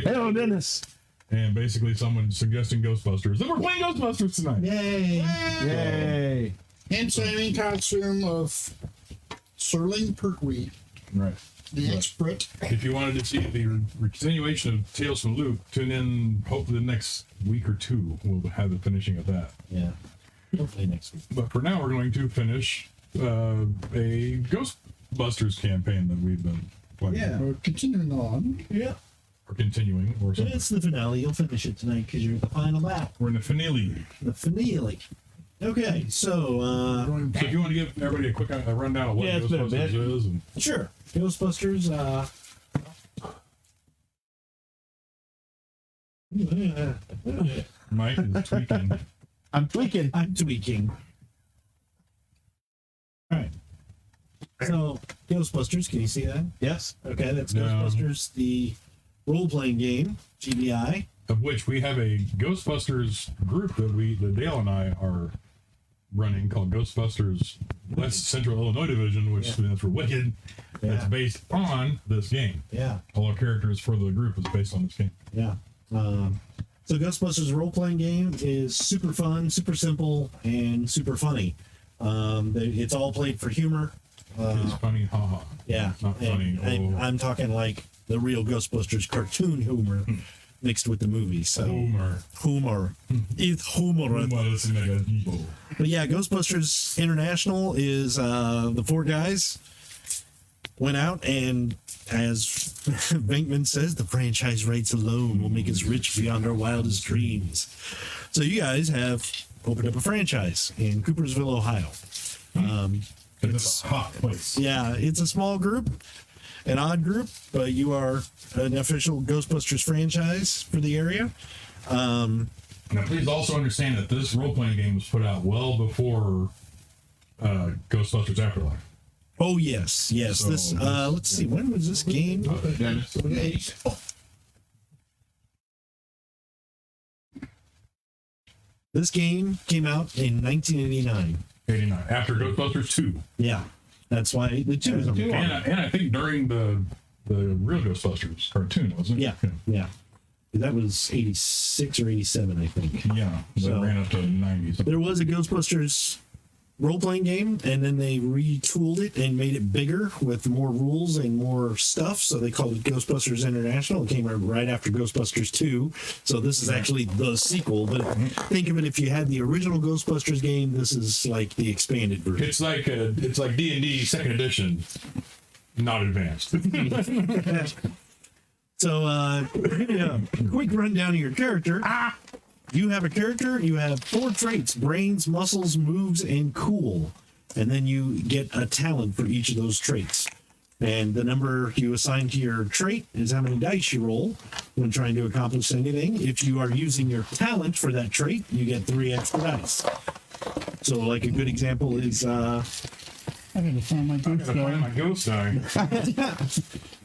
Hello, Dennis. And basically someone suggesting Ghostbusters. And we're playing Ghostbusters tonight. Yay. Yay. Hand signing costume of Serling Pertwee, Right. the expert. If you wanted to see the continuation of Tales from Loop, tune in hopefully the next week or two. We'll have the finishing of that. Yeah. Hopefully next week. But for now, we're going to finish a Ghostbusters campaign that we've been playing. Yeah. We're continuing on. Yeah. Or continuing, or something. It's the finale. You'll finish it tonight because you're at the final lap. We're in the finale. The finale. Okay, so Going So if you want to give everybody a quick rundown of what Yeah, it's been a bit. Ghostbusters is, and sure. Ghostbusters, Mike is tweaking. I'm tweaking. All right. So, Ghostbusters, can you see that? Yes. Okay, that's No. Ghostbusters, the role-playing game, GBI. Of which we have a Ghostbusters group that Dale and I are running called Ghostbusters West Central Illinois Division, which stands for Wicked. That's Yeah. based on this game. Yeah. All our characters for the group is based on this game. Yeah. So Ghostbusters role-playing game is super fun, super simple, and super funny. It's all played for humor. It's funny, haha. Yeah. Not funny. And Oh. I'm talking like the real Ghostbusters cartoon humor mixed with the movie. So humor. It's humor. But yeah, Ghostbusters International is the four guys went out, and as Venkman says, the franchise rights alone will make us rich beyond our wildest dreams. So you guys have opened up a franchise in Coopersville, Ohio. It's a hot place. Yeah, it's a small group, an odd group, but you are an official Ghostbusters franchise for the area. Now, please also understand that this role-playing game was put out well before Ghostbusters Afterlife. Oh yes. So This let's see, when was this game? This game came out in 1989. 89. After Ghostbusters 2. Yeah, that's why the two is And I think during the real Ghostbusters cartoon, wasn't it? Yeah. That was 86 or 87, I think. Yeah. That So- ran up to the 90s. There was a Ghostbusters role-playing game, and then they retooled it and made it bigger with more rules and more stuff, so they called it Ghostbusters International. It came right after Ghostbusters 2, so this is actually the sequel, but think of it, if you had the original Ghostbusters game, this is like the expanded version. It's like D&D second edition, not advanced. So, give you a quick rundown of your character. You have a character, you have 4 traits: brains, muscles, moves, and cool. And then you get a talent for each of those traits. And the number you assign to your trait is how many dice you roll when trying to accomplish anything. If you are using your talent for that trait, you get 3 extra dice. So, like, a good example is I gotta find my ghost guy. my ghost die.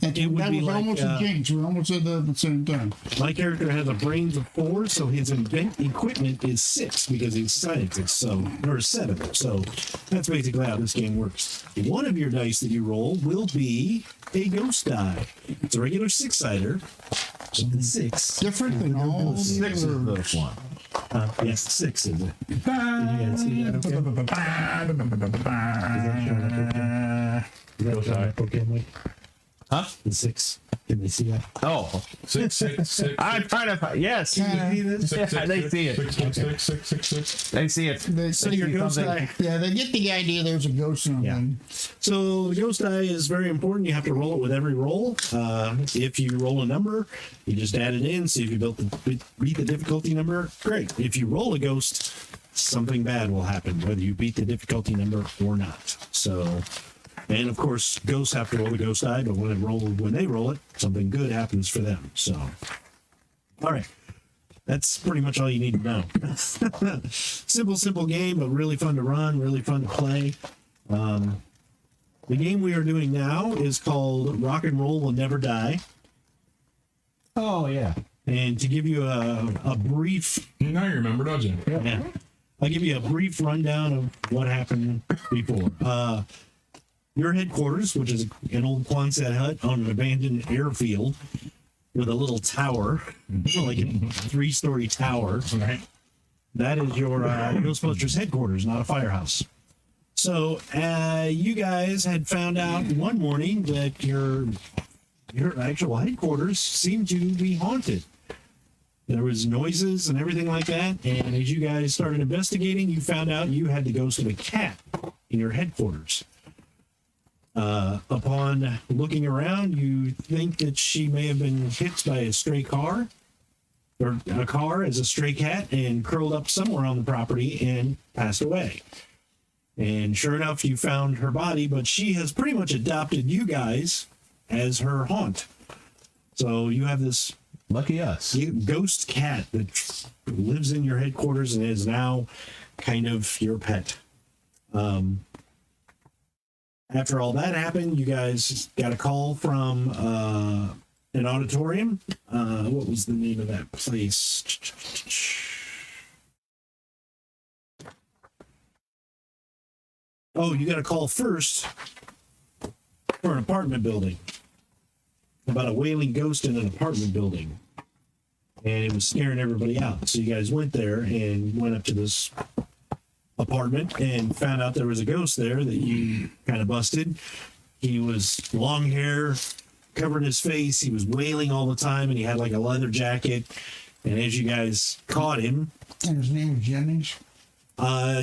It would That be was like, almost a jinx. We almost said that at the same time. my character has a brains of 4, so his equipment is 6 because he's a scientist, so, or 7. So that's basically how this game works. One of your dice that you roll will be a ghost die. It's a regular 6-sider. With the 6. Different than all the 6 other. is the one. Yes, 6 is it. You guys see that okay? Is that showing up okay, Mike? Huh? The 6. Can they see that? Oh, 6. I'm trying to find. Yes, See this? Yeah, they see it. 6. they see it. They So say your ghost die. Yeah, they get the idea there's a ghost in Yeah. them. So the ghost die is very important. You have to roll it with every roll. If you roll a number, you just add it in. See if you beat the difficulty number. Great. If you roll a ghost, something bad will happen, whether you beat the difficulty number or not. So, and of course, ghosts have to roll the ghost die, but when they roll it, something good happens for them. So, all right. That's pretty much all you need to know. Simple game, but really fun to run, really fun to play. The game we are doing now is called Rock and Roll Will Never Die. Oh yeah. And to give you a brief, Now you remember, don't you? yeah, I'll give you a brief rundown of what happened before. Your headquarters, which is an old Quonset hut on an abandoned airfield, with a little tower, like a 3-story tower. Right. That is your Ghostbusters headquarters, not a firehouse. So you guys had found out one morning that your actual headquarters seemed to be haunted. There was noises and everything like that. And as you guys started investigating, you found out you had the ghost of a cat in your headquarters. Upon looking around, you think that she may have been hit by a stray car, or a car as a stray cat, and curled up somewhere on the property and passed away. And sure enough, you found her body, but she has pretty much adopted you guys as her haunt. So you have this Lucky us. ghost cat that lives in your headquarters and is now kind of your pet. After all that happened, you guys got a call from an auditorium. What was the name of that place? Oh, you got a call first for an apartment building about a wailing ghost in an apartment building. And it was scaring everybody out. So you guys went there and went up to this apartment and found out there was a ghost there that you kind of busted. He was long hair, covered his face. He was wailing all the time, and he had like a leather jacket. And as you guys caught him, And his name is Jennings.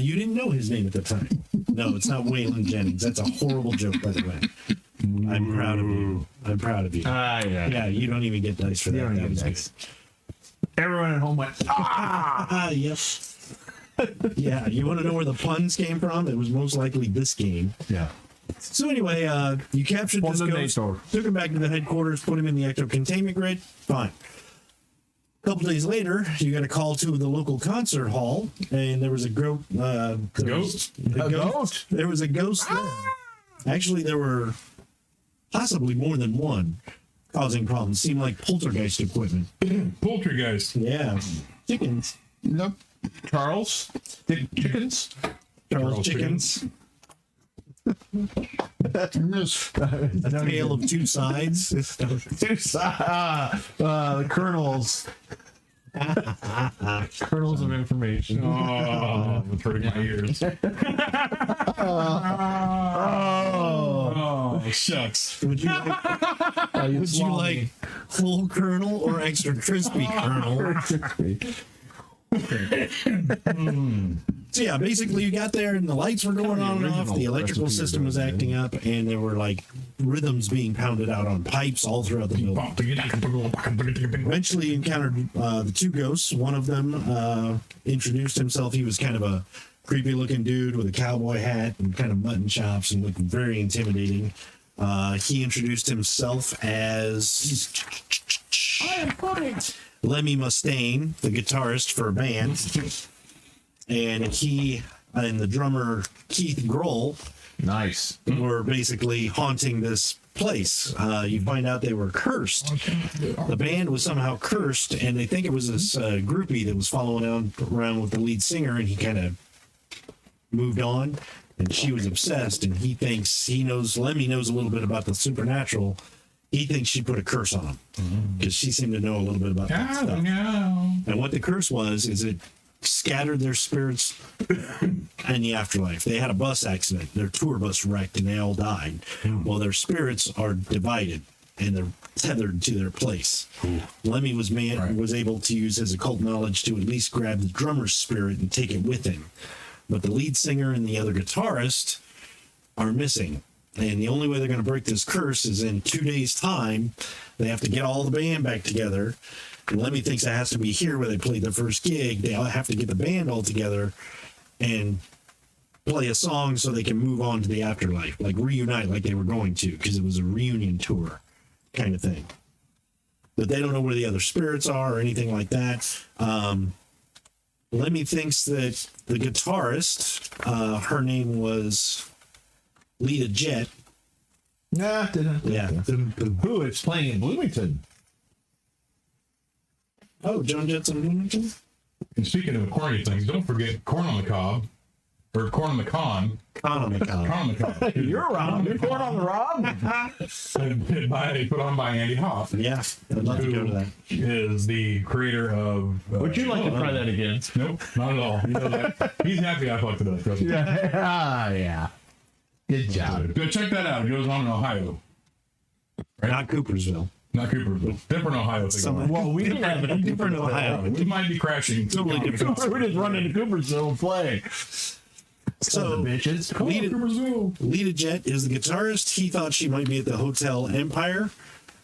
you didn't know his name at the time. No, it's not Waylon Jennings. That's a horrible joke, by the way. I'm proud of you. I'm proud of you. Yeah. Yeah, you don't even get dice for that. You don't That get was dice. Everyone at home went, Ah, yep. Yeah, you want to know where the puns came from? It was most likely this game. yeah. So anyway, you captured this From the ghost, NATO. took him back to the headquarters, put him in the active containment grid. Fine. A couple days later, you got a call to the local concert hall, and there was a Ghost? Ghost? There was a ghost there. Actually, there were possibly more than one causing problems. Seemed like poltergeist equipment. Poltergeist. Yeah, chickens. Nope. Charles? Did chickens? Charles chickens. Miss. A tale of two sides. The kernels. Kernels of information. Oh, it's hurting my ears. Oh, shucks. Would you like full kernel or extra crispy kernel? So yeah, basically you got there and the lights were going on and off. The electrical system was acting up, and there were like rhythms being pounded out on pipes all throughout the building. Eventually you encountered the two ghosts. One of them introduced himself. He was kind of a creepy looking dude with a cowboy hat and kind of mutton chops and looked very intimidating. He introduced himself as Lemmy Mustaine, the guitarist for a band. And he and the drummer Keith Grohl Nice. were basically haunting this place. You find out they were cursed. The band was somehow cursed, and they think it was this groupie that was following around with the lead singer, and he kind of moved on, and she was obsessed, and Lemmy knows a little bit about the supernatural. He thinks she put a curse on him because she seemed to know a little bit about that stuff. No. And what the curse was is it scattered their spirits in the afterlife. They had a bus accident. Their tour bus wrecked and they all died. Well, their spirits are divided and they're tethered to their place. Lemmy was able to use his occult knowledge to at least grab the drummer's spirit and take it with him. But the lead singer and the other guitarist are missing. And the only way they're going to break this curse is in 2 days' time. They have to get all the band back together. And Lemmy thinks it has to be here where they played their first gig. They all have to get the band all together and play a song so they can move on to the afterlife, like reunite like they were going to, because it was a reunion tour kind of thing. But they don't know where the other spirits are or anything like that. Lemmy thinks that the guitarist, her name was Lita Jet. Nah, Yeah. Who is playing in Bloomington? Oh, Joan Jetson Bloomington? And speaking of corny things, don't forget Corn on the Cob. or corn on the con. Con on the con. Con on the con. You're wrong. You're going on the wrong. And put on by Andy Hoff. Yeah, I'd love to go to that. Is the creator of. Would you like to try that again? Nope, not at all. You know that. He's happy I fucked it up. Trust me. Yeah. Good job. Go check that out. It goes on in Ohio. Not Coopersville. Not Cooperville. Different Ohio. Somewhere. Well, we didn't have it. Different Ohio. We might be crashing. Totally different. We just run into Coopersville and play. So, Bitches. Come on, Lita- Coopersville. Lita Jet is the guitarist. He thought she might be at the Hotel Empire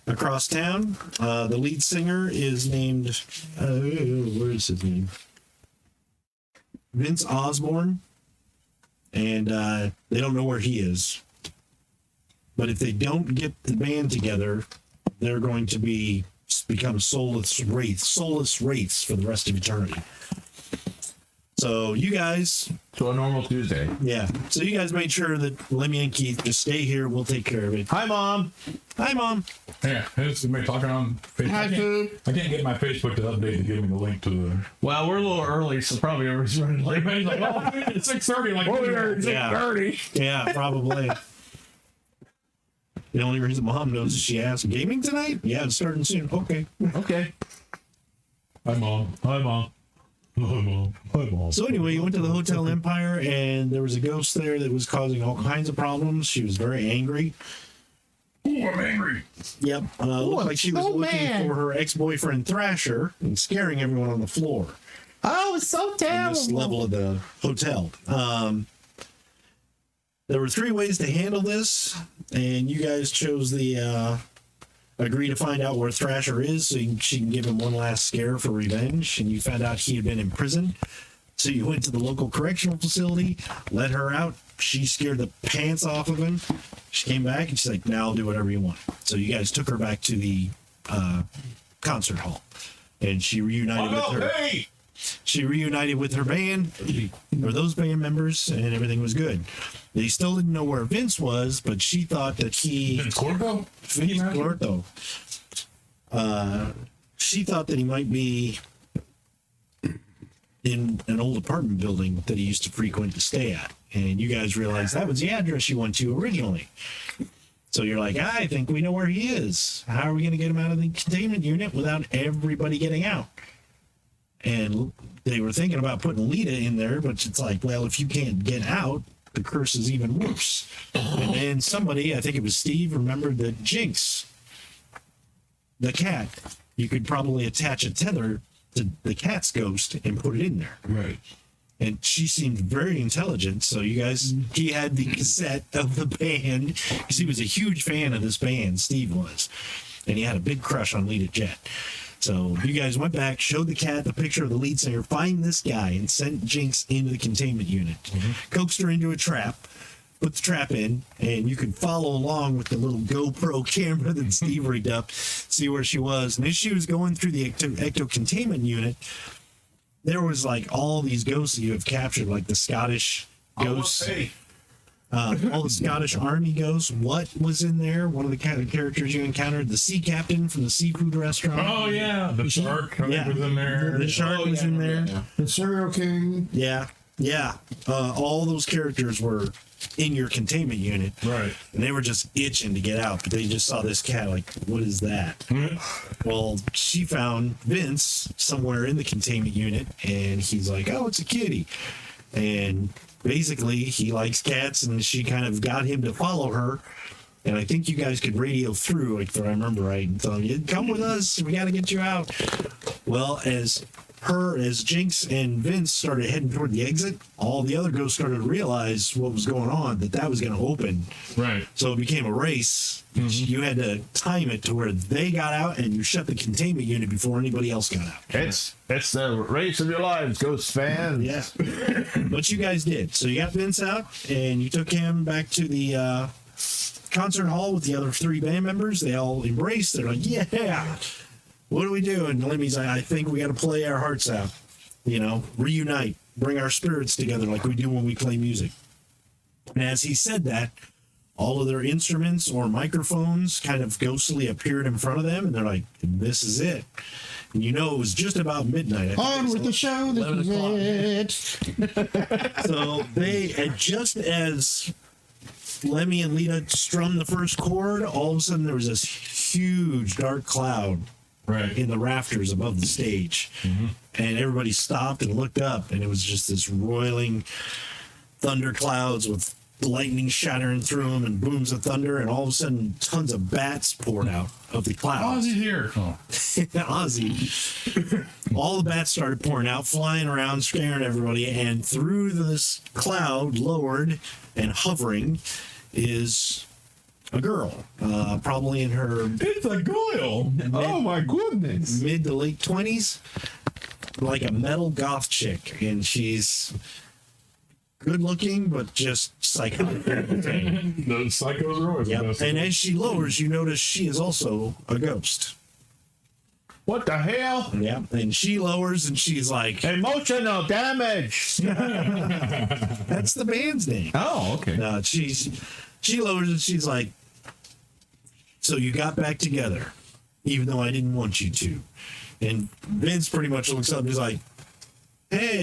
across town. The lead singer is named, where is his name? Vince Osborne. And they don't know where he is. But if they don't get the band together, they're going to become soulless wraiths for the rest of eternity. So you guys, So a normal Tuesday. yeah. So you guys made sure that Lemmy and Keith just stay here. We'll take care of it. Hi, Mom. Hi, Mom. Yeah, it's me talking on Facebook. I can't get my Facebook to update to give me the link to the. Well, we're a little early, so probably everybody's running late. Everybody's like, well, it's 6:30. Like, Oh, we're at Yeah. 6:30. Yeah, probably. The only reason Mom knows is she asked, gaming tonight? Yeah, it's starting soon. Okay. Okay. Hi, Mom. Hi, Mom. Hi, Mom. Hi, Mom. So anyway, you went to the Hotel Empire, and there was a ghost there that was causing all kinds of problems. She was very angry. Ooh, I'm angry. Yep. Looked like she was looking for her ex-boyfriend Thrasher and scaring everyone on the floor. Oh, it's so On terrible. this level of the hotel. There were 3 ways to handle this, and you guys chose the agree to find out where Thrasher is so she can give him one last scare for revenge, and you found out he had been in prison. So you went to the local correctional facility, let her out. She scared the pants off of him. She came back and she's like, now I'll do whatever you want. So you guys took her back to the concert hall, and she reunited with her. Hey! She reunited with her band, or those band members, and everything was good. They still didn't know where Vince was, but she thought that Vince Corpo? Vince Clortho. She thought that he might be in an old apartment building that he used to frequent to stay at. And you guys realized that was the address you went to originally. So you're like, I think we know where he is. How are we going to get him out of the containment unit without everybody getting out? And they were thinking about putting Lita in there, but it's like, well, if you can't get out, the curse is even worse. And then somebody, I think it was Steve, remembered that Jinx, the cat, you could probably attach a tether to the cat's ghost and put it in there. Right. And she seemed very intelligent. So you guys, he had the cassette of the band because he was a huge fan of this band, Steve was. And he had a big crush on Lita Jet. So you guys went back, showed the cat the picture of the lead singer, find this guy, and sent Jinx into the containment unit. Coaxed her into a trap, put the trap in, and you could follow along with the little GoPro camera that Steve rigged up, see where she was. And as she was going through the ecto containment unit, there was like all these ghosts that you have captured, like the Scottish ghosts. All the Scottish army ghosts. What was in there? One of the kind of characters you encountered, the sea captain from the seafood restaurant. Oh, yeah. The shark I think, was in there. The shark was in there. The Serial King. Yeah. All those characters were in your containment unit. Right. And they were just itching to get out, but they just saw this cat like, what is that? Well, she found Vince somewhere in the containment unit, and he's like, oh, it's a kitty. And basically, he likes cats, and she kind of got him to follow her. And I think you guys could radio through, if I remember right, and tell him, come with us, we got to get you out. Well, as Jinx and Vince started heading toward the exit, all the other ghosts started to realize what was going on, that was going to open. Right. So it became a race. You had to time it to where they got out, and you shut the containment unit before anybody else got out. It's the race of your lives, Ghost fans. Yeah. But you guys did. So you got Vince out, and you took him back to the concert hall with the other 3 band members. They all embraced. They're like, yeah, what do we do? And Lemmy's like, I think we got to play our hearts out, reunite, bring our spirits together like we do when we play music. And as he said that, all of their instruments or microphones kind of ghostly appeared in front of them, and they're like, this is it. You know, it was just about midnight. On with the show. This 11 is it. So they had just as Lemmy and Lita strummed the first chord, all of a sudden there was this huge dark cloud Right. in the rafters above the stage. And everybody stopped and looked up, and it was just this roiling thunder clouds with lightning shattering through them and booms of thunder, and all of a sudden tons of bats poured out of the clouds. Ozzy here. Oh. Ozzy. All the bats started pouring out, flying around, scaring everybody, and through this cloud, lowered and hovering, is a girl, probably in her It's a goyle. Oh my goodness. mid to late 20s, like a metal goth chick, and she's good looking, but just psychotic. The psychos are always the Yep. best. And as she lowers, you notice she is also a ghost. What the hell? Yeah. And she lowers, and she's like, Emotional damage. that's the band's name. Oh, okay. No, she lowers, and she's like, so you got back together, even though I didn't want you to. And Vince pretty much looks up and he's like, hey,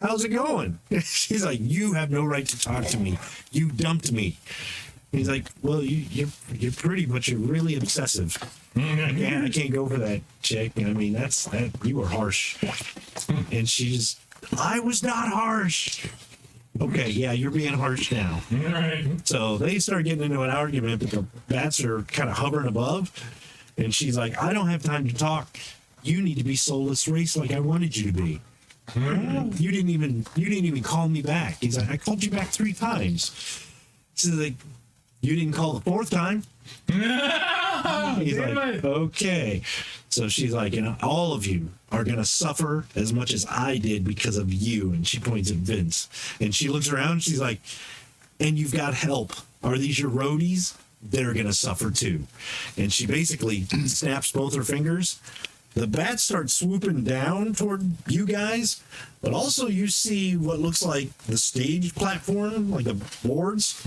how's it going? She's like, you have no right to talk to me. You dumped me. He's like, well, you're pretty, but you're really obsessive. I can't go for that chick. I mean, that you were harsh. And she's, I was not harsh. Okay, yeah, you're being harsh now. Right. So they start getting into an argument, but the bats are kind of hovering above. And she's like, I don't have time to talk. You need to be soulless race like I wanted you to be. You didn't even call me back. He's like, I called you back 3 times. She's like, you didn't call the 4th time. He's Damn like, it. okay. So she's like, all of you are going to suffer as much as I did because of you. And she points at Vince. And she looks around. She's like, and you've got help. Are these your roadies? They're going to suffer too. And she basically snaps both her fingers. The bats start swooping down toward you guys, but also you see what looks like the stage platform, like the boards,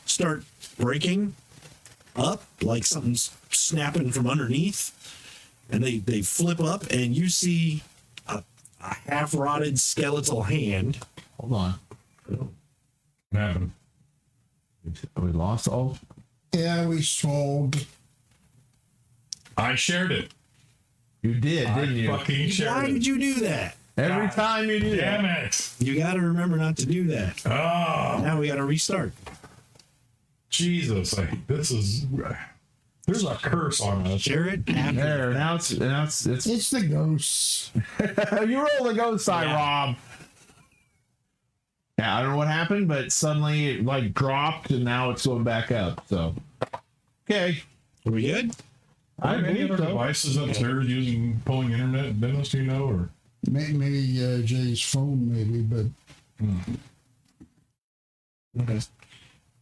start breaking up, like something's snapping from underneath. And they flip up, and you see a half-rotted skeletal hand. Hold on. What happened? We lost all. Yeah, we sold. I shared it. You did, didn't you? Fucking shared Why it. did you do that? Every time you do Damn that. it. You got to remember not to do that. Oh, Now we got to restart. Jesus. This is. There's a curse on us. Share it after. There, now it's It's the ghosts. you roll the ghost side, Yeah. Rob. Yeah, I don't know what happened, but suddenly it like dropped and now it's going back up. So, okay. Are we good? Are any believe other so. devices upstairs using pulling internet? Dennis, do you know? Or Maybe Jay's phone, maybe, but Okay.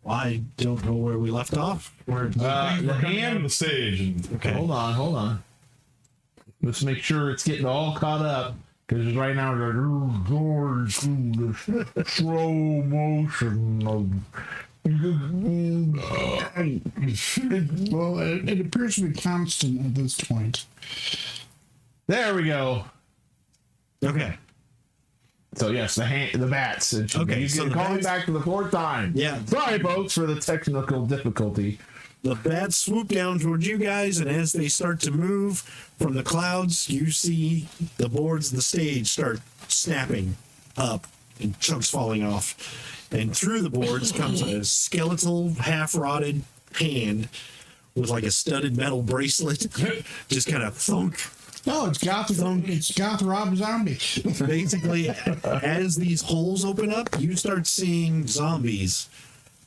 Well, I don't know where we left off. Where the hand- hand on the stage. And, okay. Hold on. Let's make sure it's getting all caught up because right now we're going through the slow motion of. well, it appears to be constant at this point. There we go. Okay. So yes, the bats. Okay, you so can the call me bats- back to the 4th time. Yeah. Sorry, folks, for the technical difficulty. The bats swoop down towards you guys, and as they start to move from the clouds, you see the boards of the stage start snapping up and chunks falling off. And through the boards comes a skeletal, half-rotted hand with like a studded metal bracelet. Just kind of thunk. No, it's Goth Rob Zombie. Basically, as these holes open up, you start seeing zombies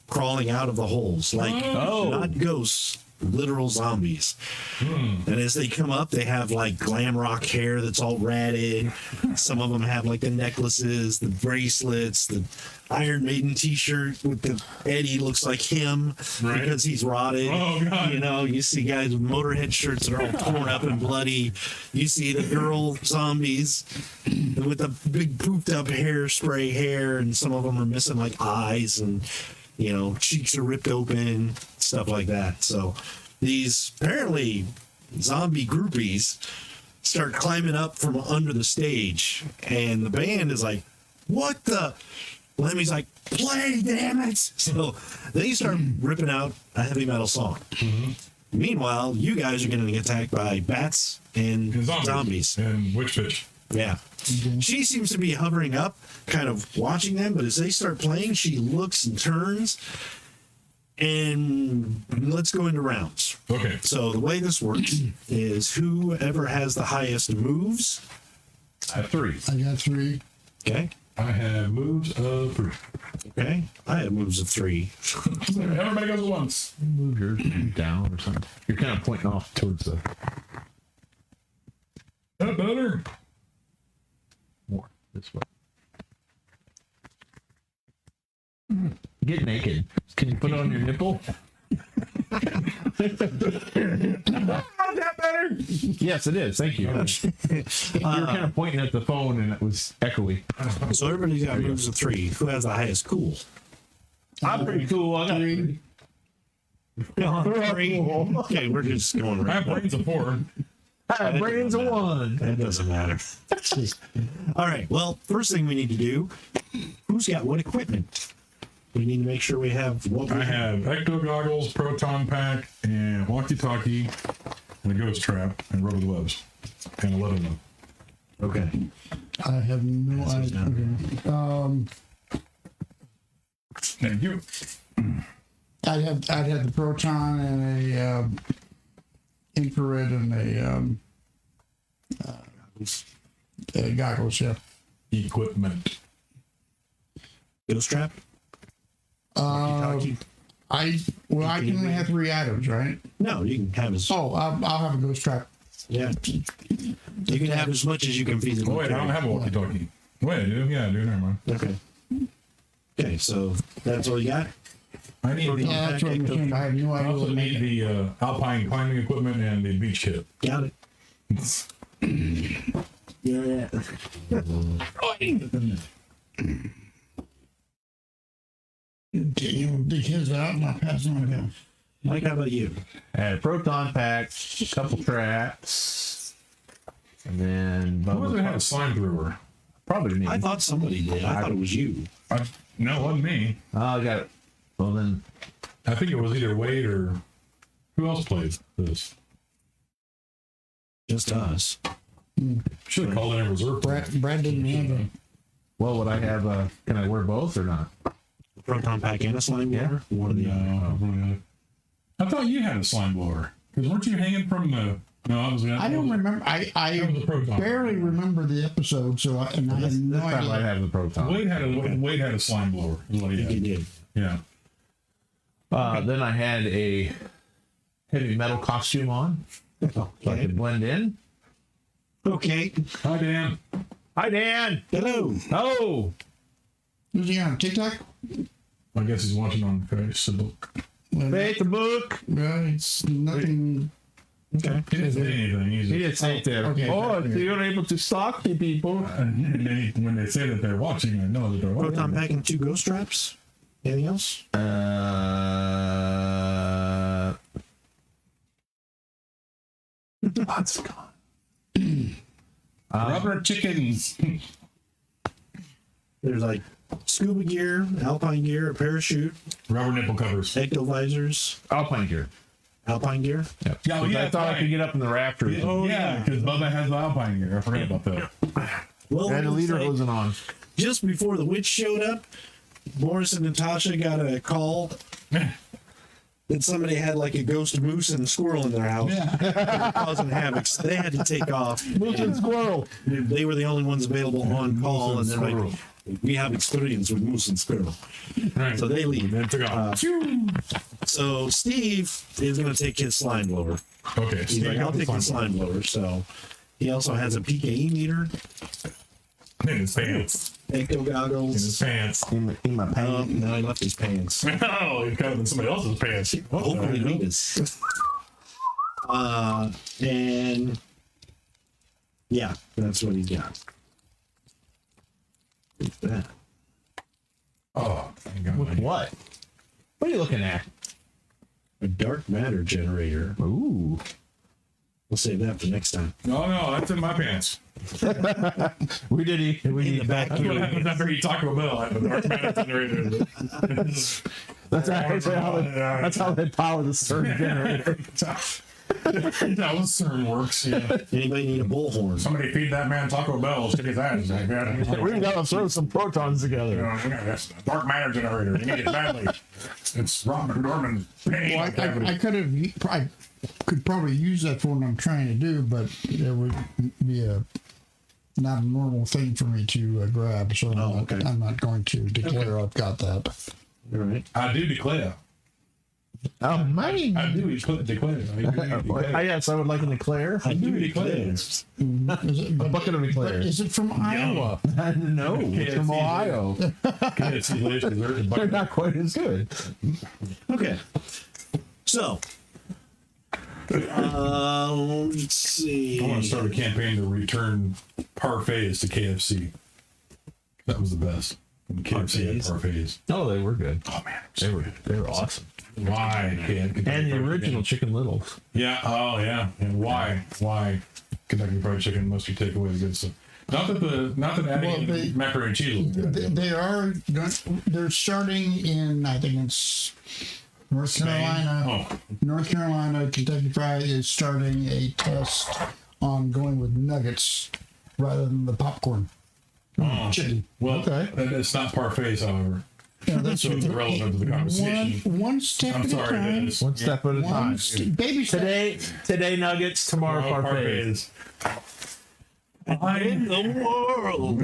crawling out of the holes. Like, not ghosts, literal zombies. And as they come up, they have like glam rock hair that's all ratted. Some of them have like the necklaces, the bracelets, the Iron Maiden t-shirt with the Eddie looks like him Right. because he's rotted. Oh, God. You know, you see guys with Motorhead shirts that are all torn up and bloody. You see the girl zombies with the big poofed up hairspray hair, and some of them are missing like eyes, and you know, cheeks are ripped open, stuff like that. So these apparently zombie groupies start climbing up from under the stage, and the band is like, "What the?" Lemmy's like, "Play, damn it!" So they start ripping out a heavy metal song. Meanwhile, you guys are getting attacked by bats and zombies. And witch fish. Yeah. She seems to be hovering up, kind of watching them, but as they start playing, she looks and turns. And let's go into rounds. Okay. So the way this works is whoever has the highest moves. I have 3. I got 3. Okay. I have moves of 3. Okay. I have moves of 3. Everybody goes at once. Move yours down or something. You're kind of pointing off towards the That better? more this way. Get naked. Can you put it on your nipple? Is that better? Yes, it is. Thank you. You were kind of pointing at the phone and it was echoey. So everybody's got moves of 3. Who has the highest cool? I'm pretty cool. I got 3. 3. Okay, we're just going I have right. brains of 4. I have brains of 1. That doesn't matter. All right. Well, first thing we need to do, who's got what equipment? We need to make sure we have what we I have ecto goggles, proton pack, and walkie-talkie, and a ghost trap, and rubber gloves, and 11 of them. Okay. I have no idea. Okay. Thank you. I'd have the proton and a infrared and a goggles. Yeah. Equipment. Ghost trap? I can only have 3 items, right? No, you can have as Oh, I'll have a ghost trap. yeah. You can have as much as you can feasibly Oh, wait, I don't carry. have a walkie-talkie. Wait, I do? Yeah, I do. Never mind. Okay. Okay, so that's all you got? I need the, Yeah, that's what I'm saying. I have no I idea also what to make need it. the alpine climbing equipment and the beach kit. Got it. Yeah. Get the kids out and I'll pass them on down. Mike, how about you? I had a proton pack, a couple traps, and then Who doesn't have a slime thrower? probably me. I thought somebody did. I thought it was you. No, it wasn't me. Oh, I got it. Well then, I think it was either Wade or who else plays this? Just us. Should have called in a reserve. Brad didn't have them. well, would I have? Can I wear both or not? Proton pack and a slime blower? One of the other. No, I thought you had a slime blower. Because weren't you hanging from the? No, I was. I don't remember. That was a proton. barely remember the episode, so I have no This time I idea. have the proton. Wade had a slime blower. Is what he You had. did. Yeah. Then I had a heavy metal costume on, so I could blend in. Okay. Hi, Dan. Hi, Dan. Hello. Oh, Was he on TikTok? I guess he's watching on Facebook. Well, Facebook. it's nothing. Okay. He didn't say anything. He's He didn't say it there. Okay. Oh, so you're able to stalk the people. and then when they say that they're watching, I know that they're watching. Proton pack and 2 ghost traps. Anything else? Lots gone. Rubber chickens. There's like scuba gear, alpine gear, a parachute, Rubber nipple covers. ecto visors, Alpine gear. alpine gear. Yeah. Yeah, Because yeah, I thought I right. could get up in the rafters. Yeah, because Bubba has the alpine gear. I forgot about that. Well, And the it looks leader like wasn't on. just before the witch showed up, Boris and Natasha got a call that somebody had like a ghost moose and a squirrel in their house. They were causing havoc. So they had to take off. Moose and squirrel. They were the only ones available on call, and Moose and they're like, we have experience with moose and squirrel. Right. So they leave. And then took off. So Steve is going to take his slime blower. Okay. He's like, I'll take the slime blower. So he also has a PKE meter, In his pants. ecto In goggles. his pants. In my pants. No, he left his pants. Oh, he's got it in somebody else's pants. Hopefully he does. And yeah, that's what he's got. What's that? Oh, thank God. With what? What are you looking at? A dark matter generator. Ooh. We'll save that for next time. No, that's in my pants. We did eat. We In eat the back. That's what happens after you Taco Bell. I have a dark matter generator. That's how they power the CERN generator. That was CERN works. Yeah. Anybody need a bullhorn? Somebody feed that man Taco Bell. Stick his ass. We've got to throw some protons together. That's a dark matter generator. You need it badly. It's Robert Dorman. Well, I could probably use that for what I'm trying to do, but it would be not a normal thing for me to grab. So I'm not going to declare I've got that. All right. I do declare. Oh, mine. I do declare. Yes, I would like an eclair. I do declare. Is it, A bucket of but eclairs. is it from Iowa? No, it's from Ohio. They're not quite as good. Okay. So, let's see. I want to start a campaign to return parfaits to KFC. That was the best. When KFC had parfaits. Oh, they were good. Oh man, They were awesome. why? And the original Chicken Littles. Yeah. Oh yeah. And why? Why? Kentucky Fried Chicken must be take away the good stuff. Not that adding in macaroni and cheese. They're starting in, I think it's North Carolina. Oh, North Carolina, Kentucky Fried is starting a test on going with nuggets rather than the popcorn. Chicken. well, Okay. it's not parfaits, however. Yeah, that's So it's irrelevant to the conversation. one step I'm at a sorry, time. Dennis. One step at a time. Baby step. Today nuggets, tomorrow parfaits. In the world.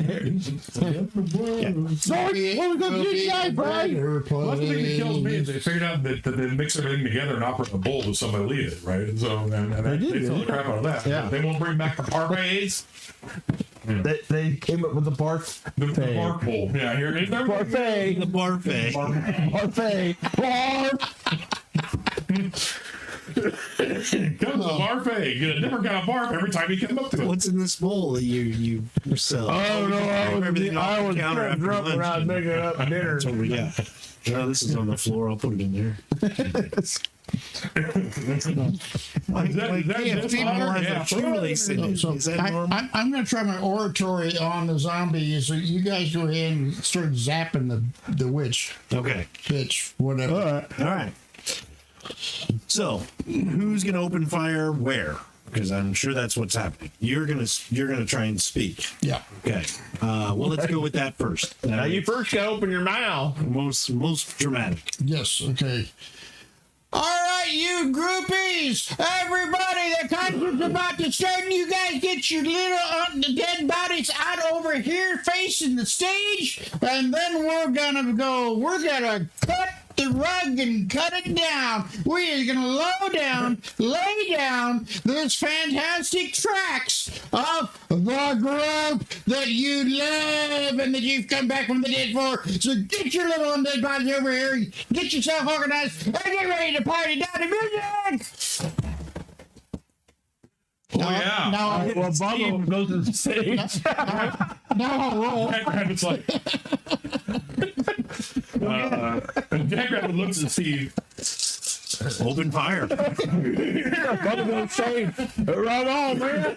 Sorry, Well, we got GBI, Brian. Well, that's the thing that kills me is they figured out that they mix everything together and operate in a bowl with somebody leave it, right? So and they sell the crap out of that. Yeah. They won't bring back the parfaits. They came up with the barf. The bark bowl. Yeah, here it is. Parfait. The parfait. Parfait. Barf. Comes a parfait. Get a different kind of barf every time you come up to it. What's in this bowl that you sell? Oh no! I was counter after drunk when I was lunch. making up dinner. That's what we got. No, this is on the floor. I'll put it in there. Like KFC model has a shoelace in it. So Is that normal? I'm going to try my oratory on the zombie. So you guys go ahead and start zapping the witch, Okay. bitch, whatever. All right. So, who's gonna open fire where? Because I'm sure that's what's happening. You're gonna try and speak. Yeah. Okay. Well, let's go with that first. Now you first gotta open your mouth. Most dramatic. Yes. Okay. All right, you groupies, everybody, the concert's about to start, and you guys get your little dead bodies out over here facing the stage, and then we're gonna cut the rug and cut it down. We are gonna lay down those fantastic tracks of the group that you love and that you've come back from the dead for. So get your little undead bodies over here, get yourself organized, and get ready to party down to music. Oh yeah. Now, Well, Bubba goes to the stage. now I'll roll. Jackrabbit's like. Jackrabbit looks at Steve. Open fire. Bubba goes stage. Right on, man.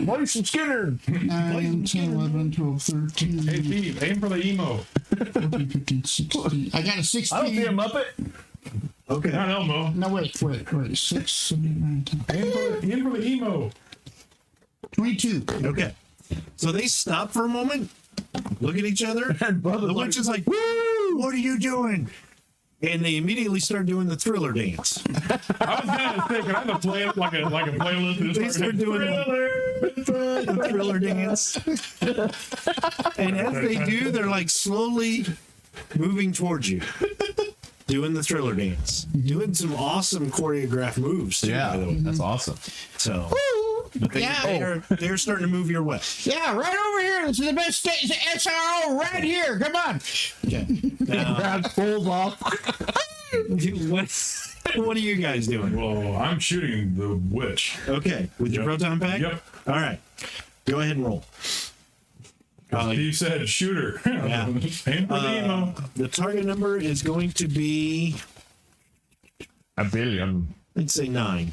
Play some Skinner. 9, 10, 11, 12, 13, Hey Steve, aim for the emo. 14, 15, 16. I got a 16. I don't see a Muppet. Okay. Not Elmo. No, wait. 6, 7, 8, 9, 10. Aim for the emo. 22. Okay. So they stop for a moment, look at each other. And Bubba's The like, witch is like, "Woo! What are you doing?" And they immediately start doing the Thriller dance. I was gonna say, can I have a playlist? They start doing the Thriller dance. And as they do, they're like slowly moving towards you, doing the Thriller dance, doing some awesome choreographed moves too, by the way. That's awesome. So, but they're starting to move your way. Yeah, right over here. This is the best SRO right here. Come on. Okay. Now, Grabs pulls off. what are you guys doing? Well, I'm shooting the witch. Okay, with your proton pack? Yep. All right. Go ahead and roll. Steve said shooter. Yeah. Aim for the emo. The target number is going to be $1 billion. I'd say 9.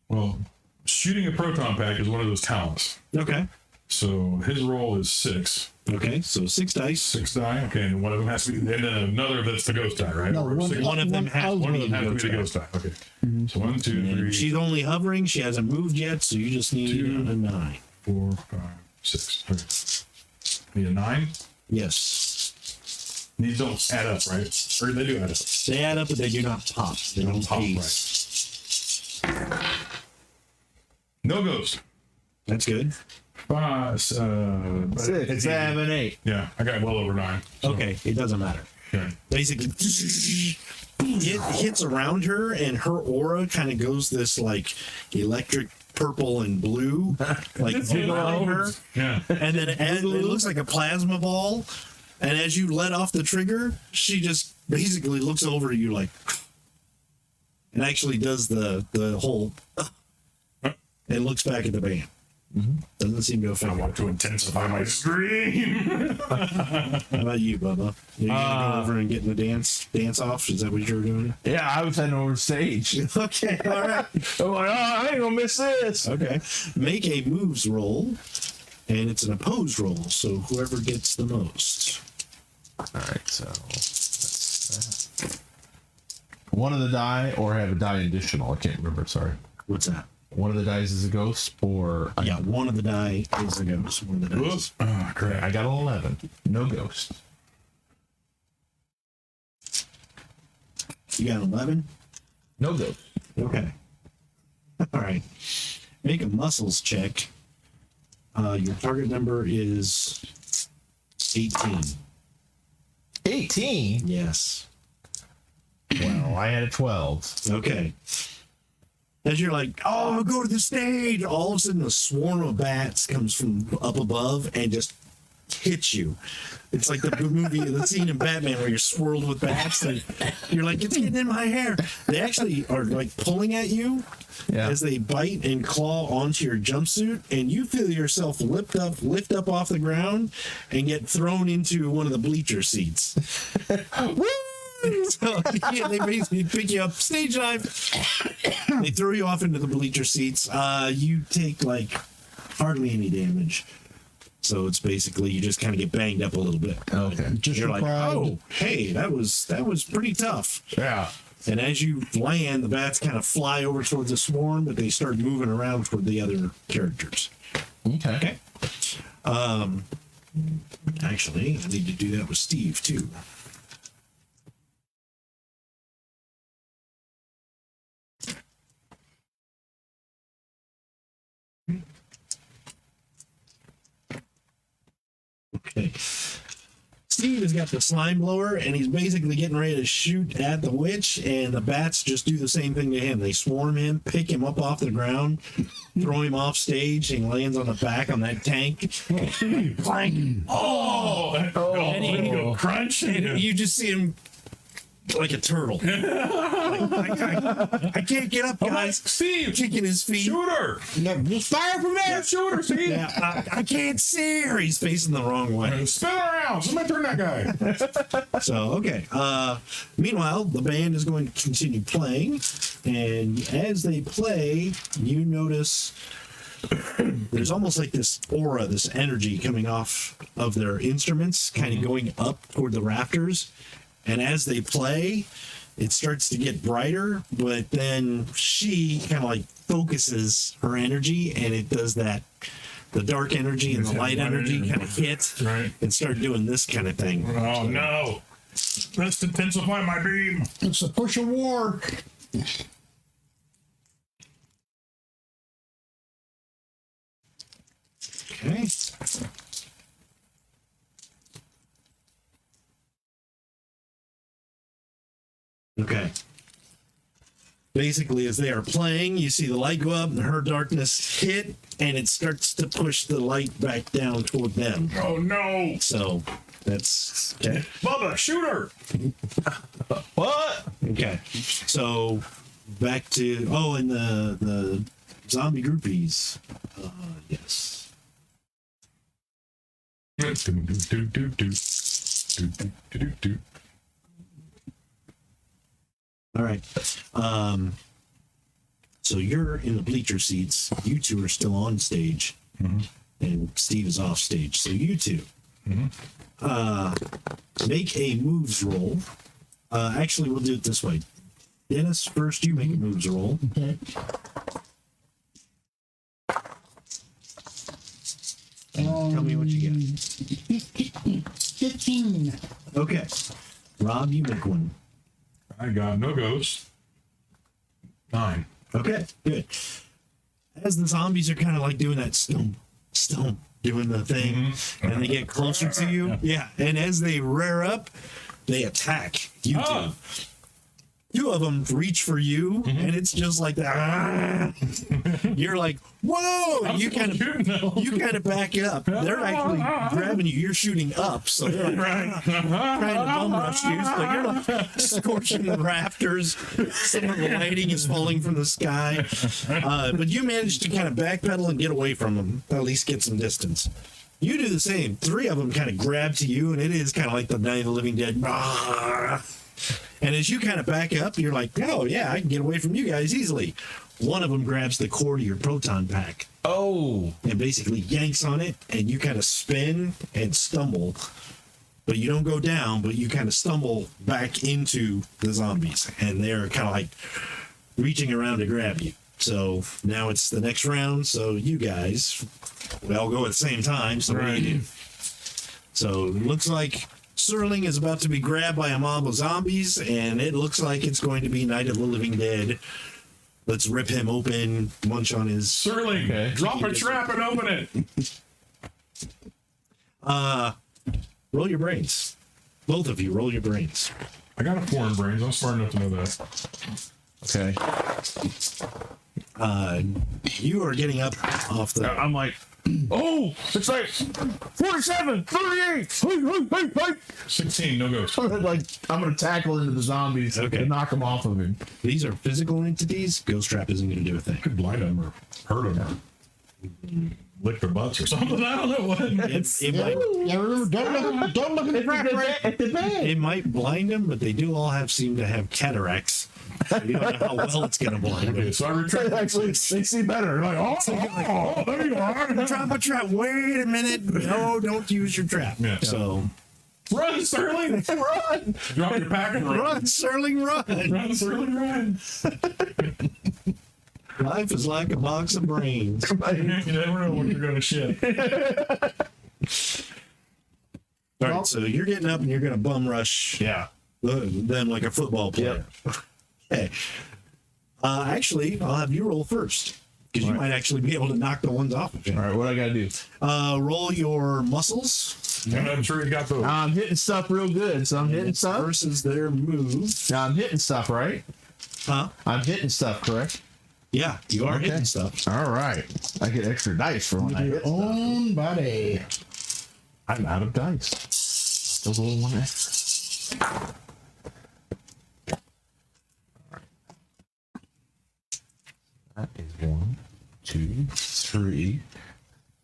Well, shooting a proton pack is one of those talents. Okay. So his roll is 6. Okay, so 6 dice. 6 die. Okay, and one of them has to be, and then another that's the ghost die, right? No, Or one- six- One of them has one to of them has to be the die. ghost die. Okay. So 1, 2, And 3, she's only hovering. She hasn't moved yet, so you just need 2. a 9. 4, 5, 6. Okay. Need a 9. Yes. These don't add up, right? Or they do add up. They add up, but they do not pop. They don't Pop, aid. No ghost. That's good. 5, 6, 7, 8. Yeah, I got well over 9. So, Okay, it doesn't matter. Okay. Basically, it hits around her, and her aura kind of goes this like electric purple and blue, like around her. Yeah. And then it looks like a plasma ball. And as you let off the trigger, she just basically looks over at you like, and actually does the whole, and looks back at the band. Doesn't seem to I affect want to intensify my scream. How about you, Bubba? You gonna go over and get in the dance off? Is that what you're doing? Yeah, I was heading over to stage. Okay, all right. I'm like, oh, I ain't gonna miss this. Okay. Make a moves roll, and it's an opposed roll, so whoever gets the most. All right, so that's that. One of the die, or have a die additional. I can't remember. Sorry. What's that? One of the dice is a ghost, or Yeah, one of the die is a ghost. One of the dice. Whoops. Oh, crap. I got an 11. No ghost. You got an 11? No ghost. Okay. All right. Make a muscles check. Your target number is 18. 18. Yes. Well, I had a 12. Okay. As you're like, oh, go to the stage, all of a sudden a swarm of bats comes from up above and just hits you. It's like the movie, the scene in Batman where you're swirled with bats and you're like, it's getting in my hair. They actually are like pulling at you as they bite and claw onto your jumpsuit, and you feel yourself lift up off the ground and get thrown into one of the bleacher seats. Woo! So yeah, they basically pick you up, stage dive. They throw you off into the bleacher seats. You take like hardly any damage. So it's basically you just kind of get banged up a little bit. Okay. Just You're for like, pride. oh, hey, that was pretty tough. Yeah. And as you land, the bats kind of fly over towards the swarm, but they start moving around toward the other characters. Okay. Actually, I need to do that with Steve too. Okay. Steve has got the slime blower, and he's basically getting ready to shoot at the witch, and the bats just do the same thing to him. They swarm him, pick him up off the ground, throw him off stage, and he lands on the back on that tank. Clank. And he go crunch. And you just see him like a turtle. I can't get up, guys. Steve, Kicking his feet. shooter. No, just fire from there. Shooter, Steve. Yeah, I can't see her. He's facing the wrong way. Spin around. Somebody turn that guy. So, okay. Meanwhile, the band is going to continue playing. And as they play, you notice there's almost like this aura, this energy coming off of their instruments, kind of going up toward the rafters. And as they play, it starts to get brighter, but then she kind of like focuses her energy, and it does that. The dark energy and the light energy kind of hit Right. and start doing this kind of thing. Oh, no. Let's intensify my beam. It's the push of war. Okay. Okay. Basically, as they are playing, you see the light go up and her darkness hit, and it starts to push the light back down toward them. Oh, no. So that's okay. Bubba, shooter. What? Okay. So back to and the zombie groupies. Yes. All right. So you're in the bleacher seats. You two are still on stage, and Steve is off stage. So you two make a moves roll. Actually, we'll do it this way. Dennis, first you make a moves roll. Okay. Tell me what you get. 15. Okay. Rob, you make one. I got no ghost. 9. Okay, good. As the zombies are kind of like doing that stomp, doing the thing, and they get closer to you. Yeah, and as they rear up, they attack you two. Two of them reach for you, and it's just like that. You're like, whoa! You kind of back up. They're actually grabbing you. You're shooting up, so they're like, trying to bum rush you. So you're like scorching the rafters. Some of the lighting is falling from the sky, but you manage to kind of backpedal and get away from them. At least get some distance. You do the same. 3 of them kind of grab to you, and it is kind of like the Night of the Living Dead. And as you kind of back up, you're like, oh, yeah, I can get away from you guys easily. One of them grabs the core to your proton pack. Oh. And basically yanks on it, and you kind of spin and stumble. But you don't go down, but you kind of stumble back into the zombies. And they're kind of like reaching around to grab you. So now it's the next round. So you guys, we all go at the same time. So what do you do? So it looks like Serling is about to be grabbed by a mob of zombies, and it looks like it's going to be Night of the Living Dead. Let's rip him open, munch on his... Serling, drop a trap and open it. Roll your brains. Both of you, roll your brains. I got a 4 in brains. I'm smart enough to know that. Okay. You are getting up off the... I'm like, oh, it's like 47, 38. 16, no ghost. Like, I'm going to tackle into the zombies and knock them off of him. These are physical entities. Ghost Trap isn't going to do a thing. Could blind them or hurt them or lick their butts or something. I don't know what. It might, Don't look at the crap right. it might blind them, but they do all seem to have cataracts. So you don't know how well it's going to blind them. Okay, so I retract. Actually, they see better. Like, oh, there you are. Drop a trap. Wait a minute. No, don't use your trap. Yeah. So Run, Sterling! Run! Drop your pack and run. run, Serling, run. Run, Sterling, run. Life is like a box of brains. You never know when you're going to shit. All right, so you're getting up and you're going to bum rush them like a football player. Okay. Actually, I'll have you roll first because you might actually be able to knock the ones off of you. All right, what I got to do? Roll your muscles. And I'm sure he's got those. I'm hitting stuff real good, so I'm hitting stuff. Versus their move. Now I'm hitting stuff, right? Huh? I'm hitting stuff, correct? Yeah, you are hitting stuff. All right. I get extra dice for when I hit Own body. I'm out of dice. Still a little one extra. That is 1, 2, 3,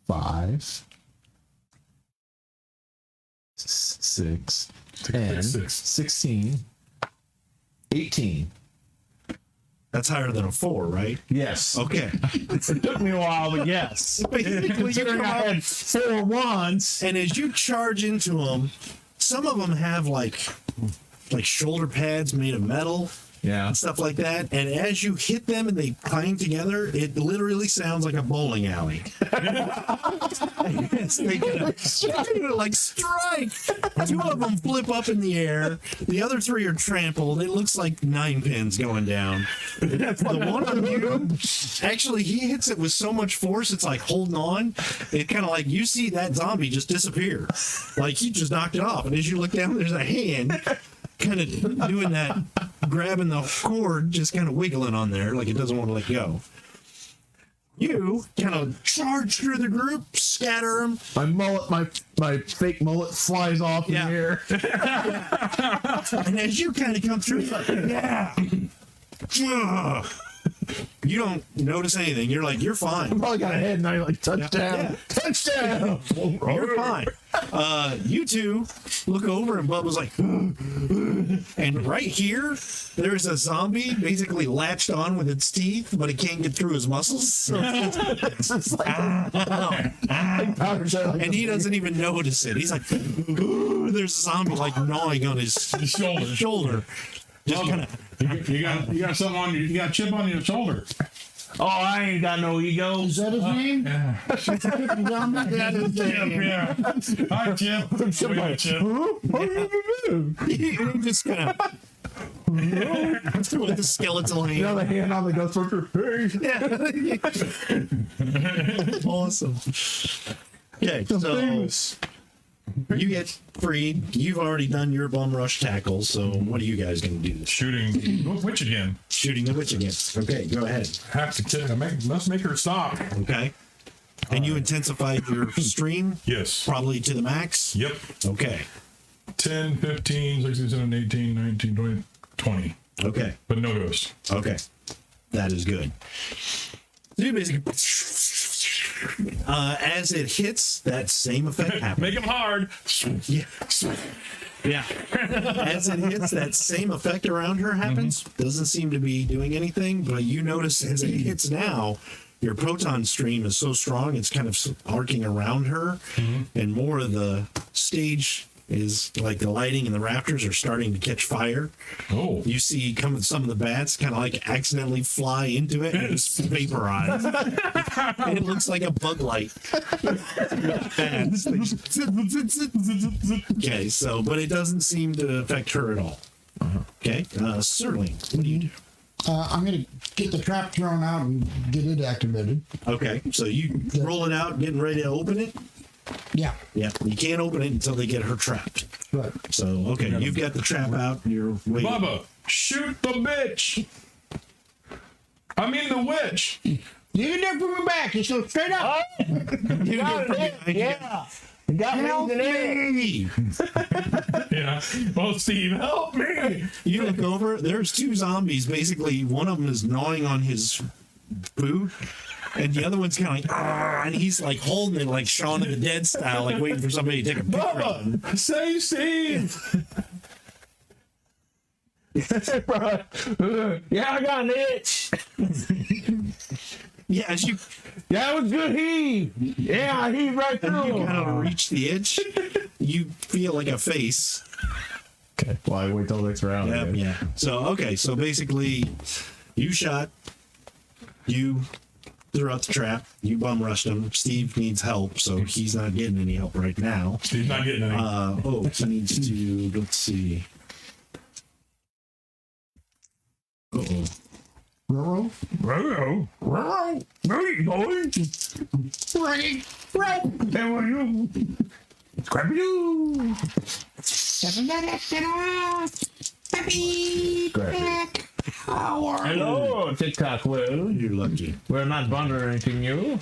5, 6, 10, 16, 18. That's higher than a 4, right? Yes. Okay. It took me a while, but yes. Basically, you Considering come I up, had 4 ones. and as you charge into them, some of them have like shoulder pads made of metal. Yeah. And stuff like that. And as you hit them and they clang together, it literally sounds like a bowling alley. Yes, they like strike. 2 of them flip up in the air. The other 3 are trampled. It looks like 9 pins going down. The one on you, actually, he hits it with so much force, it's like holding on. It kind of like you see that zombie just disappear. Like he just knocked it off. And as you look down, there's a hand kind of doing that, grabbing the cord, just kind of wiggling on there like it doesn't want to let go. You kind of charge through the group, scatter them. My mullet, my fake mullet flies off in the air. And as you kind of come through, it's like, You don't notice anything. You're like, you're fine. Probably got a head and I like touchdown. Yeah. Touchdown. You're fine. You two look over and Bubba's like, and right here, there's a zombie basically latched on with its teeth, but it can't get through his muscles. So it's just like, and he doesn't even notice it. He's like, there's a zombie like gnawing on his shoulder. Just kind of. You got something on you got a chip on your shoulder. Oh, I ain't got no ego. Is that his name? Yeah. Yeah. Hi, Chip. Wait, Chip. He just kind of. With the skeletal hand. You know the hand on the Ghostbuster. Yeah. Awesome. Okay, so you get freed. You've already done your bum rush tackle, so what are you guys going to do? Shooting witch again. Shooting the witch again. Okay, go ahead. Have to kill. Must make her stop. Okay. And you intensified your stream? Yes. Probably to the max? Yep. Okay. 10, 15, 16, 17, 18, 19, 20, 20. Okay. But no ghost. Okay. That is good. So you basically, as it hits, that same effect happens. Make him hard. Yeah. Yeah. As it hits, that same effect around her happens. Doesn't seem to be doing anything, but you notice as it hits now, your proton stream is so strong, it's kind of arcing around her, and more of the stage is like the lighting and the rafters are starting to catch fire. Oh. You see some of the bats kind of like accidentally fly into it and just vaporize. And it looks like a bug light. Bats. Okay, so, but it doesn't seem to affect her at all. Okay, Sterling, what do you do? I'm going to get the trap thrown out and get it activated. Okay, so you roll it out, getting ready to open it? Yeah. Yeah, you can't open it until they get her trapped. Right. So, okay, you've got the trap out, you're waiting. Bubba, shoot the bitch. I mean the witch. You can never put me back. Just go straight up. You got it. Yeah. Got Help me. Yeah. Well, Steve, help me. You look over, there's two zombies. Basically, one of them is gnawing on his boot, and the other one's kind of like, and he's like holding it like Shaun of the Dead style, like waiting for somebody to take a picture of him. Bubba, save Steve. Yeah, I got an itch. Yeah, as you That was good heave. Yeah, I heaved right through. kind of reach the edge, you feel like a face. Okay. Well, I wait till the next round. Yeah, again. yeah. So, okay, so basically, you shot, you threw out the trap, you bum rushed him. Steve needs help, so he's not getting any help right now. Steve's not getting any. He needs to, let's see. Uh-oh. Ruh-roh. Hello. Ruh-roh. Where are you going? Ready. Right. There were you. Scrappy-doo. 7 minutes and off. Happy back hour. Hello, TikTok world. You're lucky. We're not wondering anything new.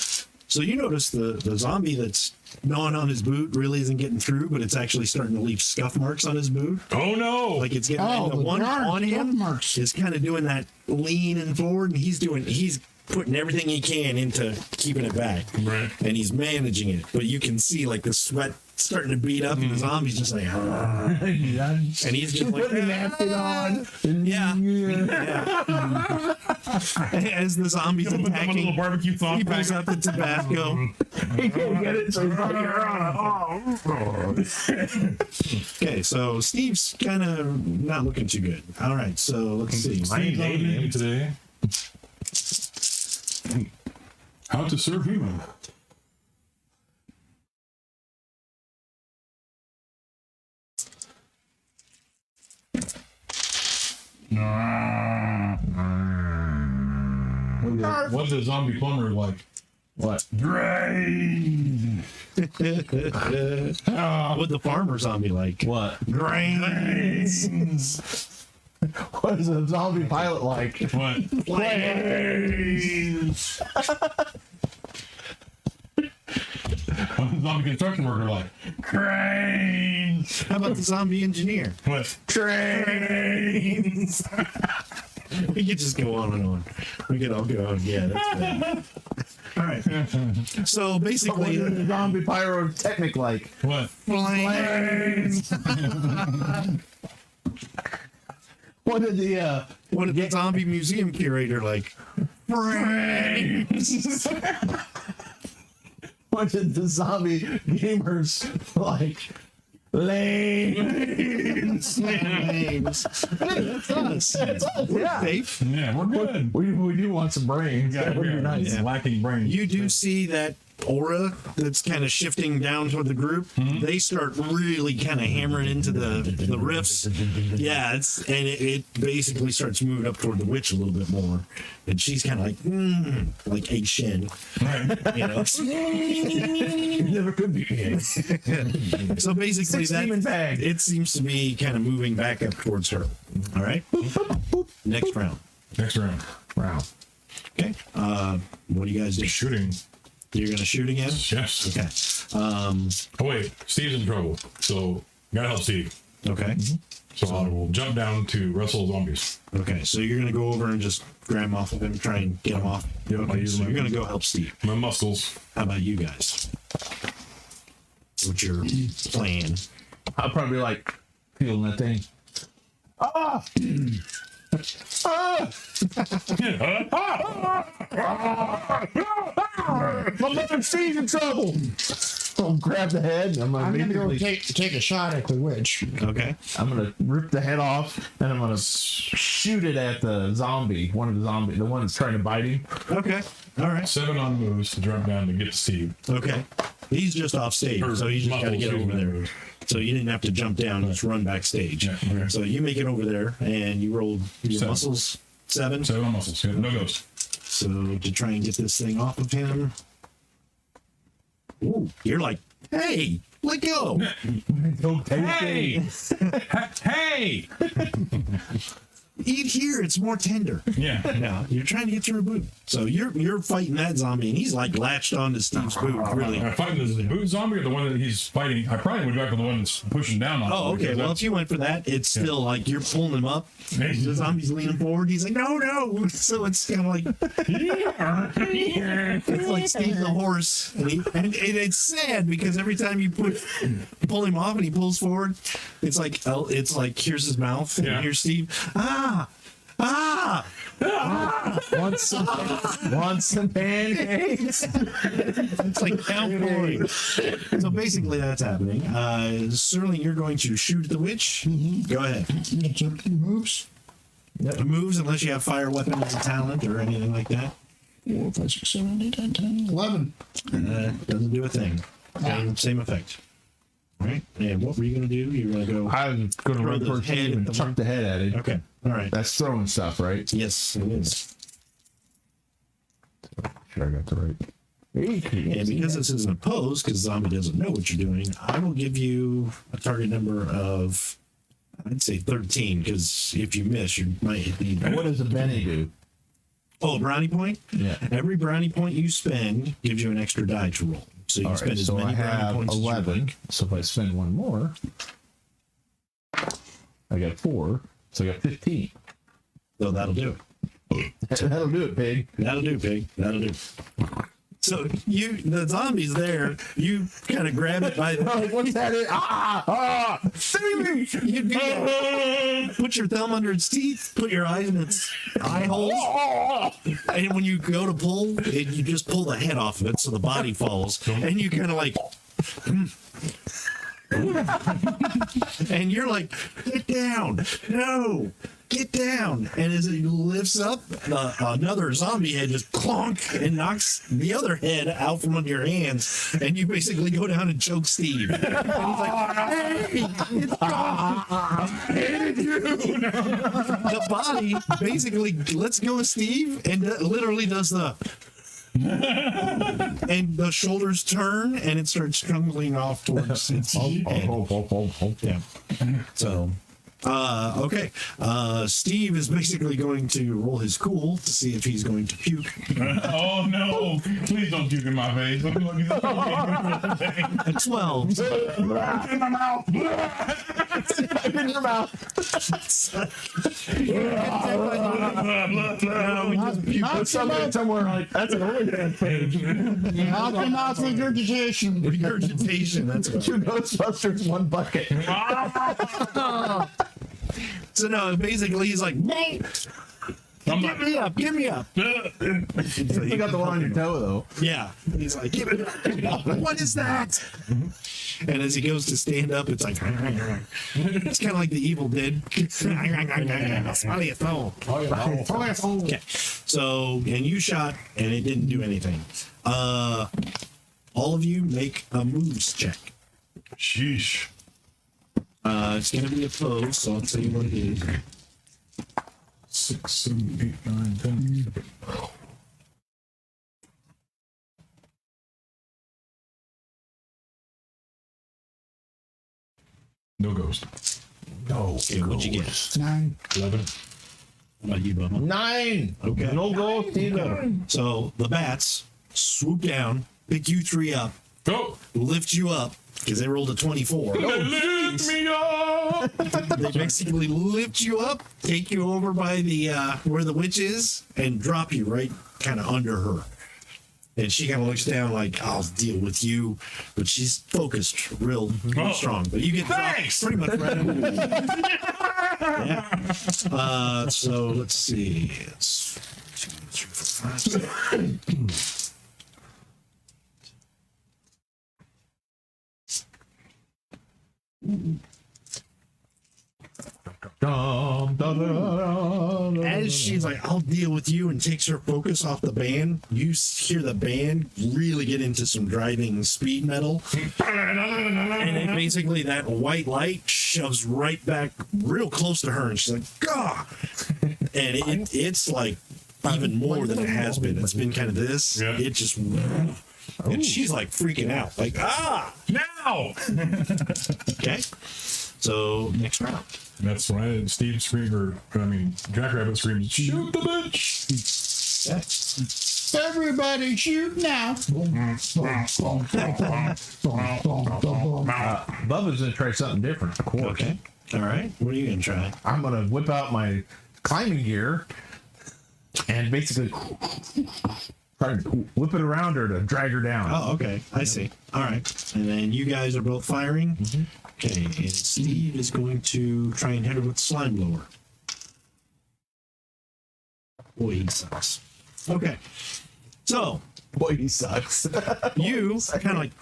So you notice the zombie that's gnawing on his boot really isn't getting through, but it's actually starting to leave scuff marks on his boot. Oh no. Like it's getting, Oh, and the the one darn on him scuff marks. is kind of doing that leaning forward, and he's putting everything he can into keeping it back. Right. And he's managing it. But you can see like the sweat starting to beat up, and the zombie's just like, and he's just like, napkin on. yeah. Yeah. As the zombies Put them on a little attacking, barbecue sauce he pack. pulls out the Tabasco. He can't get it, so he's like, Okay, so Steve's kind of not looking too good. All right, so let's see. Steve's on the menu today. How to serve human. What's the zombie plumber like? what? Drain. What'd the farmer zombie like? What? Grains. What is a zombie pilot like? What? Planes. What's the zombie construction worker like? Cranes. How about the zombie engineer? What? Trains. We could just go on and on. We could all go on. Yeah, that's good. All right. So basically, Zombie pyrotechnic like. What? flames. What did the zombie museum curator like? Flames. what did the zombie gamers like? Flames. That's us. We're Yeah. safe. Yeah, we're good. We do want some brains. Yeah, That would be nice. lacking brains. You do see that aura that's kind of shifting down toward the group. They start really kind of hammering into the riffs. Yeah, it basically starts moving up toward the witch a little bit more, and she's kind of like egg shin, Right. you know. You never could be. So basically, 6 demon bag. it seems to be kind of moving back up towards her. All right. Next round. Next round. Wow. Okay. What do you guys do? Shooting. You're gonna shoot again? Yes. Okay. Oh, wait. Steve's in trouble. So, gotta help Steve. Okay. So, I will jump down to wrestle zombies. Okay. So you're gonna go over and just grab him off of him, try and get him off. Yep, I'll Okay. use So my- you're gonna go help Steve. My muscles. How about you guys? What's your plan? I'll probably like feeling that thing. Ah! Ah! My mother Steve's in trouble. I'll grab the head. And I'm gonna go immediately- take a shot at the witch. Okay. I'm gonna rip the head off, and I'm gonna shoot it at the zombie. The one that's trying to bite him. Okay. All right. 7 on moves to jump down to get to Steve. Okay. He's just off stage, Or so you just got to muscles, get over yeah. there. So you didn't have to jump down, just run backstage. Yeah, okay. So you make it over there, and you rolled your 7. muscles 7. 7 on muscles. Yeah, no ghost. So to try and get this thing off of him, ooh, you're like, hey, let go. Hey! Hey! Eat here, it's more tender. Yeah. No, you're trying to get through a boot. So you're fighting that zombie, and he's like latched onto Steve's boot. Really. Am I fighting the boot zombie or the one that he's fighting? I probably would go after the one that's pushing down on him. Oh, okay. because Well, if you went for that, it's still like you're pulling him up. The zombie's leaning forward. He's like, no. So it's kind of like it's like Steve the horse, and it's sad because every time you pull him off and he pulls forward, it's like here's his mouth and Yeah. here's Steve. Want some pancakes? It's like downpouring. So basically, that's happening. Sterling, you're going to shoot the witch. Go ahead. Moves. Moves unless you have fire weapon as a talent or anything like that. 4, 5, 6, 7, 8, 9, 10, 11. Doesn't do a thing. Same effect. All right. And what were you going to do? You were going to go. I was going to Throw run the towards head Steve at and the chuck the head at it. Okay. All right. That's throwing stuff, right? Yes, it is. Sure, I got the right. And because this isn't opposed, because zombie doesn't know what you're doing, I will give you a target number of, I'd say 13, because if you miss, you might hit the. What does a Benny do? Oh, a brownie point? Yeah. Every brownie point you spend gives you an extra die to roll. So you All can spend right, as so I many brownie have points as you 11. like. So if I spend one more, I got 4. So I got 15. So that'll do it. That'll do it, pig. That'll do, pig. That'll do. So the zombie's there. You kind of grab it by the. Like, what's that? You put your thumb under its teeth. Put your eyes in its eye holes. And when you go to pull, you just pull the head off of it, so the body falls, and you kind of like. And you're like, get down, no, get down. And as it lifts up, another zombie head just clonk and knocks the other head out from under your hands, and you basically go down and choke Steve. And he's like, hey, it's gone. The body basically lets go of Steve and literally does the. And the shoulders turn and it starts trundling off towards its head. Yeah. So Okay. Steve is basically going to roll his cool to see if he's going to puke. Oh no! Please don't puke in my face. A 12. In my mouth. In your mouth. Put something somewhere like that's an OnlyFans page. Mouth regurgitation. Regurgitation. That's what. 2 Ghostbusters, 1 bucket. So no, basically he's like, give me up, give me up. You got the one on your toe though. Yeah, he's like, give it up. What is that? And as he goes to stand up, it's like, it's kind of like the Evil Dead. Okay, so and you shot, and it didn't do anything. All of you make a moves check. Sheesh. It's gonna be opposed, so I'll tell you what it is. 6, 7, 8, 9, 10. No ghost. No. Okay, what'd you get? 9. 11. How about you, Bubba? 9. Okay. No ghost either. So the bats swoop down, pick you 3 up, Go. lift you up because they rolled a 24. Lift me up. They basically lift you up, take you over by the where the witch is, and drop you right kind of under her. And she kind of looks down like, I'll deal with you. But she's focused real strong. But you get dropped pretty much right under. Yeah. So let's see. It's 2, 3, 4, 5, 6. As she's like, I'll deal with you, and takes her focus off the band, you hear the band really get into some driving speed metal. And then basically that white light shoves right back real close to her, and she's like, Gah! And it's like even more than it has been. It's been kind of this. Yeah. It just. And she's like freaking out, like, Now. okay. So next round. That's when Steve screamed, Jackrabbit screams, shoot the bitch. Everybody shoot now. Bubba's gonna try something different, of course. Okay. All right. What are you gonna try? I'm gonna whip out my climbing gear and basically try to whip it around her to drag her down. Oh, okay. I see. All right. And then you guys are both firing. Okay. And Steve is going to try and hit her with the slime blower. Boy, he sucks. Okay. So Boy, he sucks. you kind of like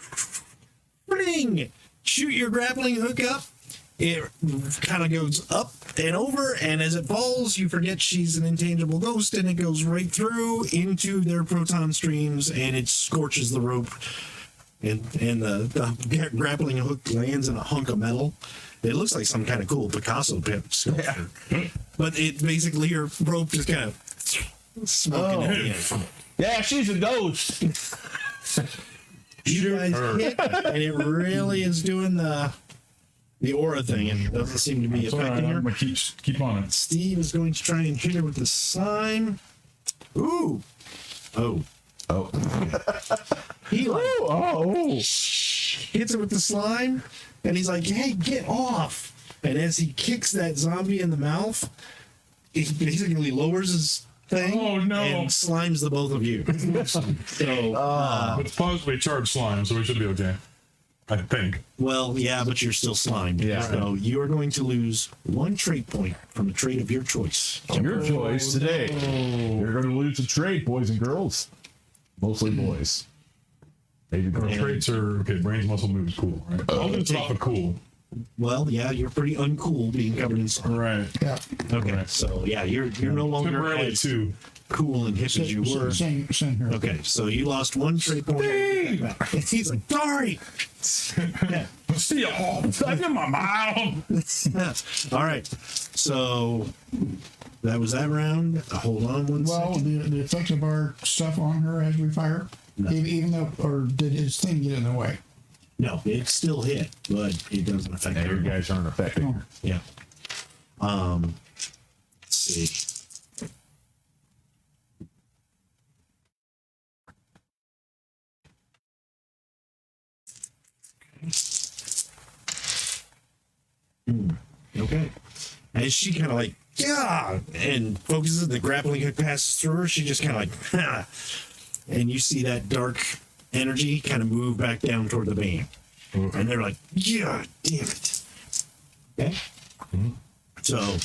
bling, shoot your grappling hook up. It kind of goes up and over, and as it falls, you forget she's an intangible ghost, and it goes right through into their proton streams, and it scorches the rope, and the grappling hook lands in a hunk of metal. It looks like some kind of cool Picasso sculpture, but it basically your rope just kind of smoking at the end. Yeah, she's a ghost. You guys hit, and it really is doing the aura thing, and it doesn't seem to be It's all right, affecting I'm her. gonna keep on it. Steve is going to try and hit her with the slime. Ooh. Oh. Oh. He like Oh. hits her with the slime, and he's like, hey, get off. And as he kicks that zombie in the mouth, he basically lowers his thing Oh, no. and slimes the both of you. So, It's positively charged slime, so we should be okay. I think. well, yeah, but you're still slimed. Yeah. So you are going to lose 1 trait point from a trait of your choice. Your choice today. You're going to lose a trade, boys and girls. Mostly boys. Maybe Our girls. traits are okay. Brains, muscle, moves, cool. Right. I'll do it off of cool. Well, yeah, you're pretty uncool being covered in slime. Right. Yeah. Okay, Right. so yeah, you're no longer Temporarily as too. cool and hip as you were. Send her. Okay, so you lost 1 trait point. He's like, sorry. Yeah. See ya. Stuck in my mouth. All right, so that was that round. Hold on one Well, second. the effects of our stuff on her as we fire, even though, or did his thing get in the way? No, it still hit, but it doesn't affect Yeah, her. you guys aren't affecting her. Yeah. Let's see. Okay. As she kind of like, yeah, and focuses, the grappling hook passes through her, she just kind of like, ha. And you see that dark energy kind of move back down toward the band. And they're like, yeah, damn it. Okay. So,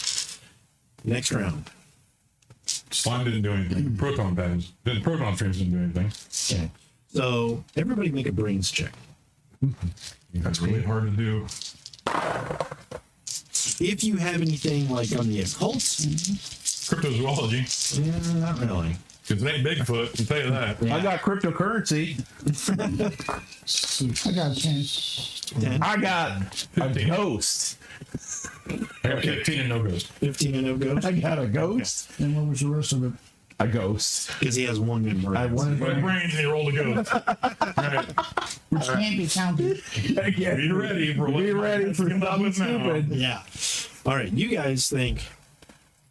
next round. Slime didn't do anything. Proton streams didn't do anything. Okay. So, everybody make a brains check. That's really hard to do. If you have anything like on the occult, Cryptozoology. yeah, not really. Because it ain't Bigfoot, I'll tell you that. Yeah. I got cryptocurrency. I got 10. 10, I got a ghost. I got 15 and no ghost. 15 and no ghost. I got a ghost. And what was the rest of it? A ghost. Because he has one good brain. I wanted My brains and he rolled a ghost. Right. Which can't be counted. Be ready for what Be ready for coming up something with now. stupid. Yeah. All right. You guys think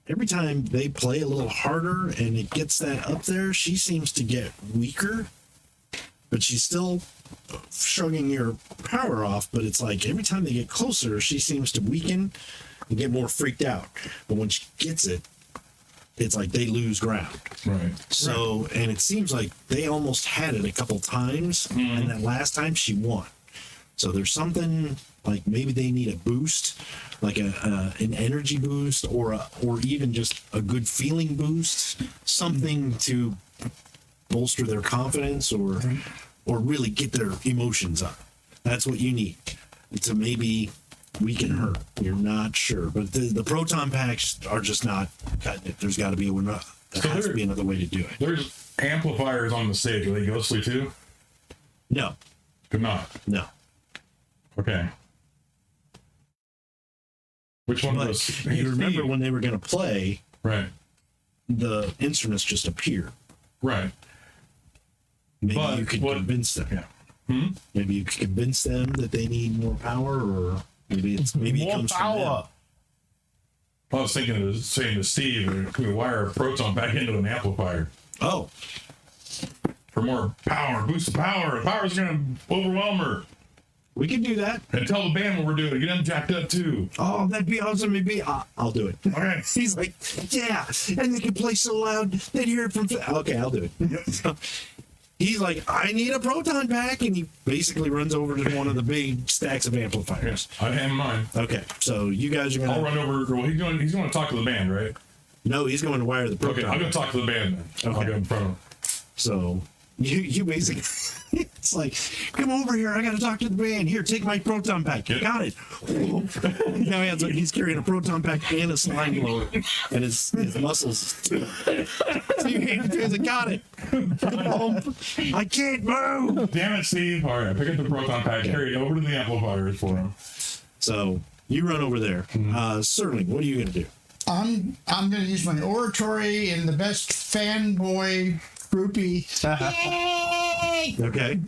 every time they play a little harder and it gets that up there, she seems to get weaker, but she's still shrugging your power off. But it's like every time they get closer, she seems to weaken and get more freaked out. But when she gets it, it's like they lose ground. Right. So, and it seems like they almost had it a couple times, and that last time she won. So there's something like maybe they need a boost, like an energy boost, or even just a good feeling boost, something to bolster their confidence, or really get their emotions up. That's what you need to maybe weaken her. You're not sure, but the proton packs are just not cutting it. There's got to be there has to be another way to do it. There's amplifiers on the stage. Are they ghostly too? No, Could not. no. Okay. Which one But was? you remember when they were going to play, Right. the instruments just appear. Right. Maybe But you could what- convince them. Yeah. Maybe you could convince them that they need more power, or maybe it comes from them. I was thinking of saying to Steve, we wire a proton back into an amplifier Oh, for more power, boost the power. The power's going to overwhelm her. we can do that. And tell the band what we're doing. Get them jacked up too. Oh, that'd be awesome. Maybe I'll do it. Okay. He's like, yeah, and they can play so loud they'd hear it from. Okay, I'll do it. So, he's like, I need a proton pack, and he basically runs over to one of the big stacks of amplifiers. I have mine. Okay, so you guys are gonna. I'll run over. Well, he's going to talk to the band, right? No, he's going to wire the proton. Okay, I'm going to talk to the band then. I'll Okay. go in front of them. So you basically, it's like, come over here. I got to talk to the band. Here, take my proton pack. Yep. Got it. Now he's carrying a proton pack and a slime blower, and his muscles. So he's like, got it. I can't move. Damn it, Steve. All right, pick up the proton pack, carry it over to the amplifiers for him. So you run over there. Certainly. What are you going to do? I'm going to use my oratory in the best fanboy groupie. Yay! Okay.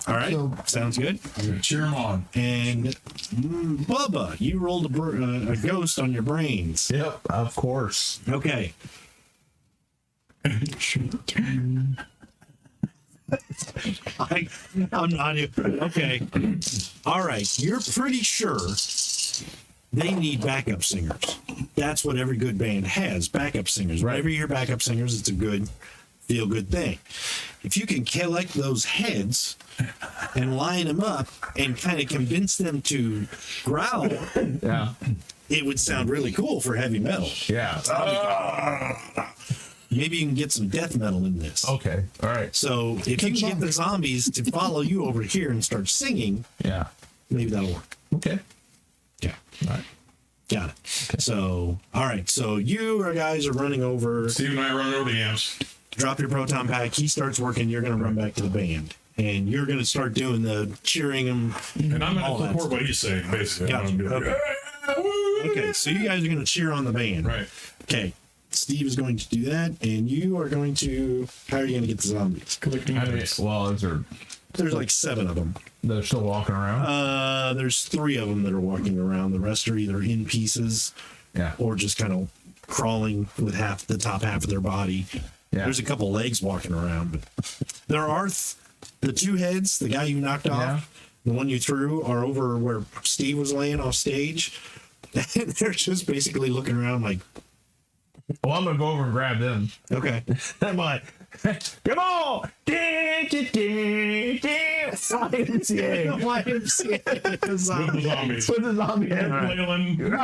All right. So- Sounds good. I'm going to cheer him on. And Bubba, you rolled a ghost on your brains. Yep, of course. Okay. I'm not. Okay. All right. You're pretty sure they need backup singers. That's what every good band has, backup singers. Whenever you hear backup singers, it's a good, feel good thing. If you can collect those heads and line them up and kind of convince them to growl, Yeah. it would sound really cool for heavy metal. Yeah. Maybe you can get some death metal in this. Okay. All right. So if you can get the zombies to follow you over here and start singing, Yeah. maybe that'll work. Okay. Yeah. All right. Got it. So, all right. So you guys are running over. Steve and I run over the amps. Drop your proton pack. He starts working. You're going to run back to the band. And you're going to start doing the cheering him. And I'm all going to that support what he's saying, basically. I'm Gotcha. gonna be like, Okay. "Yeah, woo!" Okay. So you guys are going to cheer on the band. Right. Okay. Steve is going to do that. And you are going to. How are you going to get the zombies? Collecting I mean, heads. well, There's like 7 of them. they're still walking around. There's 3 of them that are walking around. The rest are either in pieces Yeah. or just kind of crawling with half the top half of their body. Yeah. There's a couple legs walking around, but there are the two heads. The guy you knocked off, the one you threw, are over where Steve was laying off stage, and they're just basically looking around like, Well, I'm gonna go over and grab them. okay. I'm like, come on! YMCA. YMCA. With the zombies. With the zombie head. Flailing.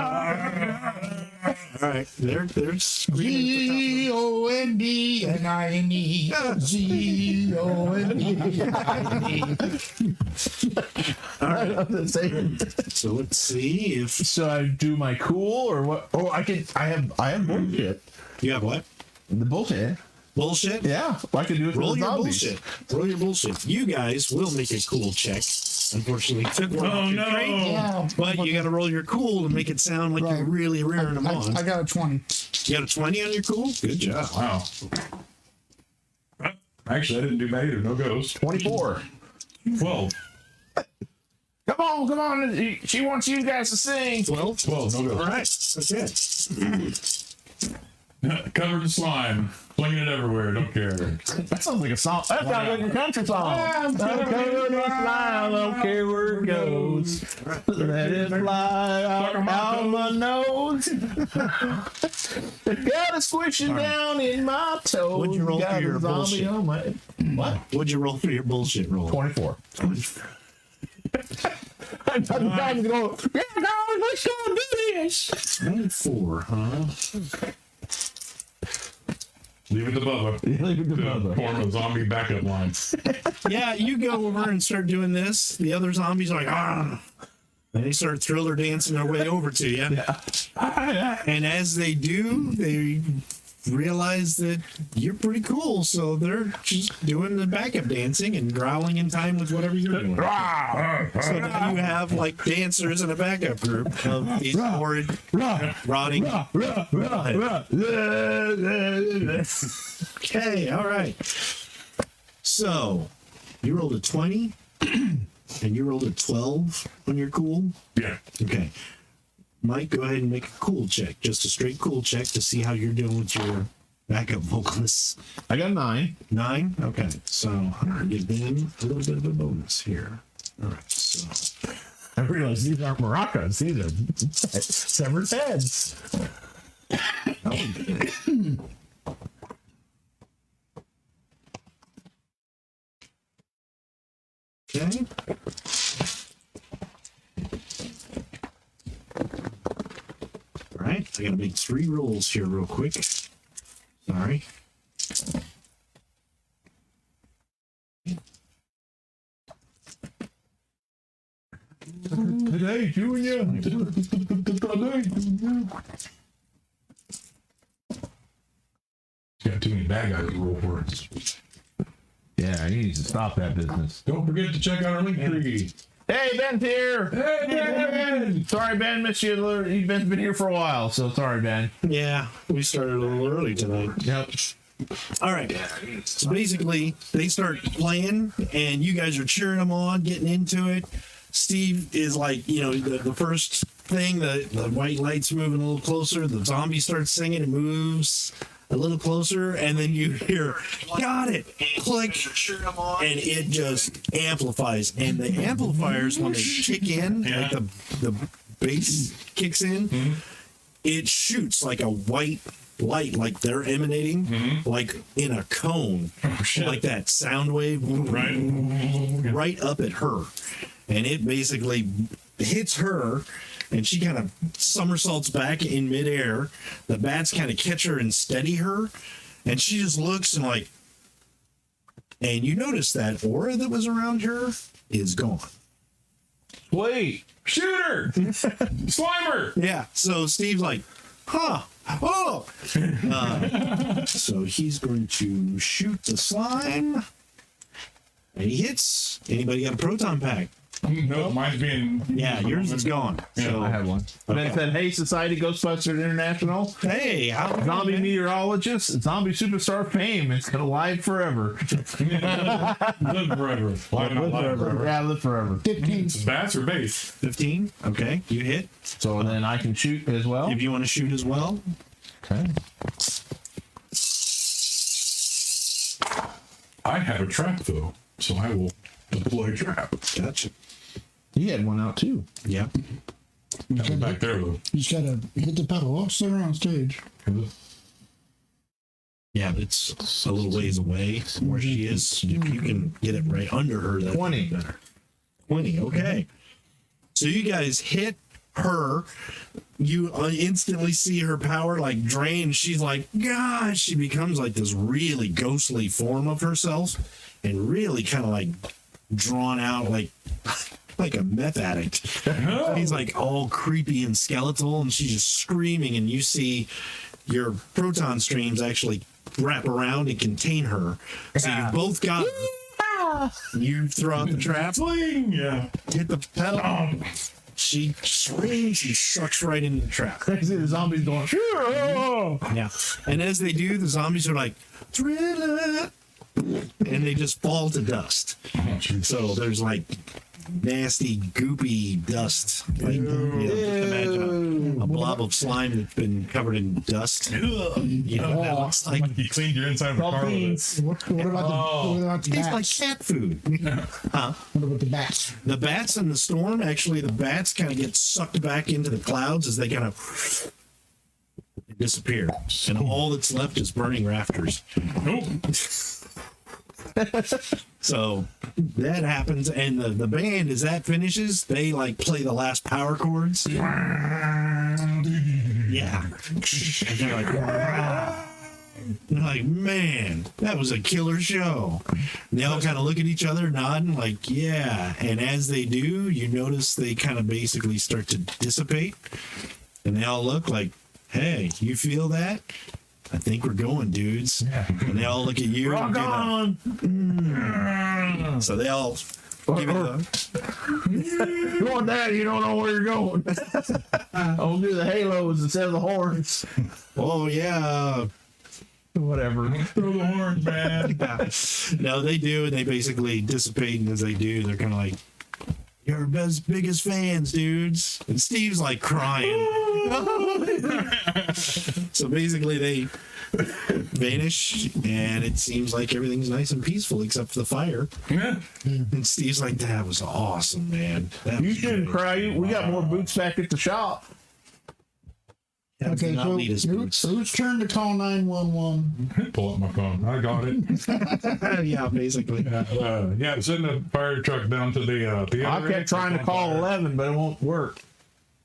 All right, they're screaming. G-O-N-D-N-I-N-E. G-O-N-D-N-I-N-E. All right. I'm saying. So let's see if So I do my cool or what? Oh, I have bullshit. you have what The bullshit. bullshit. Yeah, I can do it. Roll for the your zombies. bullshit. Roll your bullshit. You guys will make a cool check. Unfortunately, took one off your crate, Yeah. but you got to roll your cool to make it sound like you're Right. really rearing them on. I got a 20. You got a 20 on your cool? Good job. Wow. Actually, I didn't do that either. No ghost. 24. 12. Come on! She wants you guys to sing. 12? 12. No All ghost. right. That's it. Covered in slime. Flinging it everywhere. Don't care. That sounds like a song. That sounds like a country song. I'm covered in slime. I don't care where it goes. Let it fly out my nose. Got a squishing down in my toes. What'd you roll Got for a your zombie bullshit? on my... What? What'd you roll for your bullshit roll? 24. I'm trying to go, yeah, guys, let's go do this. 24, huh? Leave it to Bubba. Leave it to To Bubba. form a zombie backup line. Yeah, you go over and start doing this. The other zombies are like, ah. And they start thriller dancing their way over to you. Yeah. And as they do, they realize that you're pretty cool. So they're just doing the backup dancing and growling in time with whatever you're doing. So now you have like dancers in a backup group of these horrid, rotting. Okay, all right. So you rolled a 20 and you rolled a 12 on your cool. Yeah. Okay. Mike, go ahead and make a cool check. Just a straight cool check to see how you're doing with your backup vocalists. I got 9. 9? Okay. So I'm going to give them a little bit of a bonus here. All right. So I realize these aren't maracas. These are severed heads. okay. All right. I got to make 3 rolls here real quick. Sorry. Today, Junior. Got too many bad guys to roll for us. Yeah, I need to stop that business. Don't forget to check out our Linktree. Hey, Ben's here. Hey, Ben! Sorry, Ben, missed you. Ben's been here for a while, so sorry, Ben. Yeah, we started a little early tonight. Yep. All right. So basically, they start playing, and you guys are cheering them on, getting into it. Steve is like, you know, the first thing, the white light's moving a little closer. The zombie starts singing, it moves a little closer, and then you hear, got it, click, and it just amplifies. And the amplifiers, when they kick in, like the bass kicks in, it shoots like a white light, like they're emanating, like in a cone, like that sound wave, right up at her. And it basically hits her, and she kind of somersaults back in midair. The bats kind of catch her and steady her, and she just looks and like, and you notice that aura that was around her is gone. Wait. Shooter! Slimer! Yeah. So Steve's like, huh. Oh. So he's going to shoot the slime. And he hits. Anybody got a proton pack? No, mine's being. Yeah, yours is gone. So I have one. And then it said, "Hey, Society Ghostbusters International. hey, how Zombie meteorologist, zombie superstar fame. It's gonna live forever. Live forever. Why not live forever? Yeah, live forever. 15. Bats or base? 15? Okay, you hit. So then I can shoot as well. If you want to shoot as well, Okay. I have a trap though, so I will deploy a trap. gotcha. He had one out too. Yeah. That was back there though. You just gotta hit the pedal. Oh, still on stage. Yeah, but it's a little ways away from where she is. If you can get it right under her, that's 20. better. 20, okay. So you guys hit her. You instantly see her power like drain. She's like, gosh, she becomes like this really ghostly form of herself and really kind of like drawn out like a meth addict. He's like all creepy and skeletal, and she's just screaming, and you see your proton streams actually wrap around and contain her. So you both got her. You throw out the trap, Fling! Yeah. hit the pedal. She screams and sucks right into the trap. I see the zombies going. Yeah. And as they do, the zombies are like, Thriller! And they just fall to dust. So there's like nasty, goopy dust. Like, you know, just imagine a blob of slime that's been covered in dust. You know what that looks like? You cleaned your inside of a car with it. What about the Tastes like bats? cat food. What about the bats? The bats in the storm, actually, the bats kind of get sucked back into the clouds as they kind of disappear. And all that's left is burning rafters. Nope. So that happens, and the band, as that finishes, they like play the last power chords. Yeah. And they're like, man, that was a killer show. And they all kind of look at each other, nodding, like, yeah. And as they do, you notice they kind of basically start to dissipate. And they all look like, hey, you feel that? I think we're going, dudes. And they all look at you. Rock and do on! so they all give it You want that? You don't know where you're going. I'll do the halos instead of the horns. oh, yeah. Whatever. Throw the horns, man. No, they do, and they basically dissipate, and as they do, they're kind of like, you're our biggest fans, dudes. And Steve's like crying. So basically, they vanish, and it seems like everything's nice and peaceful except for the fire. Yeah. And Steve's like, that was awesome, man. That You was shouldn't great." cry. We got more boots back at the shop. That does Okay, not so need his boots. whose turn to call 911? Pull up my phone. I got it. Yeah, basically. Yeah, send the fire truck down to the theater. I kept trying to call 11, but it won't work.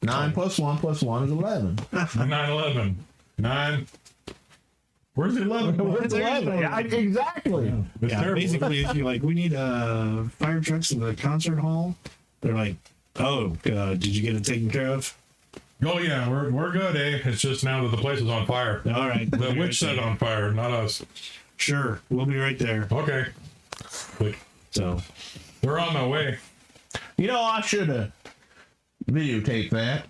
9 plus 1 plus 1 is 11. 9/11. 9. Where's the 11? Where's 11? Exactly. It's Yeah, terrible. basically, if you're like, we need fire trucks in the concert hall, they're like, oh, did you get it taken care of? Oh yeah, we're good, eh? It's just now that the place is on fire. All right. The we'll be witch right set it there. on fire, not us. Sure, we'll be right there. Okay. Click. So, They're on their way. You know, I should have videotaped that.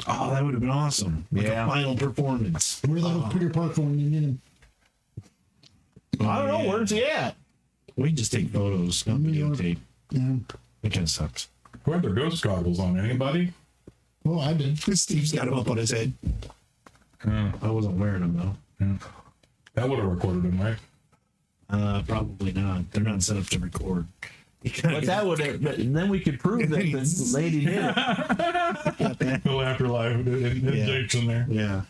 oh, that would have been awesome. Like Yeah. a final performance. Where the hell Peter Parker when you need him? I don't know. Yeah. Where's he at? We just take photos, not videotape. Yeah. That kind of sucks. Who had their ghost goggles on? Anybody? Oh, I did. Steve's got him up on his head. Yeah. I wasn't wearing them though. That would have recorded them, right? Probably not. They're not set up to record. But that would have. Then we could prove that the lady did it. The afterlife injects in there. Yeah.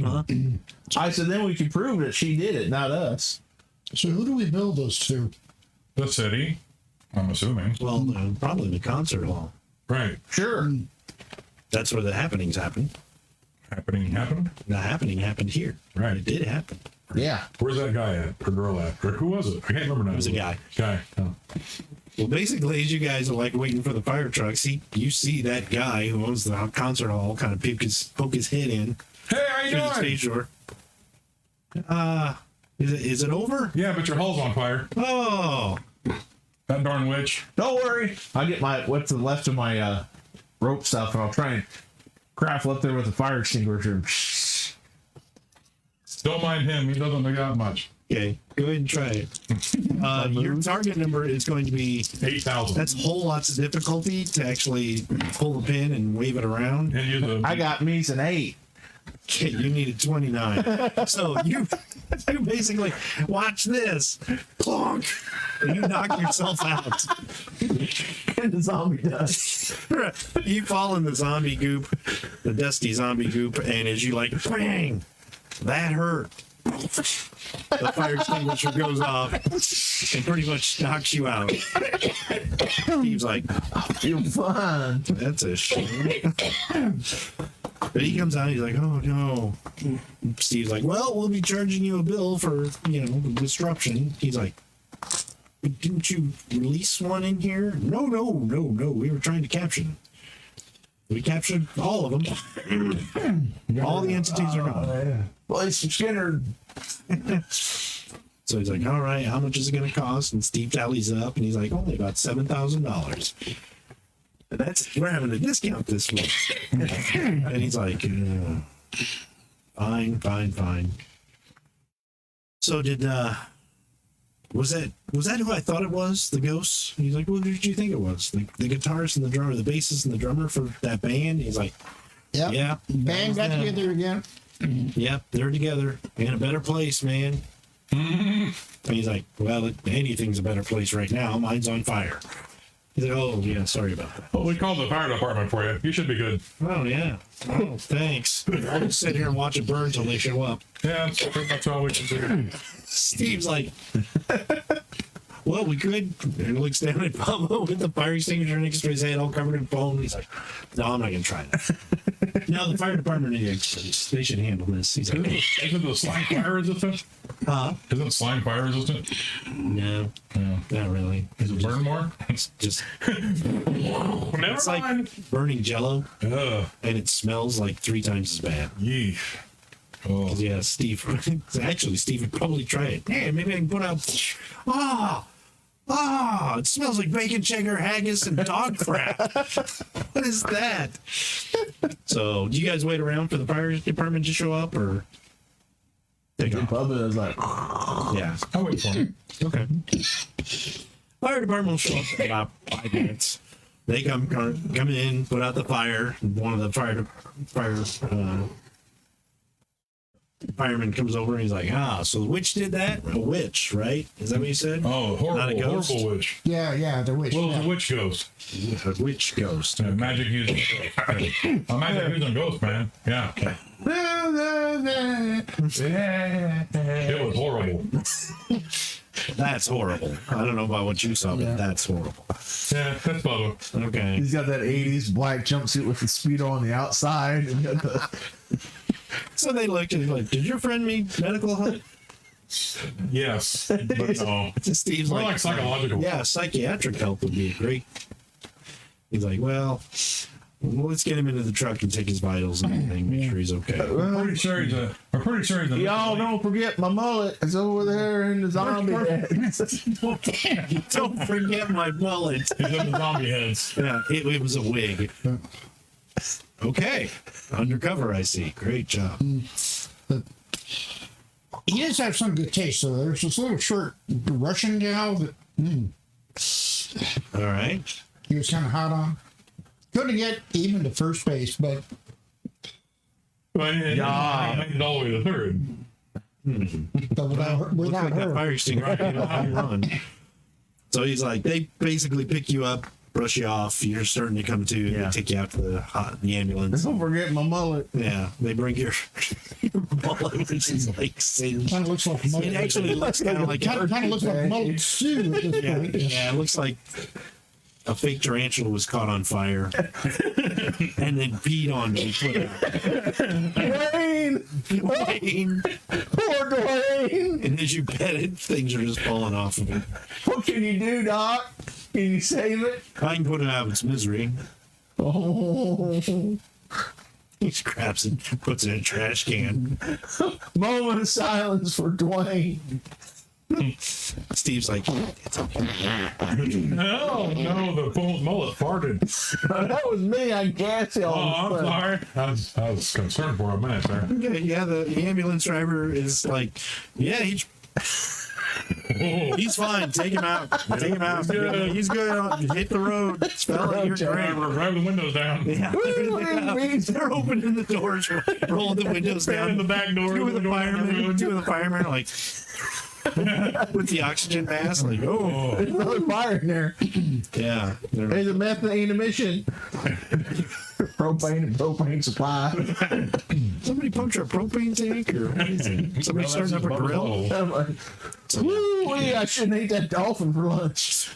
Huh? I said, then we could prove that she did it, not us. So who do we build those to? The city, I'm assuming. Well, probably the concert hall. Right. Sure. That's where the happenings happened. Happened? The happening happened here. Right. It did happen. Yeah. Where's that guy at? Or girl at? Or who was it? I can't remember now. It was a guy. Guy. Oh. Well, basically, as you guys are like waiting for the fire trucks, you see that guy who owns the concert hall kind of poke his head in Hey, how you through the doing? stage door. Is it over? Yeah, but your hall's on fire. Oh, That darn witch. Don't worry. I'll get what's left of my rope stuff, and I'll try and craft up there with a fire extinguisher. Don't mind him. He doesn't make out much. Okay, go ahead and try it. Your target number is going to be 8,000. that's whole lots of difficulty to actually pull the pin and wave it around. And use a, I got me's an 8. Okay, you needed 29. So you basically watch this. Plonk. And you knock yourself out. And the zombie does. You fall in the zombie goop, the dusty zombie goop, and as you like, bang, that hurt. The fire extinguisher goes off and pretty much knocks you out. Steve's like, You're fine. that's a shame. But he comes out, he's like, oh no. Steve's like, well, we'll be charging you a bill for, disruption. He's like, didn't you release one in here? No. We were trying to capture them. We captured all of them. All the entities are gone. Well, Skinner. So he's like, all right, how much is it going to cost? And Steve tallies up, and he's like, only about $7,000. And we're having a discount this week. And he's like, fine. So was that who I thought it was? The ghost? He's like, what did you think it was? The guitarist and the drummer, the bassist and the drummer for that band? He's like, Yep. yeah. Band got together again. Yep, they're together in a better place, man. And he's like, well, anything's a better place right now. Mine's on fire. He's like, oh, yeah, sorry about that. well, we called the fire department for you. You should be good. Oh, yeah. Oh, thanks. I'll just sit here and watch it burn until they show up. Yeah, that's pretty much all we can do. Steve's like, well, we could. And looks down at Pablo with the fire extinguisher next to his head, all covered in foam. He's like, no, I'm not going to try that. No, the fire department, they should handle this. He's like, Isn't the slime fire resistant? huh? Isn't slime fire resistant? No, not really. Does it burn more? It's just, Never it's mind. like burning jello, Ugh. and it smells like 3 times as bad. Yeesh. Oh. Yeah, Steve. Actually, Steve would probably try it. Hey, maybe I can put out. It smells like bacon cheddar haggis and dog crap. What is that? So, do you guys wait around for the fire department to show up, or take off? Bubba is like, Yeah. I'll wait for him. Okay. Fire department will show up in about 5 minutes. They come in, put out the fire. One of the fireman comes over and he's like, so the witch did that? A witch, right? Is that what you said? Oh, Not a ghost? horrible witch. Yeah, the witch. Well, yeah. it's a witch ghost. A witch ghost. A magic using ghost. A magic using ghost, man. Yeah. It was horrible. That's horrible. I don't know about what you saw, but that's horrible. Yeah, that's Bubba. Okay. he's got that 80s black jumpsuit with the Speedo on the outside. And got the, So they looked and he's like, did your friend need medical help? Yes, but no. Steve's More like psychological. Yeah, psychiatric help would be great. He's like, well, let's get him into the truck and take his vitals and everything, make sure he's okay. I'm pretty sure he's a y'all don't forget my mullet. It's over there in the zombie head. Don't forget my mullet. He's in the zombie heads. Yeah, it was a wig. Okay. Undercover, I see. Great job. He does have some good taste, though. There's this little short Russian gal that All right. he was kind of hot on. Couldn't get even to first base, but But Yeah. made it all the way to third. without Looks like that her. fire extinguisher you know how you run. So he's like, they basically pick you up, brush you off. You're starting to come to. Yeah. They take you out to the ambulance. Don't forget my mullet. Yeah, they bring your mullet, which is like singed. Kind of looks like a It mullet. actually looks kind of like Kind of looks like a mullet too at this yeah, point. yeah, it looks like a fake tarantula was caught on fire and then peed on and put out. Dwayne! Dwayne. Poor Dwayne! And as you pet it, things are just falling off of it. What can you do, Doc? Can you save it? I can put it out of its misery. Oh, He just grabs it, puts it in a trash can. moment of silence for Dwayne. Steve's like, it's okay. Oh no, the mullet farted. That was me. I guess. Oh, I'm sorry. I was concerned for a minute there. Okay, yeah, the ambulance driver is like, yeah, he's fine. Take him out. Take him out. He's good. Hit the road. Spell it. You're great. Drive the windows down. Yeah. They're opening the doors, rolling the windows down. In the back door. Two of the firemen are like with the oxygen mask, like, oh, There's another fire in there. yeah. There's a methane emission. propane supply. Somebody puncture a propane tank, or what is it? Somebody starting up a grill. I'm like, woo-wee, I shouldn't eat that dolphin for lunch.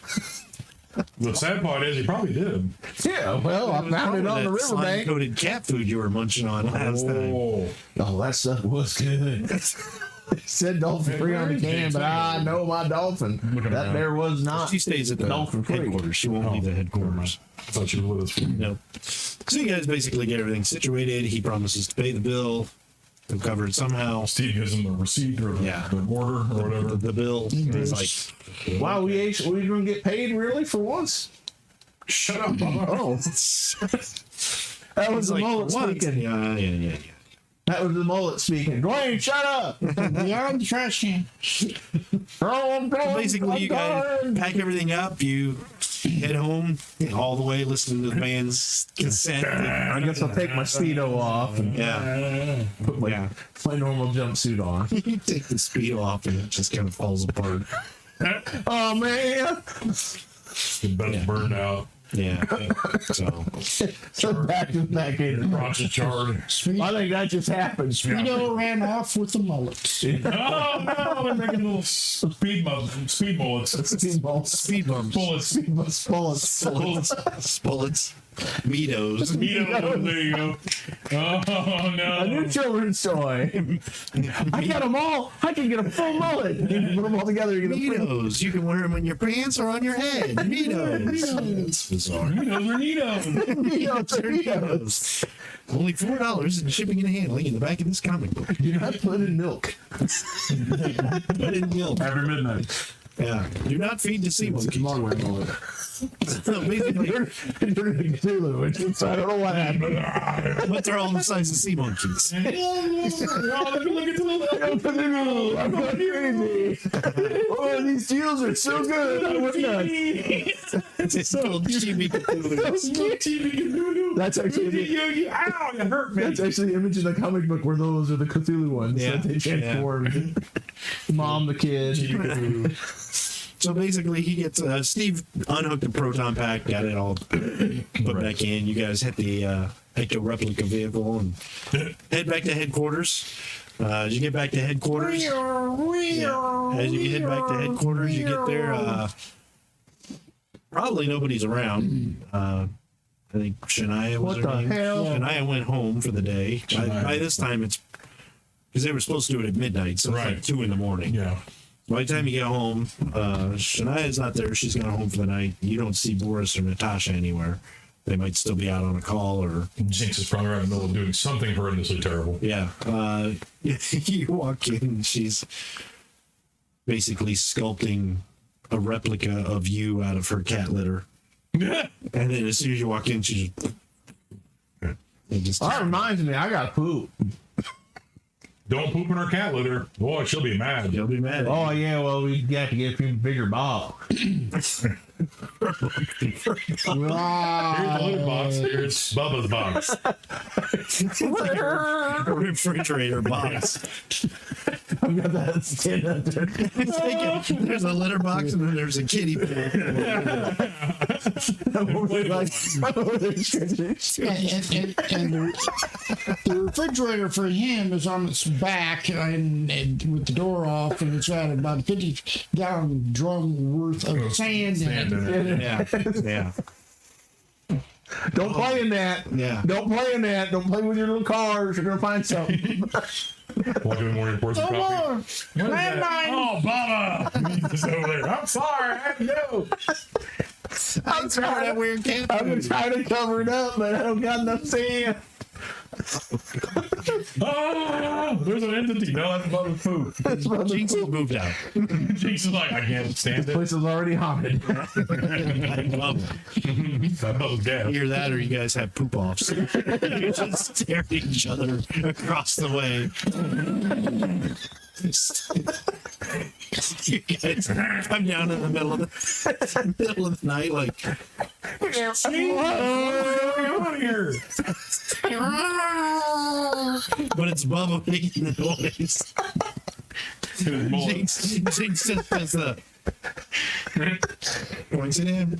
The sad part is he probably did. Yeah, well, I found it on the riverbank. Coated cat food you were munching on last time. Oh, Oh, that stuff was good. It said dolphin free on the can, but I know my dolphin. That there was not. She stays at the dolphin free. headquarters. She won't leave the headquarters. I thought you were with us. No. So you guys basically get everything situated. He promises to pay the bill. He'll cover it somehow. Steve gives him the receipt or the order or whatever. The bill. He's like, Wow, we gonna get paid really for once? Shut up, Bubba. Oh, that was the like, mullet what? speaking. Yeah. That was the mullet speaking. Dwayne, shut up! Beyond the trash can. Oh, I'm going. Basically, you guys pack everything up. You head home all the way, listening to the band's cassette. I guess I'll take my Speedo off and Yeah. put my normal jumpsuit on. You take the speed off and it just kind of falls apart. Oh man! The belt's burned out. Yeah. So Back in. Rocks are charred. I think that just happened. Speedo ran off with the mullet. Oh no, they're making little speed mullets. speed bumps. Bullets. Bullets. Meados. There you go. Oh A no. new children's toy. I got them all. I can get a full mullet. You can put them all together. You get a full. Meados. You can wear them in your pants or on your head. Meados. It's bizarre. Neatos are Meados. Only $4 in shipping and handling in the back of this comic book. Do not put in milk. Put in milk. After midnight. Yeah. Do not feed the sea monkeys. So basically, So I don't know what happened. but they're all the size of sea monkeys. Look at the I'm going crazy. Oh, these seals are so good. I went nuts. It's little chibi Cthulhu. That's actually Ow, you hurt me. that's actually the image in the comic book where those are the Cthulhu ones Yeah, that they transformed. Mom, the kid. So basically, he gets Steve unhooked the proton pack, got it all put back in. You guys hit the ecto replica vehicle and head back to headquarters. As you get back to headquarters, as you head back to headquarters, you get there. Probably nobody's around. I think Shania was What her the name. hell? Shania went home for the day. By this time, it's because they were supposed to do it at midnight, so it's like Right. 2 a.m. Yeah. By the time you get home, Shania's not there. She's gone home for the night. You don't see Boris or Natasha anywhere. They might still be out on a call or... Jinx is probably right in the middle of doing something horrendously terrible. Yeah. You walk in, she's basically sculpting a replica of you out of her cat litter. And then as soon as you walk in, she's just... That reminds me, I got poop. Don't poop in her cat litter. Boy, she'll be mad. You'll be mad at Oh yeah, well we got to get a bigger bottle. Here's the litter box. Here's Bubba's box. a refrigerator box. I've got that stand up there. There's a litter box and then there's a kiddie pool. And the refrigerator for him is on its back and with the door off, and it's got about a 50-gallon drum worth of sand in it. Yeah. Don't play in that. Yeah. Don't play in that. Don't play with your little cars. You're gonna find something. Want to do more reports of No coffee? more. Landmine. Oh, Bubba! He's over there. I'm sorry. I had to go. I'm trying to weird cat I've been trying to cover it up, but I don't got enough sand. Oh, there's an entity. No, that's Bubba's poop. Jinx has moved out. Jinx is like, I can't stand This it. place is already haunted. Bubba's gas. Either that or you guys have poop offs. You just stare at each other across the way. You guys come down in the middle of the night like, Get out of here. but it's Bubba making the noise. His mullet. Jinx just does the points it in.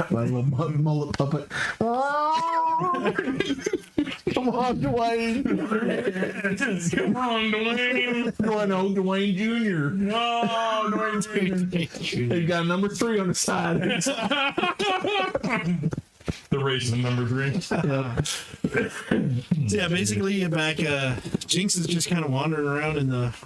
My little mullet puppet. Come on, Dwayne. Come on, Dwayne. Going on, Dwayne Jr. No, Dwayne Jr. They've got number 3 on the side. The race in number 3. So yeah, basically you're back. Jinx is just kind of wandering around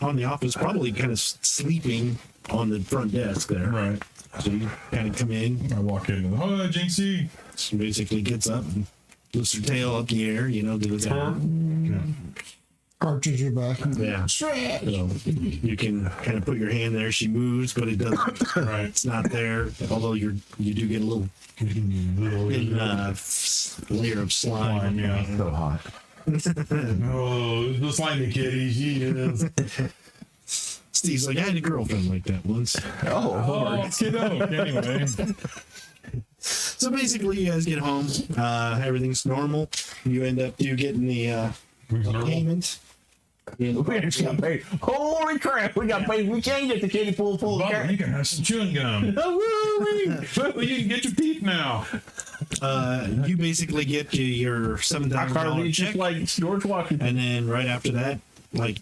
on the office, probably kind of sleeping on the front desk there. Right. So you kind of come in. I walk in. Oh, Jinxie. She basically gets up and lifts her tail up in the air, goes out. Arches your back. Yeah. Stretch. So you can kind of put your hand there. She moves, but it doesn't. Right. It's not there. Although you do get a little layer of slime. Yeah. So hot. Oh, the slimy kitty. She is. Steve's like, I had a girlfriend like that once. Oh, kiddo. Anyway. So basically, you guys get home. Everything's normal. You end up getting the payment. We actually got paid. Holy crap, we got paid. We can't get the kitty pool full of Bubba, cash. you can have some chewing gum. Well, you can get your teeth now. You basically get your $7,000 Just check, like George Washington. and then right after that, like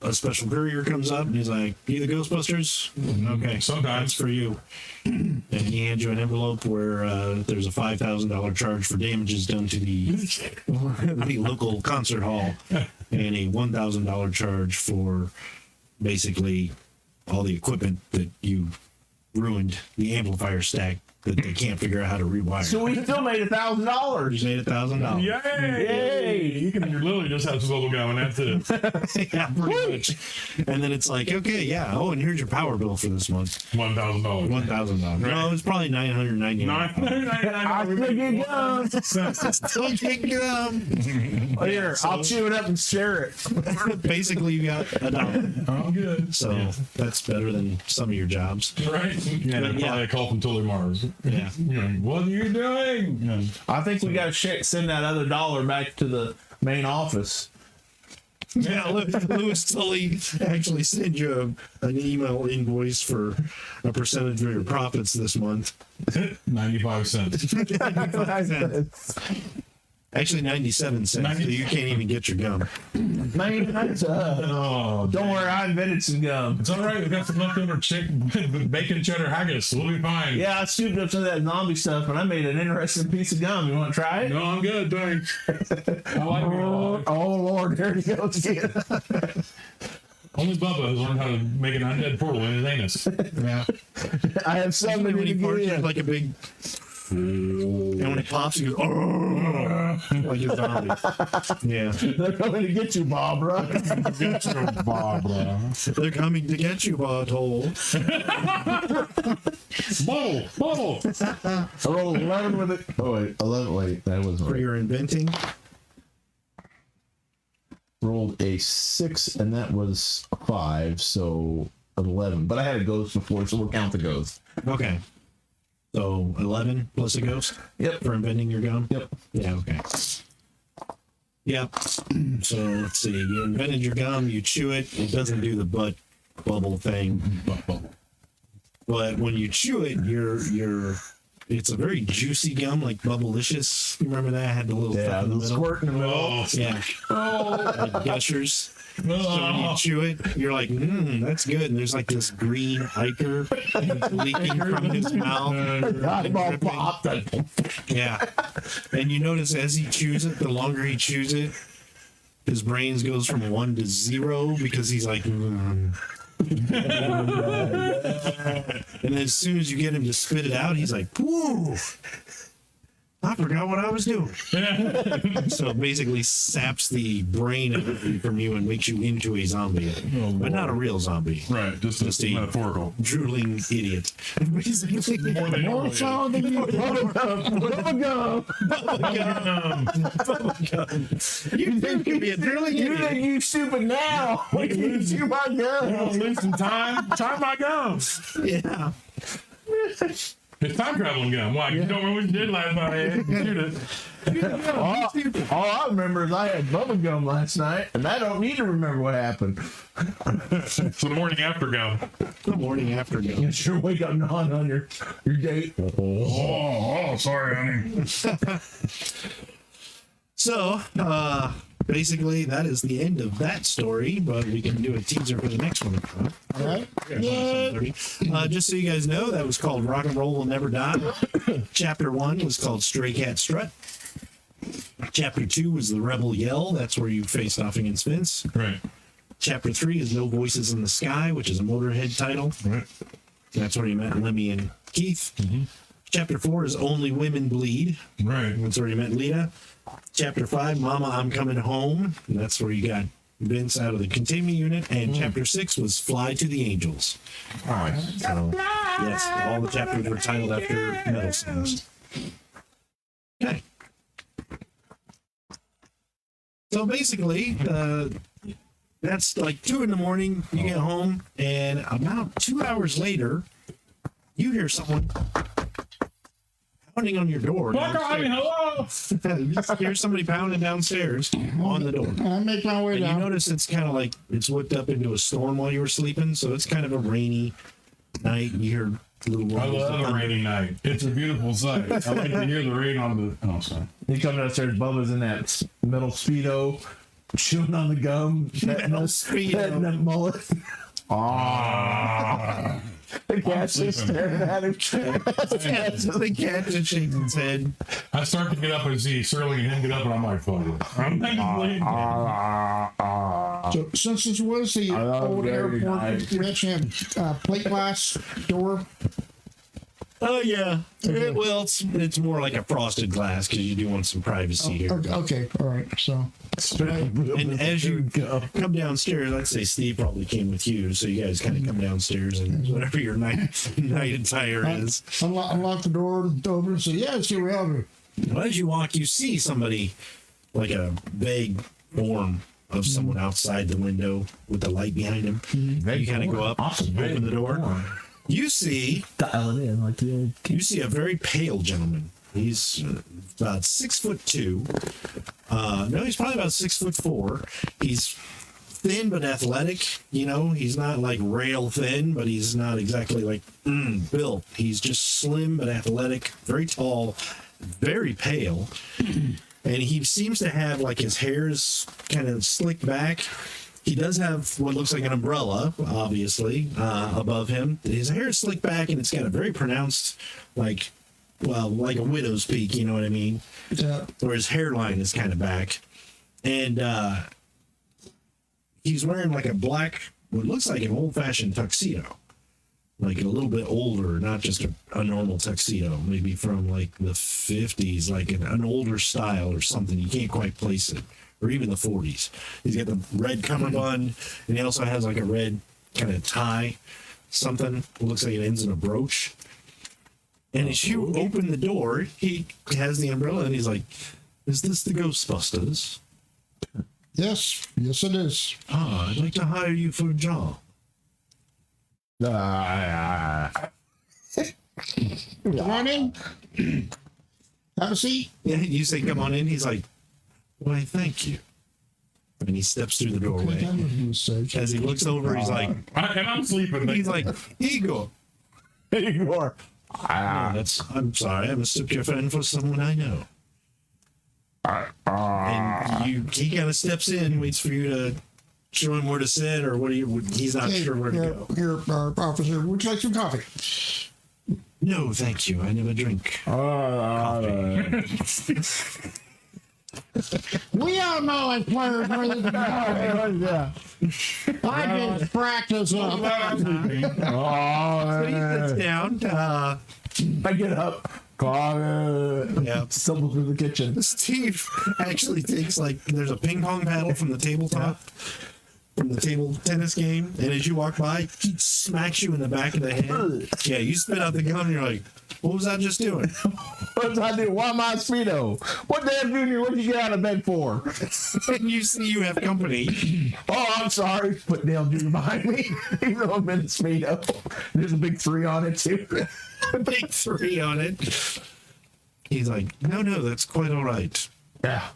a special courier comes up and he's like, "You the Ghostbusters? Okay, Sometimes. that's for you." And he hands you an envelope where there's a $5,000 charge for damages done to the local concert hall, and a $1,000 charge for basically all the equipment that you ruined, the amplifier stack that they can't figure out how to rewire. So we still made $1,000. You made $1,000. Yay! You can literally just have some bubble gum and that's it. Yeah, pretty much. And then it's like, okay, yeah. Oh, and here's your power bill for this month, $1,000. $1,000. No, it's probably $999. I still get gum. Still can't get them. Here, I'll chew it up and share it. Basically, you got $1. I'm good. So that's better than some of your jobs. Right? Yeah, probably a call from Totally Mars. Yeah. What are you doing? Yeah. I think we got to send that other dollar back to the main office. Yeah, Lewis Tully actually sent you an email invoice for a percentage of your profits this month. 95 cents. 95 cents. Actually, 97 cents. So you can't even get your gum. Man, that's, Oh, don't worry, I invented some gum. it's all right. We got some leftover bacon cheddar haggis. We'll be fine. Yeah, I scooped up some of that zombie stuff and I made an interesting piece of gum. You want to try it? No, I'm good. Thanks. I like it. Oh, Lord, there he goes again. Only Bubba has learned how to make an undead portal in his anus. Yeah. I have something When to he farts, give it's you. like a big. And when it pops, he goes, oh, like a zombie. Yeah. They're coming to get you, Barbara. Get your Barbara. They're coming to get you, butthole. Bubble. I rolled 11 with it. Oh, wait, 11. Wait, that wasn't For right. your inventing. Rolled a 6, and that was a 5, so 11. But I had a ghost before, so we'll count the ghost. Okay. So 11 plus a ghost? Yep. For inventing your gum? Yep. Yeah, okay. Yep. So let's see. You invented your gum, you chew it, it doesn't do the butt bubble thing. But when you chew it, it's a very juicy gum, like Bubblicious. You remember that? Had the little stuff in the middle. squirt in the middle. Oh, Yeah. Like gushers. So when you chew it, you're like, that's good. And there's like this green ichor leaking from his mouth. Eyeball popped. Yeah. And you notice as he chews it, the longer he chews it, his brains goes from 1 to 0 because he's like, And then as soon as you get him to spit it out, he's like, woo. I forgot what I was doing. So it basically saps the brain energy from you and makes you into a zombie. But not a real zombie. Right, just a metaphorical. Drooling idiot. Basically, More than More so than you. You think you could be a drooling You idiot. think you stupid now? You chew my gum. losing time. Time my gums. Yeah. It's time traveling gun. Why? You don't remember what you did last night. Shoot it. All I remember is I had bubble gum last night, and I don't need to remember what happened. So the morning after gum. The morning after go. You sure wake up gnawing on your date. Oh, sorry, honey. So, basically, that is the end of that story, but we can do a teaser for the next one. All right. Just so you guys know, that was called Rock and Roll Will Never Die. Chapter 1 was called Stray Cat Strut. Chapter 2 was The Rebel Yell. That's where you faced off against Vince. Right. Chapter 3 is No Voices in the Sky, which is a Motorhead title. Right. That's where you met Lemmy and Keith. Chapter 4 is Only Women Bleed. Right. That's where you met Lita. Chapter 5, Mama, I'm Coming Home. And that's where you got Vince out of the containment unit. And chapter 6 was Fly to the Angels. All right. So, yes, all the chapters were titled after metal songs. Okay. So basically, that's like 2 a.m. You get home, and about 2 hours later, you hear someone pounding on your door. Hello. You hear somebody pounding downstairs on the door. I make my way And you down. notice it's kind of like it's whipped up into a storm while you were sleeping, so it's kind of a rainy night. You hear little I rumbles of love a thunder. rainy night. It's a beautiful sight. I like to hear the rain on the. Oh, sorry. You come downstairs, Bubba's in that metal Speedo, chewing on the gum, Metal Speedo. petting that mullet. The cat's just staring at him. The cat just shaking his head. I start to get up and see Sterling and him get up, and I'm like, fuck it. I'm thinking, So since this was the old very airport, nice. we actually have plate glass door. Oh yeah. Well, it's more like a frosted glass because you do want some privacy here. Okay, all right. So And as you come downstairs, I'd say Steve probably came with you, so you guys kind of come downstairs and whatever your night attire is. unlock the door, open, and say, "Yeah, it's your router." Well, as you walk, you see somebody, like a vague form of someone outside the window with the light behind him. You kind of go up, open the door. You see Dial it in like the old You see a very pale gentleman. He's about 6'2". No, he's probably about 6'4". He's thin but athletic. You know, he's not like rail thin, but he's not exactly like built. He's just slim but athletic, very tall, very pale. And he seems to have like his hair is kind of slicked back. He does have what looks like an umbrella, obviously, above him. His hair is slicked back, and it's got a very pronounced, like a widow's peak, you know what I mean? Yeah. Where his hairline is kind of back. And he's wearing like a black, what looks like an old-fashioned tuxedo. Like a little bit older, not just a normal tuxedo, maybe from like the 50s, like an older style or something. You can't quite place it. Or even the 40s. He's got the red cummerbund, and he also has like a red kind of tie, something. It looks like it ends in a brooch. And as you open the door, he has the umbrella, and he's like, "Is this the Ghostbusters?" Yes, it is. "Ah, I'd like to hire you for a job." Come on in. Have a seat. Yeah, you say, "Come on in." He's like, "Why, thank you." And he steps through the doorway. As he looks over, he's like, and I'm sleeping. he's like, "Igor." Igor. No, I'm sorry, I mistook your friend for someone I know. And he kind of steps in, waits for you to show him where to sit, or he's not sure where to go. Here, officer, would you like some coffee? No, thank you. I never drink coffee. We all know as players where this is going. I just practice up. So he sits down. I get up, Yeah. Stumble through the kitchen. Steve actually takes there's a ping pong paddle from the tabletop, from the table tennis game, and as you walk by, he smacks you in the back of the head. Yeah, you spit out the gun, and you're like, "What was I just doing?" What did I do? Why my Speedo? What the hell, Junior? What did you get out of bed for? And you see you have company. Oh, I'm sorry. Put down Junior behind me. Even though I'm in a Speedo. There's a big 3 on it, too. Big 3 on it. He's like, no, that's quite all right. Yeah.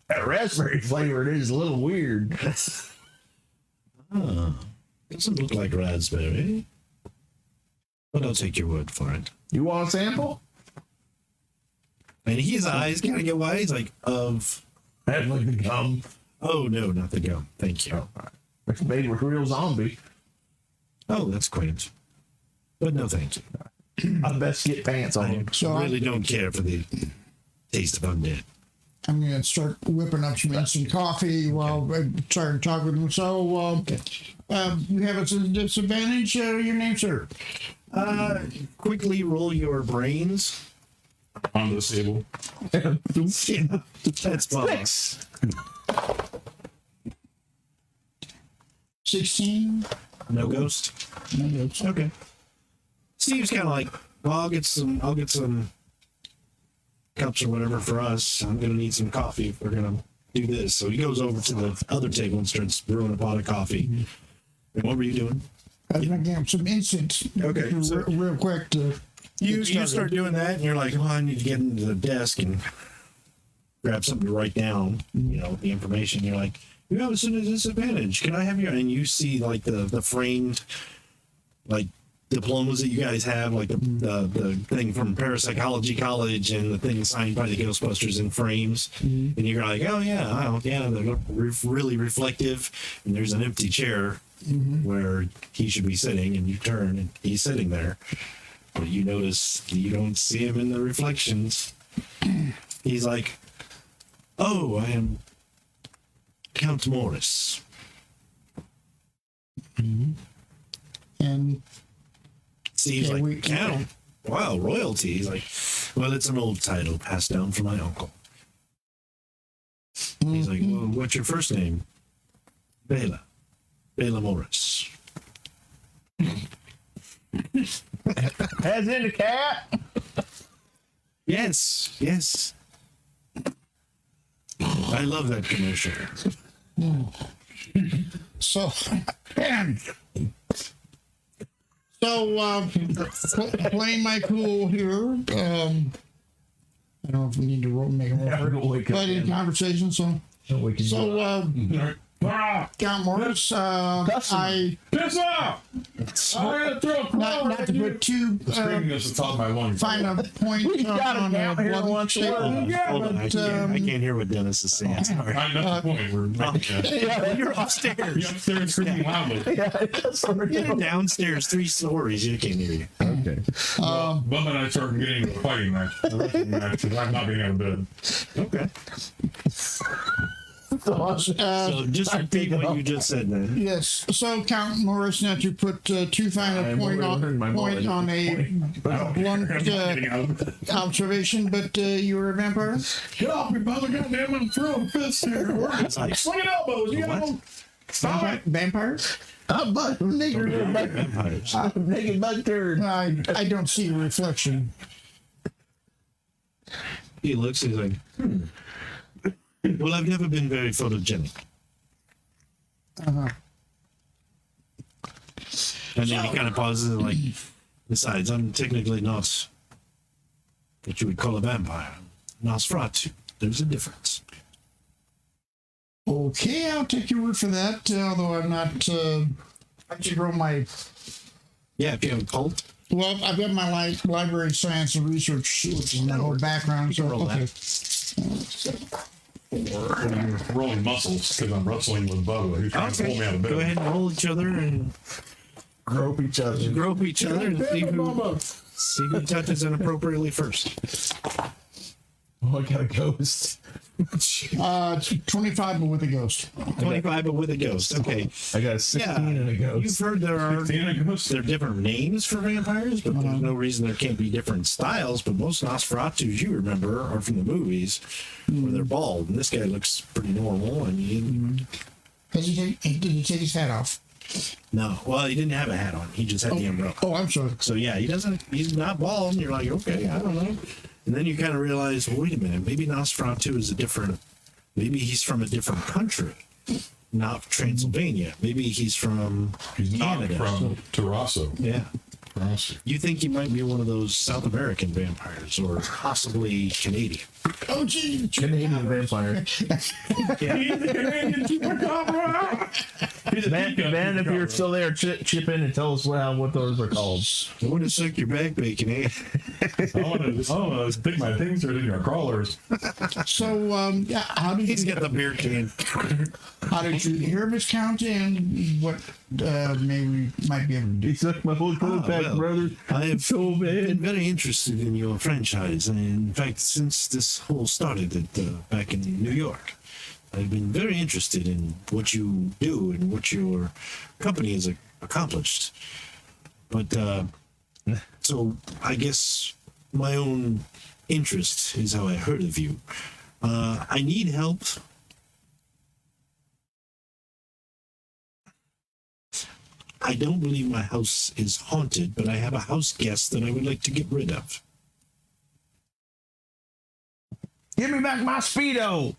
That raspberry flavor, it is a little weird. Doesn't look like raspberry. But I'll take your word for it. You want a sample? And his eyes kind of get wide. He's like, of... That's like the gum. Oh, no, not the gum. Thank you. It's made with real zombie. Oh, that's quaint. But no, thank you. I best get pants on him. So I really don't care for the taste of undead. I'm going to start whipping up some instant coffee while I start to talk with him. So, you have a disadvantage, your name, sir? Quickly roll your brains. On the table. Yeah, that's Bob. 16. No ghost. No, that's Okay. Steve's kind of like, well, I'll get some cups or whatever for us. I'm gonna need some coffee if we're gonna do this. So he goes over to the other table and starts brewing a pot of coffee. And what were you doing? I'm going to get some instant. Okay, so- real quick to. You start doing that, and you're like, well, I need to get into the desk and grab something to write down, the information. You're like, you have a disadvantage. Can I have your? And you see the framed diplomas that you guys have, the thing from Parapsychology College and the thing signed by the Ghostbusters in frames. And you're like, oh yeah, they're really reflective. And there's an empty chair where he should be sitting, and you turn and he's sitting there. But you notice you don't see him in the reflections. He's like, oh, I am Count Morris. And Steve's Yeah, like, Count? Wow, royalty. He's like, well, it's an old title passed down from my uncle. He's like, well, what's your first name? Bela. Bela Morris. As in the cat? Yes. I love that commercial. so, playing my cool here. I don't know if we need to make a roll. But in conversation, Count Morris, I Piss off! I'm gonna throw a not to put too screaming at the top of my lungs. fine a point on a blood statement. Hold on, I can't hear what Dennis is saying. Sorry. That's the point. We're making You're upstairs. You're upstairs screaming loudly. You're downstairs 3 stories. You can't hear you. Okay. Bubba and I started getting into a fighting match. A wrestling match because I'm not getting out of bed. Okay. So just repeat what you just said then. Yes. So Count Morris, not to put too fine a point on a blunt observation, but you were a vampire. Get off me, Bubba! Goddamn, I'm throwing fists here. Like, Swinging elbows. You got them. Stop it. Vampires? I'm naked. Vampires. I'm naked bastard. I don't see a reflection. He looks, he's like, well, I've never been very photogenic. And then he kind of pauses and like, besides, I'm technically not what you would call a vampire. Nosferatu. There's a difference. Okay, I'll take your word for that. Although I'm not. I should roll my. Yeah, if you have a cult. Well, I've got my library science and research, which is my whole background. So roll okay. You're rolling muscles because I'm wrestling with Bubba. He's trying to pull me out of bed. Go ahead and roll each other and Grope each other. grope each other and see who touches inappropriately first. Oh, I got a ghost. 25, but with a ghost. 25, but with a ghost. Okay. I got a 16 and a ghost. You've heard there are different names for vampires, but there's no reason there can't be different styles. But most Nosferatus you remember are from the movies where they're bald, and this guy looks pretty normal. I mean, Did he take his hat off? no, well, he didn't have a hat on. He just had the umbrella. Oh, I'm sorry. So yeah, he's not bald, and you're like, okay, I don't know. And then you kind of realize, well, wait a minute, maybe Nosferatu is maybe he's from a different country, not Transylvania. Maybe he's from Canada. Not from Tarraso. Yeah. Tarraso. You think he might be one of those South American vampires, or possibly Canadian? Oh, gee. Canadian vampire. Man, if you're still there, chip in and tell us what those are called. I want to suck your back bacon, eh? I want to stick my things in your crawlers. So, how did He's you got the beer can. how did you hear of his count and what maybe we might be able to do? He sucked my whole coat back, well, brother. I have So bad. been very interested in your franchise, and in fact, since this whole started back in New York, I've been very interested in what you do and what your company has accomplished. But so I guess my own interest is how I heard of you. I need help. I don't believe my house is haunted, but I have a house guest that I would like to get rid of. Give me back my Speedo.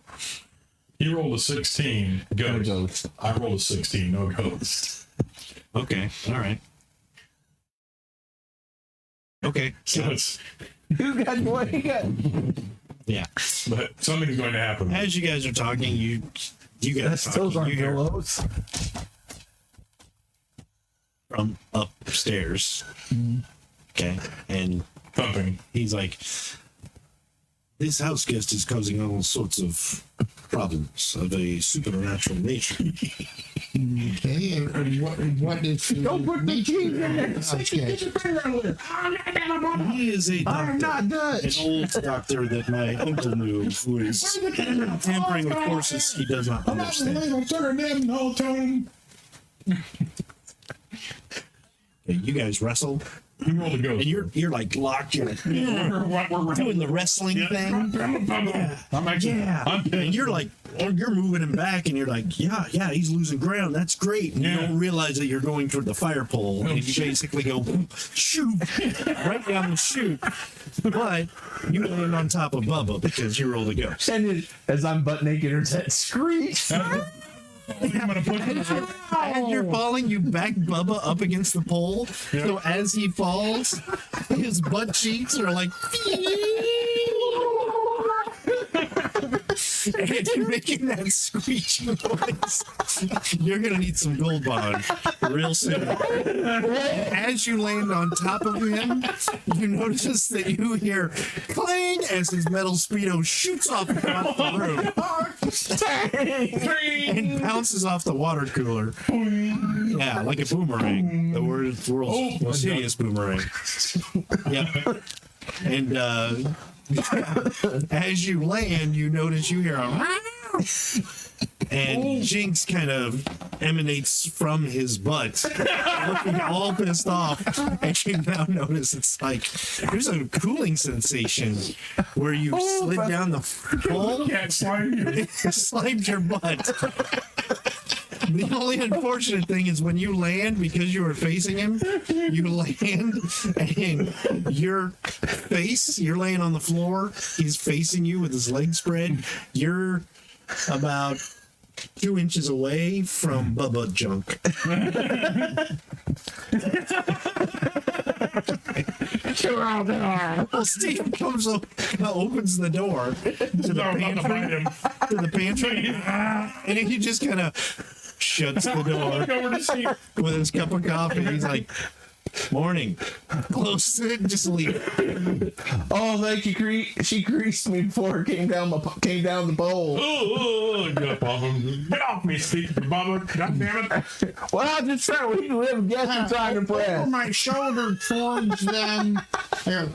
He rolled a 16. Ghost. Ghost. I rolled a 16. No ghost. Okay, all right. Okay, So it's, You got what you got? yeah. but something's going to happen. As you guys are talking, you guys Those talking, aren't you hear pillows. from upstairs. Okay, and Thumping. he's like, this house guest is causing all sorts of problems of a supernatural nature. Okay, and what is the Don't put the cheese in there. Okay. He is a I'm doctor, not Dutch. an old doctor that my uncle knew, who is tampering with forces he does not understand. Okay, you guys wrestle, You rolled a ghost. and you're like locked. You're like, doing the wrestling thing. I'm actually. Yeah, I'm and you're like, you're moving him back, and you're like, yeah, he's losing ground. That's great. And you Yeah. don't realize that you're going toward the fire pole, and you basically go shoot right down the chute. But you land on top of Bubba because you rolled a ghost. And as I'm butt naked, there's that screech. I'm gonna put As you're falling, you back Bubba up against the pole. Yeah. So as he falls, his butt cheeks are like. And you're making that screeching noise. You're gonna need some gold bond real soon. As you land on top of him, you notice that you hear clang as his metal Speedo shoots off across the room and bounces off the water cooler. Yeah, like a boomerang. The world's most hideous boomerang. Yep. And as you land, you notice you hear a and Jinx kind of emanates from his butt, looking all pissed off. And you now notice it's like there's a cooling sensation where you slid down the pole, Can't slide you. slimed your butt. The only unfortunate thing is when you land, because you were facing him, you land and your face, you're laying on the floor, he's facing you with his legs spread. You're about 2 inches away from Bubba Junk. Well, Steve comes up, opens the door to the I'm about to find pantry, him. and he just kind of shuts the door Look over to see. with his cup of coffee. He's like, morning. Close it, just leave. Oh, thank you. She greased me before it came down the pole. Get up off him. Get off me, Steve, Bubba. God damn it. Well, I just try to live guess trying to Over press. my shoulder towards them. I go,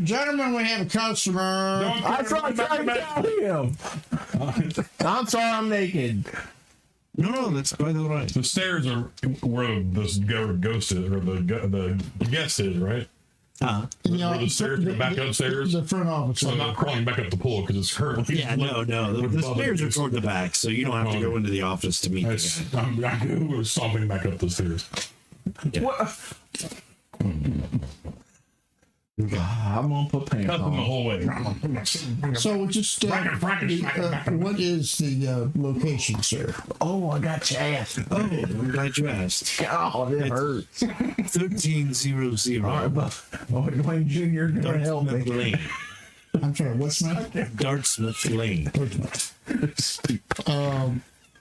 gentlemen, we have a customer. Don't I tried to tell him. I'm sorry, I'm naked. No, that's quite all right. The stairs are where this ghost is, or the guest is, right? Where the stairs go back upstairs. The front office. So I'm not crawling back up the pool because it's currently. Yeah, no. The stairs are toward the back, so you don't have to go into the office to meet the guy. I was stomping back up the stairs. Yeah. What? I'm gonna put pants Cut them the on. whole way. So just what is the location, sir? Oh, I got your ass. Oh, I'm glad you asked. Oh, it hurts. 1300. All right, but Dwayne Jr. gonna help Dartmouth me. Lane. I'm sorry, what's my Dartmouth Lane.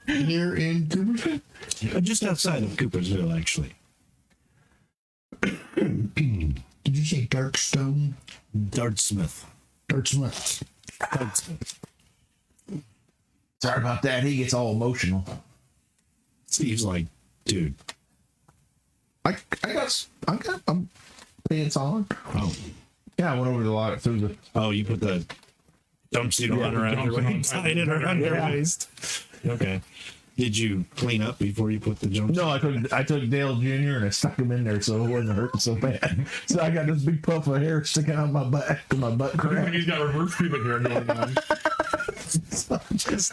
here in Coopersville? Just outside of Coopersville, actually. Did you say Darkstone? Dartmouth. Dartmouth. Dartmouth. Sorry about that. He gets all emotional. Steve's like, dude. I got pants on. Oh, Yeah, I went over the lot through the. oh, you put the jumpsuit on around your waist, tied it around your waist. Okay. Did you clean up before you put the jumpsuit? No, I took Dale Jr. and I stuck him in there so it wasn't hurting so bad. So I got this big puff of hair sticking out my back to my butt crack. He's got reverse pubic hair going on. Just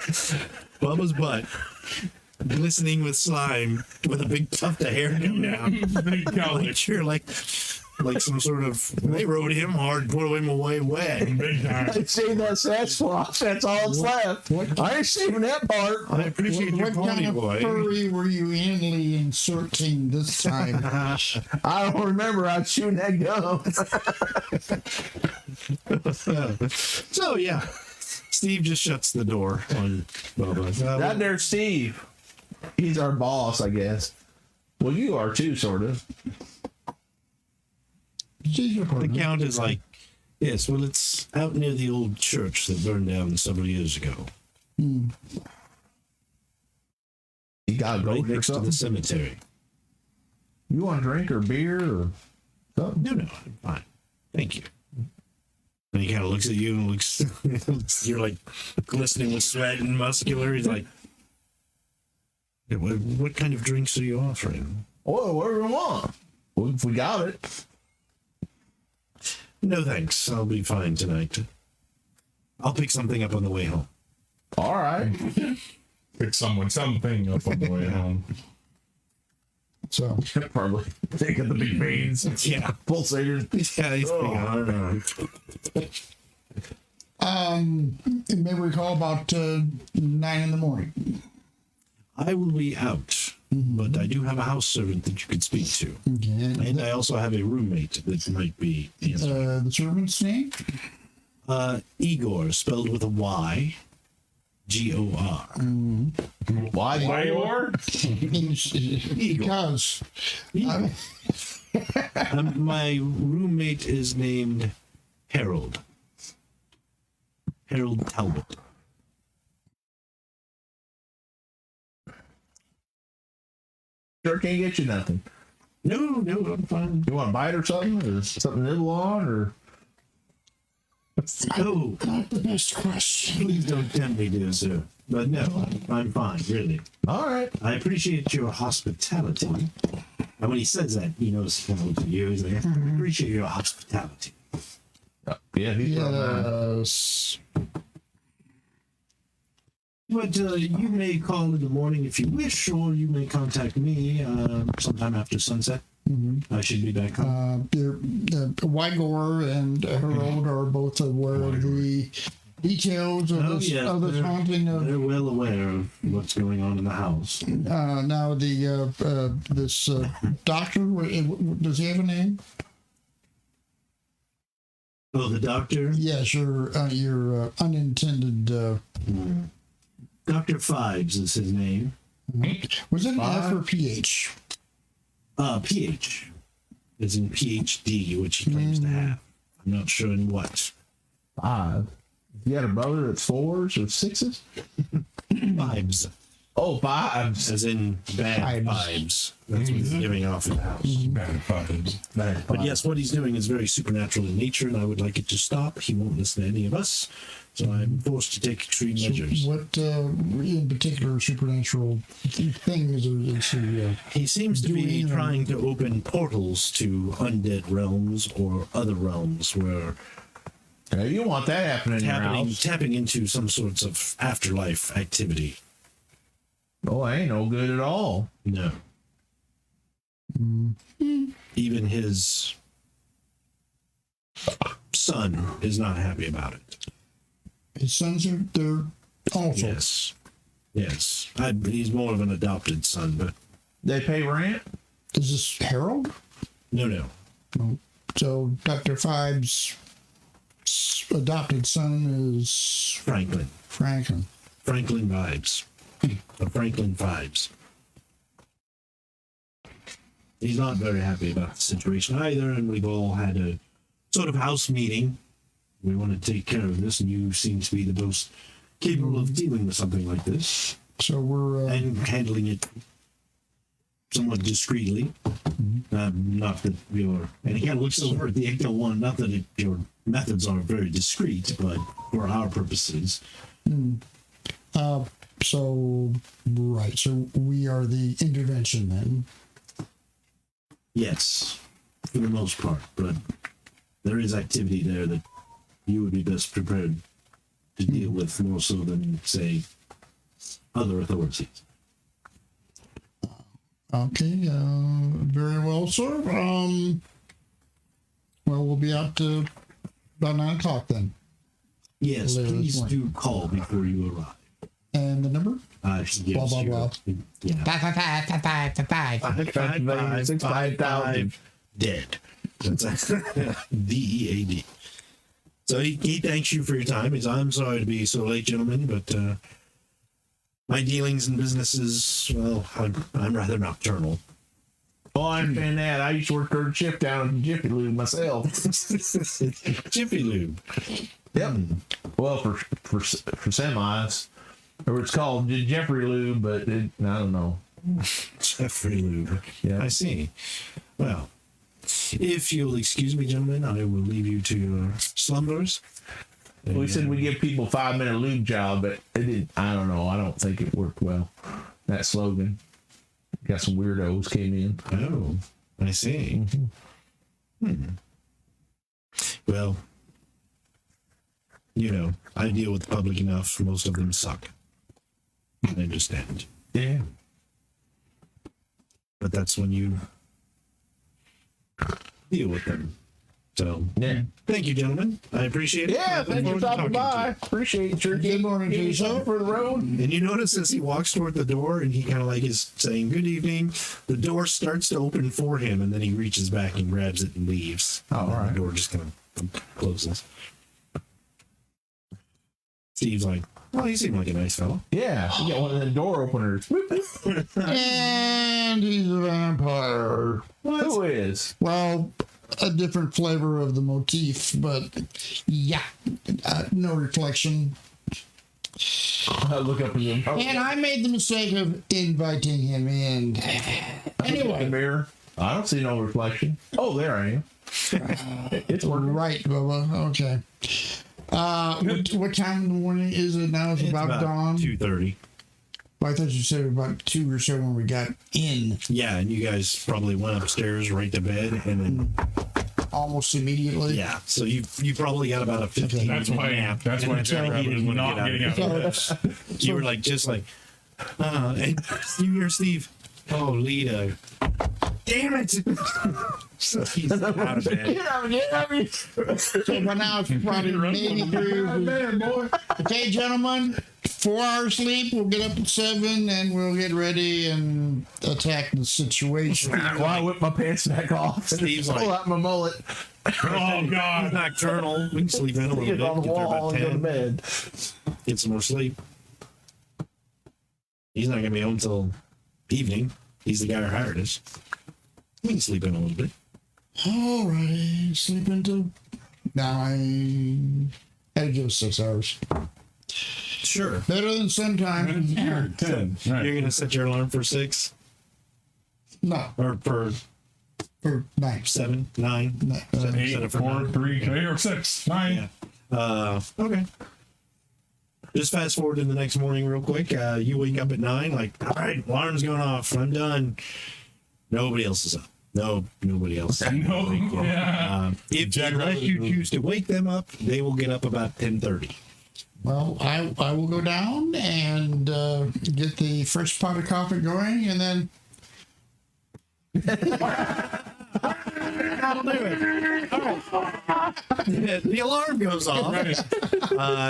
Bubba's butt glistening with slime with a big tuft of hair coming down. Big cowlick. Like you're like some sort of, they rode him hard, put him away wet. Big time. I shaved that sash. That's all that's left. I ain't shaving that part. I appreciate your What pony kind of boy. furry were you anally inserting this time? I don't remember. I was shooting that gun. So yeah, Steve just shuts the door on Bubba. That there's Steve. He's our boss, I guess. Well, you are too, sort of. The count is like, yes, well, it's out near the old church that burned down several years ago, You got a right goat or next to something? the cemetery. You want a drink or beer or something? No, I'm fine. Thank you. And he kind of looks at you and looks, you're like glistening with sweat and muscular. He's like, "Yeah, what kind of drinks are you offering?" Oh, whatever you want. Well, if we got it. No, thanks. I'll be fine tonight. I'll pick something up on the way home. All right. Pick something up on the way home. So Probably take the big veins. Yeah. Pulsators. Yeah, he's may we call about 9 in the morning. I will be out, but I do have a house servant that you could speak to. Okay. And I also have a roommate that might be answering. The servant's name? Igor, spelled with a Y. G-O-R. Why or? Because My roommate is named Harold. Harold Talbot. Sure can't get you nothing. No, I'm fine. You want a bite or something? Or something to nibble on? Or No, not the best question. please don't tempt me to, sir. But no, I'm fine, really. all right. I appreciate your hospitality. And when he says that, he knows he can look at you. He's like, I appreciate your hospitality. Yeah, he's Yes. But you may call in the morning if you wish, or you may contact me sometime after sunset. I should be back home. Wygor and Harold are both aware of the details of this haunting of. They're well aware of what's going on in the house. Now this doctor, does he have a name? Oh, the doctor? Yes, your unintended. Dr. Fives is his name. Was it an F or PH? PH. As in PhD, which he claims to have. I'm not sure in what. 5. You got a brother that's 4s or 6s? Vibes. Oh, vibes. as in bad Vibes. vibes. That's what he's giving off in the house. Bad vibes. But yes, what he's doing is very supernatural in nature, and I would like it to stop. He won't listen to any of us, so I'm forced to take extreme measures. What in particular supernatural thing is he? He seems to be doing, trying to open portals to undead realms or other realms where Hey, you don't want that happening in your house. tapping into some sorts of afterlife activity. Oh, I ain't no good at all. No. Even his son is not happy about it. His sons are they're also. Yes. Yes. He's more of an adopted son, but They pay rent? Is this Harold? no. So Dr. Five's adopted son is Franklin. Franklin. Franklin vibes. The Franklin vibes. He's not very happy about the situation either, and we've all had a sort of house meeting. We want to take care of this, and you seem to be the most capable of dealing with something like this So we're and handling it somewhat discreetly. Not that you're, and again, looks over at the Echo one, not that your methods are very discreet, but for our purposes. so right. So we are the intervention then. Yes, for the most part, but there is activity there that you would be best prepared to deal with more so than, say, other authorities. Okay, very well, sir. Well, we'll be out to about 9 o'clock then. Yes, Later please this morning. do call before you arrive. And the number? Yes, Blah, blah, blah. Yeah. 5,000. Dead. That's DEAD. So he thanks you for your time. I'm sorry to be so late, gentlemen, but my dealings in businesses, well, I'm rather nocturnal. Oh, I understand that. I used to work third shift down in Jiffy Lube myself. Jiffy Lube. Yep. Well, for semis, or it's called Jeffrey Lube, but I don't know. Jeffrey Lube. Yeah. I see. Well, if you'll excuse me, gentlemen, I will leave you to your slumbers. We said we give people 5-minute lube job, but it didn't. I don't know. I don't think it worked well. That slogan. Got some weirdos came in. Oh, I see. Well, I deal with the public enough. Most of them suck. I understand. Yeah. But that's when you deal with them. So, Yeah. thank you, gentlemen. I appreciate it. Yeah, I look thanks for forward to stopping talking to by. you. Appreciate it. Sure. Good morning to you, sir. For the road. And you notice as he walks toward the door and he kind of like is saying good evening, the door starts to open for him and then he reaches back and grabs it and leaves. Oh, all And right. The door just kind of closes. Steve's like, well, he seemed like a nice fellow. Yeah, you got one of the door openers. And he's a vampire. Who is? Well, a different flavor of the motif, but yeah, no reflection. I look up in the And I made the mistake of inviting him in. the Anyway, mirror. I don't see no reflection. Oh, there I am. It's working. right, Bubba. Okay. What time in the morning is it now? It's about dawn. 2:30. Well, I thought you said about 2 or so when we got in. Yeah, and you guys probably went upstairs right to bed and then Almost immediately. yeah. So you probably got about a 15 That's why. nap. That's And why then Jack you Rabbit is didn't wanna not get out getting of out bed. of bed. You were like just like and you hear Steve, oh Lita, damn it. So he's out of bed. So by now it's probably maybe 3. Okay, gentlemen, 4 hours sleep. We'll get up at 7 and we'll get ready and attack the situation. Why I whip my pants back off? Steve's Pull like, out my mullet. Oh God. nocturnal. We can sleep in a little Get bit. on the Get there wall about and go to 10. bed. Get some more sleep. He's not gonna be home till evening. He's the guy who hired us. We can sleep in a little bit. Alrighty, sleep until 9. Had to give us 6 hours. Sure. Better than sometimes. 10. Right. You're gonna set your alarm for 6 No, or for for 9. 7, 9, No, set 8, it for 4, 9. 3, 8, or 6, 9. Yeah. Okay. Just fast forward to the next morning real quick. You wake up at 9, like, all right, alarm's going off. I'm done. Nobody else is up. Nobody else. No. Yeah. If Jack unless you Rabbit- choose to wake them up, they will get up about 10:30. Well, I will go down and get the fresh pot of coffee going, and then That'll do it. All right. The alarm goes off.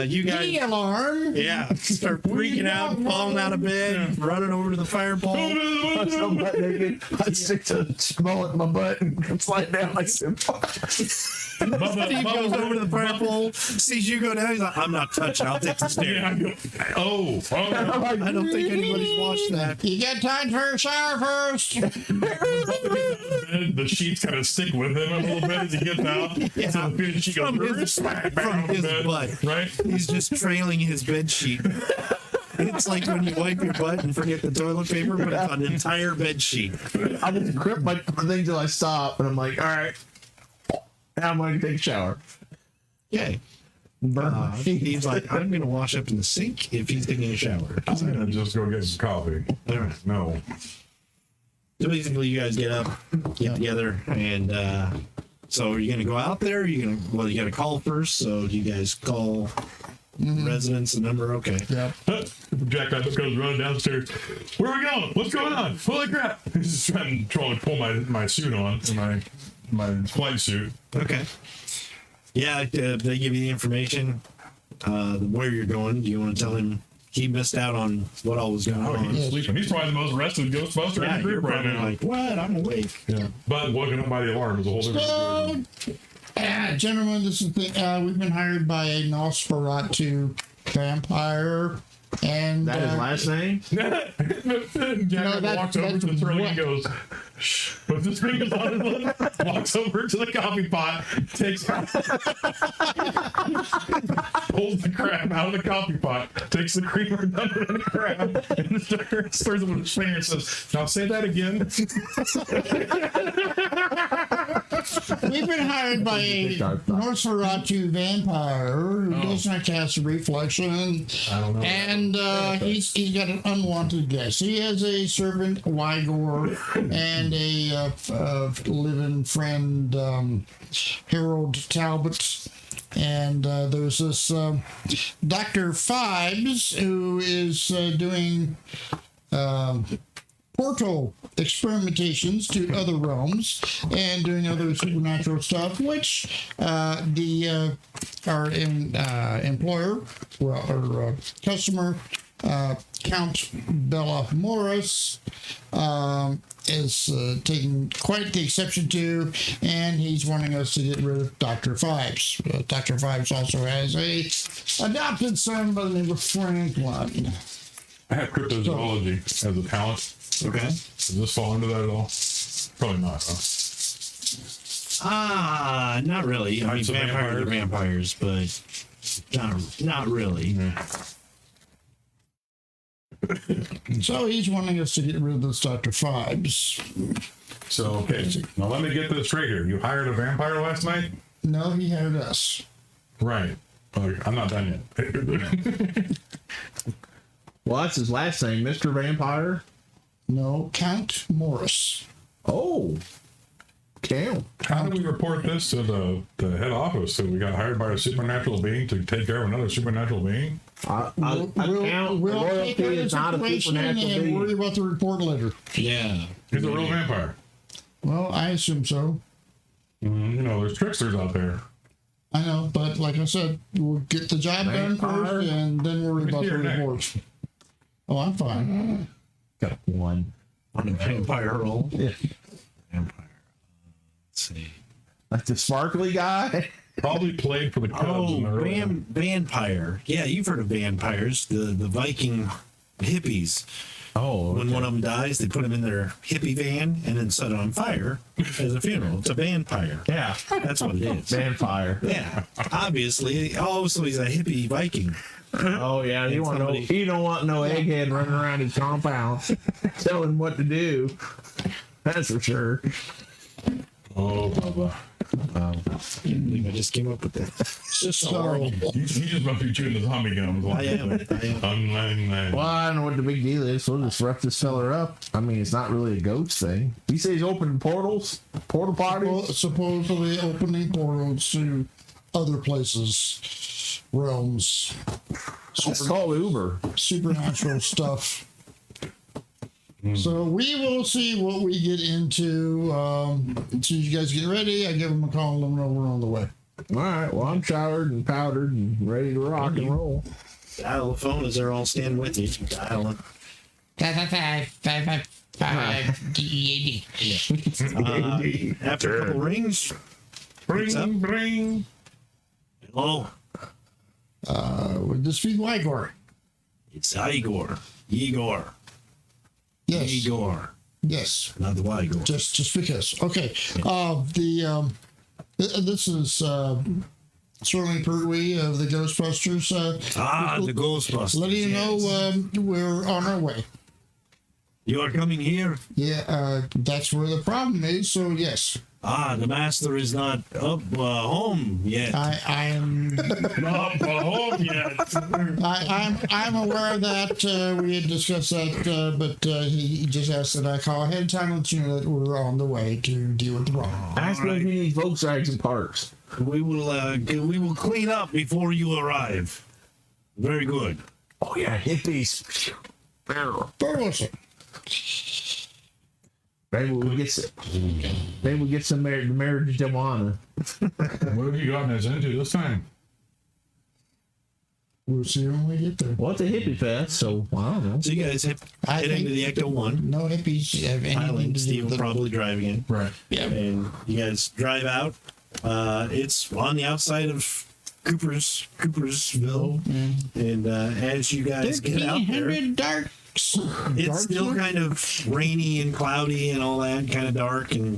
You the guys, alarm. yeah, start freaking out, falling out of bed, running over to the fire pole. I'm butt naked. I stick to mullet in my butt and slide down like simple. Steve goes over to the fire pole, sees you go down. He's like, "I'm not touching. I'll take the stairs." Yeah, I go, oh, I don't think anybody's watched that. You got time for a shower first. the sheets kind of stick with him a little bit as he gets out. Yeah. So the sheet goes From his butt. right? He's just trailing his bed sheet. It's like when you wipe your butt and forget the toilet paper, but it's an entire bed sheet. I just grip my thing till I stop, and I'm like, all right, now I'm going to take a shower. Okay. He's like, I'm going to wash up in the sink if he's taking a shower. I'm gonna just go get some coffee. All right. No. So basically, you guys get up, get together, and so are you going to go out there? Are you going to, well, you got to call first. So do you guys call residents a number? Okay. Yeah. Jack Rabbit goes running downstairs. Where are we going? What's going on? Holy crap! He's just trying to pull my suit on, my flight suit. Okay. Yeah, they give you the information, where you're going. Do you want to tell him he missed out on what all was going Oh, on? he's sleeping. He's probably the most rested Ghostbuster Yeah, in the you're group right probably now. like, what? I'm awake. Yeah. But woken up by the alarm is a whole different situation. Gentlemen, this is the, we've been hired by a Nosferatu vampire, and That his last name? Jack that- walks over to the that's throne what- and goes, shh, puts his fingers on his lip, walks over to the coffee pot, takes pulls the crab out of the coffee pot, takes the creamer down to the crab, and stirs it with his finger and says, now say that again. we've been hired by a Nosferatu vampire who does not cast a reflection, I don't know. and he's got an unwanted guest. He has a servant, Wygor, and a live-in friend, Harold Talbot. And there's this Dr. Fibes who is doing portal experimentations to other realms and doing other supernatural stuff, which our employer, well, or customer, Count Bella Morris, is taking quite the exception to, and he's wanting us to get rid of Dr. Fibes. Dr. Fibes also has a adopted son by the name of Franklin. I have cryptozoology as a talent. Okay. Does this fall into that at all? Probably not, huh? Not really. I mean, So vampires are vampires, but not really. So he's wanting us to get rid of this Dr. Fibes. So, okay. Now let me get this straight here. You hired a vampire last night? No, he hired us. Right. Okay, I'm not done yet. Well, that's his last name, Mr. Vampire. No, Count Morris. Oh, Count. How do we report this to the head office that we got hired by a supernatural being to take care of another supernatural being? I We'll take care royalty of is the not a situation supernatural and worry being. about the report later. Yeah. He's a real vampire. Well, I assume so. You know, there's tricksters out there. I know, but like I said, we'll get the job done Vampire. first and then worry Let me about see the your neck. reports. Oh, I'm fine. Got one. On a vampire roll. Yeah. Vampire. Let's see. That's the sparkly guy. Probably played for the Cubs Oh, in the early vampire. Yeah, you've heard of vampires. The Viking hippies. Oh, When one of them dies, they put him in their hippie van and then set it on fire as a funeral. It's a vampire. yeah, That's what it is. vampire. Yeah, obviously. Oh, so he's a hippie Viking. Oh yeah, you want no, somebody- you don't want no egghead running around his compound telling him what to do. That's for sure. Oh, Bubba. I just came up with that. It's just so horrible. You just must be chewing the Tommy gums. I am. Well, I don't know what the big deal is. We'll just rough this feller up. I mean, it's not really a ghost thing. You say he's opening portals, portal parties. Supposedly opening portals to other places, realms, It's called Uber. supernatural stuff. So we will see what we get into. As soon as you guys get ready, I give them a call and let them know we're on the way. All right. Well, I'm showered and powdered and ready to rock and roll. Dial the phone as they're all standing with you. Dial it. 555-555-DAD. After a couple rings, What's up? Bring. hello, Would this be Igor? it's Igor. Igor. Yes. Igor. Yes. Not the Igor. Just because. Okay. This is Sterling Pertwee of the Ghostbusters. The Ghostbusters. Letting you know we're on our way. You are coming here? Yeah, that's where the problem is. So yes, The master is not up home yet. I am. Not home yet. I'm aware of that. We had discussed that, but he just asked that I call ahead of time and let you know that we're on the way to deal with the problem. Ask me if he needs Volkswagen parts. We will clean up before you arrive. Very good. Oh yeah, hippies. But listen, Maybe we'll get some. Maybe we'll get some marriage to Moana. What have you gotten us into this time? we'll see when we get there. Well, it's a hippie fest, so I don't know. So you guys head into the Ecto 1 No hippies have anything island. to do Steve with will it. probably driving in. Right. Yeah. And you guys drive out. It's on the outside of Coopersville. And as you guys get out there, 1300 darks. it's still kind of rainy and cloudy and all that, kind of dark, and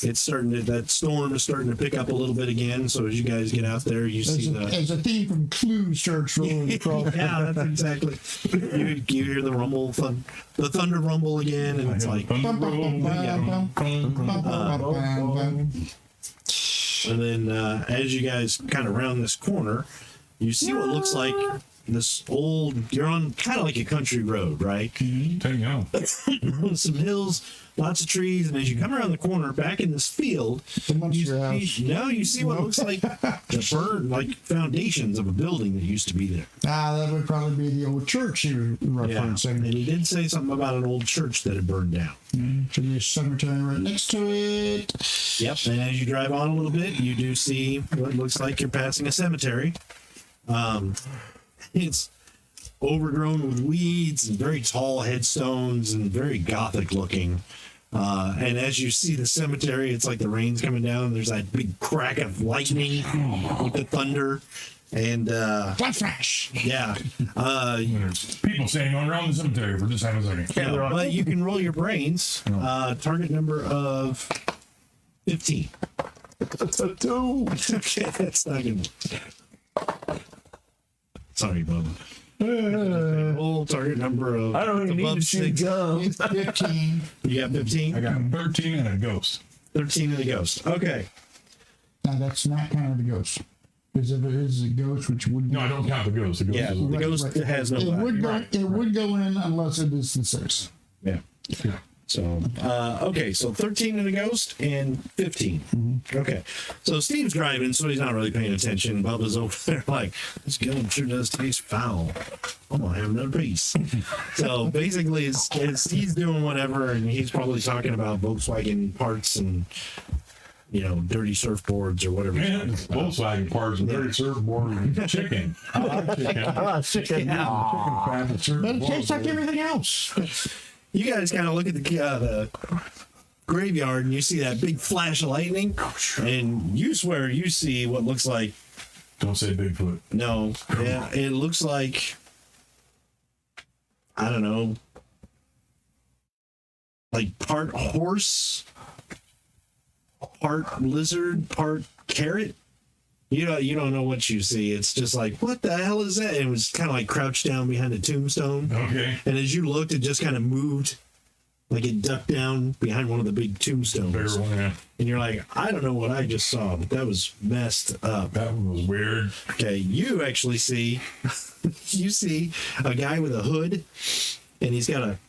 it's starting to, that storm is starting to pick up a little bit again. So as you guys get out there, you see the As a theme from Clue starts rolling across. yeah, that's exactly. You hear the rumble, the thunder rumble again, and it's like, and then as you guys kind of round this corner, you see what looks like this old. You're on kind of like a country road, right? Take me home. Some hills, lots of trees, and as you come around the corner, back in this field, you see what looks like the burned, like foundations of a building that used to be there. That would probably be the old church he was referencing. And he did say something about an old church that had burned down. Should be a cemetery right next to it. Yep. And as you drive on a little bit, you do see what looks like you're passing a cemetery. It's overgrown with weeds and very tall headstones and very gothic looking. And as you see the cemetery, it's like the rain's coming down. There's that big crack of lightning with the thunder. And Flash. yeah, There's people standing all around the cemetery for just half a second. yeah, but you can roll your brains. Target number of 15. That's a 2. Okay, that's not good. Sorry, Bubba. Roll target number of I don't even need above to shoot 6. guns. 15. You got 15? I got 13 and a ghost. 13 and a ghost. Okay. Now that's not kind of the ghost. Because if it is a ghost, which would No, I don't count the ghost. The ghost Yeah, is the ghost has no it would body. go. It would go in unless it is the 6. Yeah. So, okay, so 13 and a ghost and 15. Okay. So Steve's driving, so he's not really paying attention. Bubba's over there like, this gun sure does taste foul. I'm going to have another piece. So basically, he's doing whatever, and he's probably talking about Volkswagen parts and, you know, dirty surfboards or whatever. Man, Volkswagen parts and dirty surfboard and chicken. I like chicken. Chicken. Chicken fat and But it surfboard. tastes like everything else. You guys kind of look at the graveyard and you see that big flash of lightning, and you swear you see what looks like Don't say Bigfoot. no, yeah, it looks like I don't know, like part horse, part lizard, part carrot. You don't know what you see. It's just like, what the hell is that? And it was kind of like crouched down behind a tombstone. Okay. And as you looked, it just kind of moved, like it ducked down behind one of the big tombstones. Bigger one, yeah. And you're like, I don't know what I just saw, but that was messed up. That one was weird. Okay, you actually see, you see a guy with a hood, and he's got a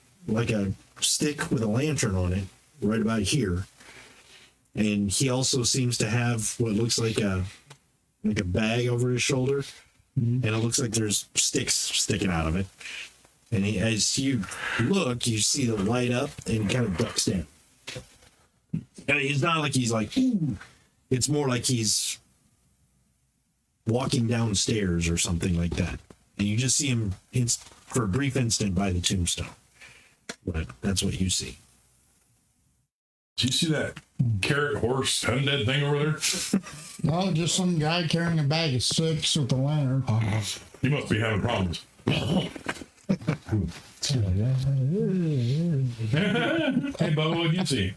stick with a lantern on it, right about here. And he also seems to have what looks like a bag over his shoulder, and it looks like there's sticks sticking out of it. And as you look, you see the light up and kind of ducks down. And it's not like he's like, ooh. It's more like he's walking downstairs or something like that. And you just see him for a brief instant by the tombstone. But that's what you see. Did you see that carrot horse undead thing over there? No, just some guy carrying a bag of sticks with a lantern. You must be having problems. Hey, Bubba, what'd you see?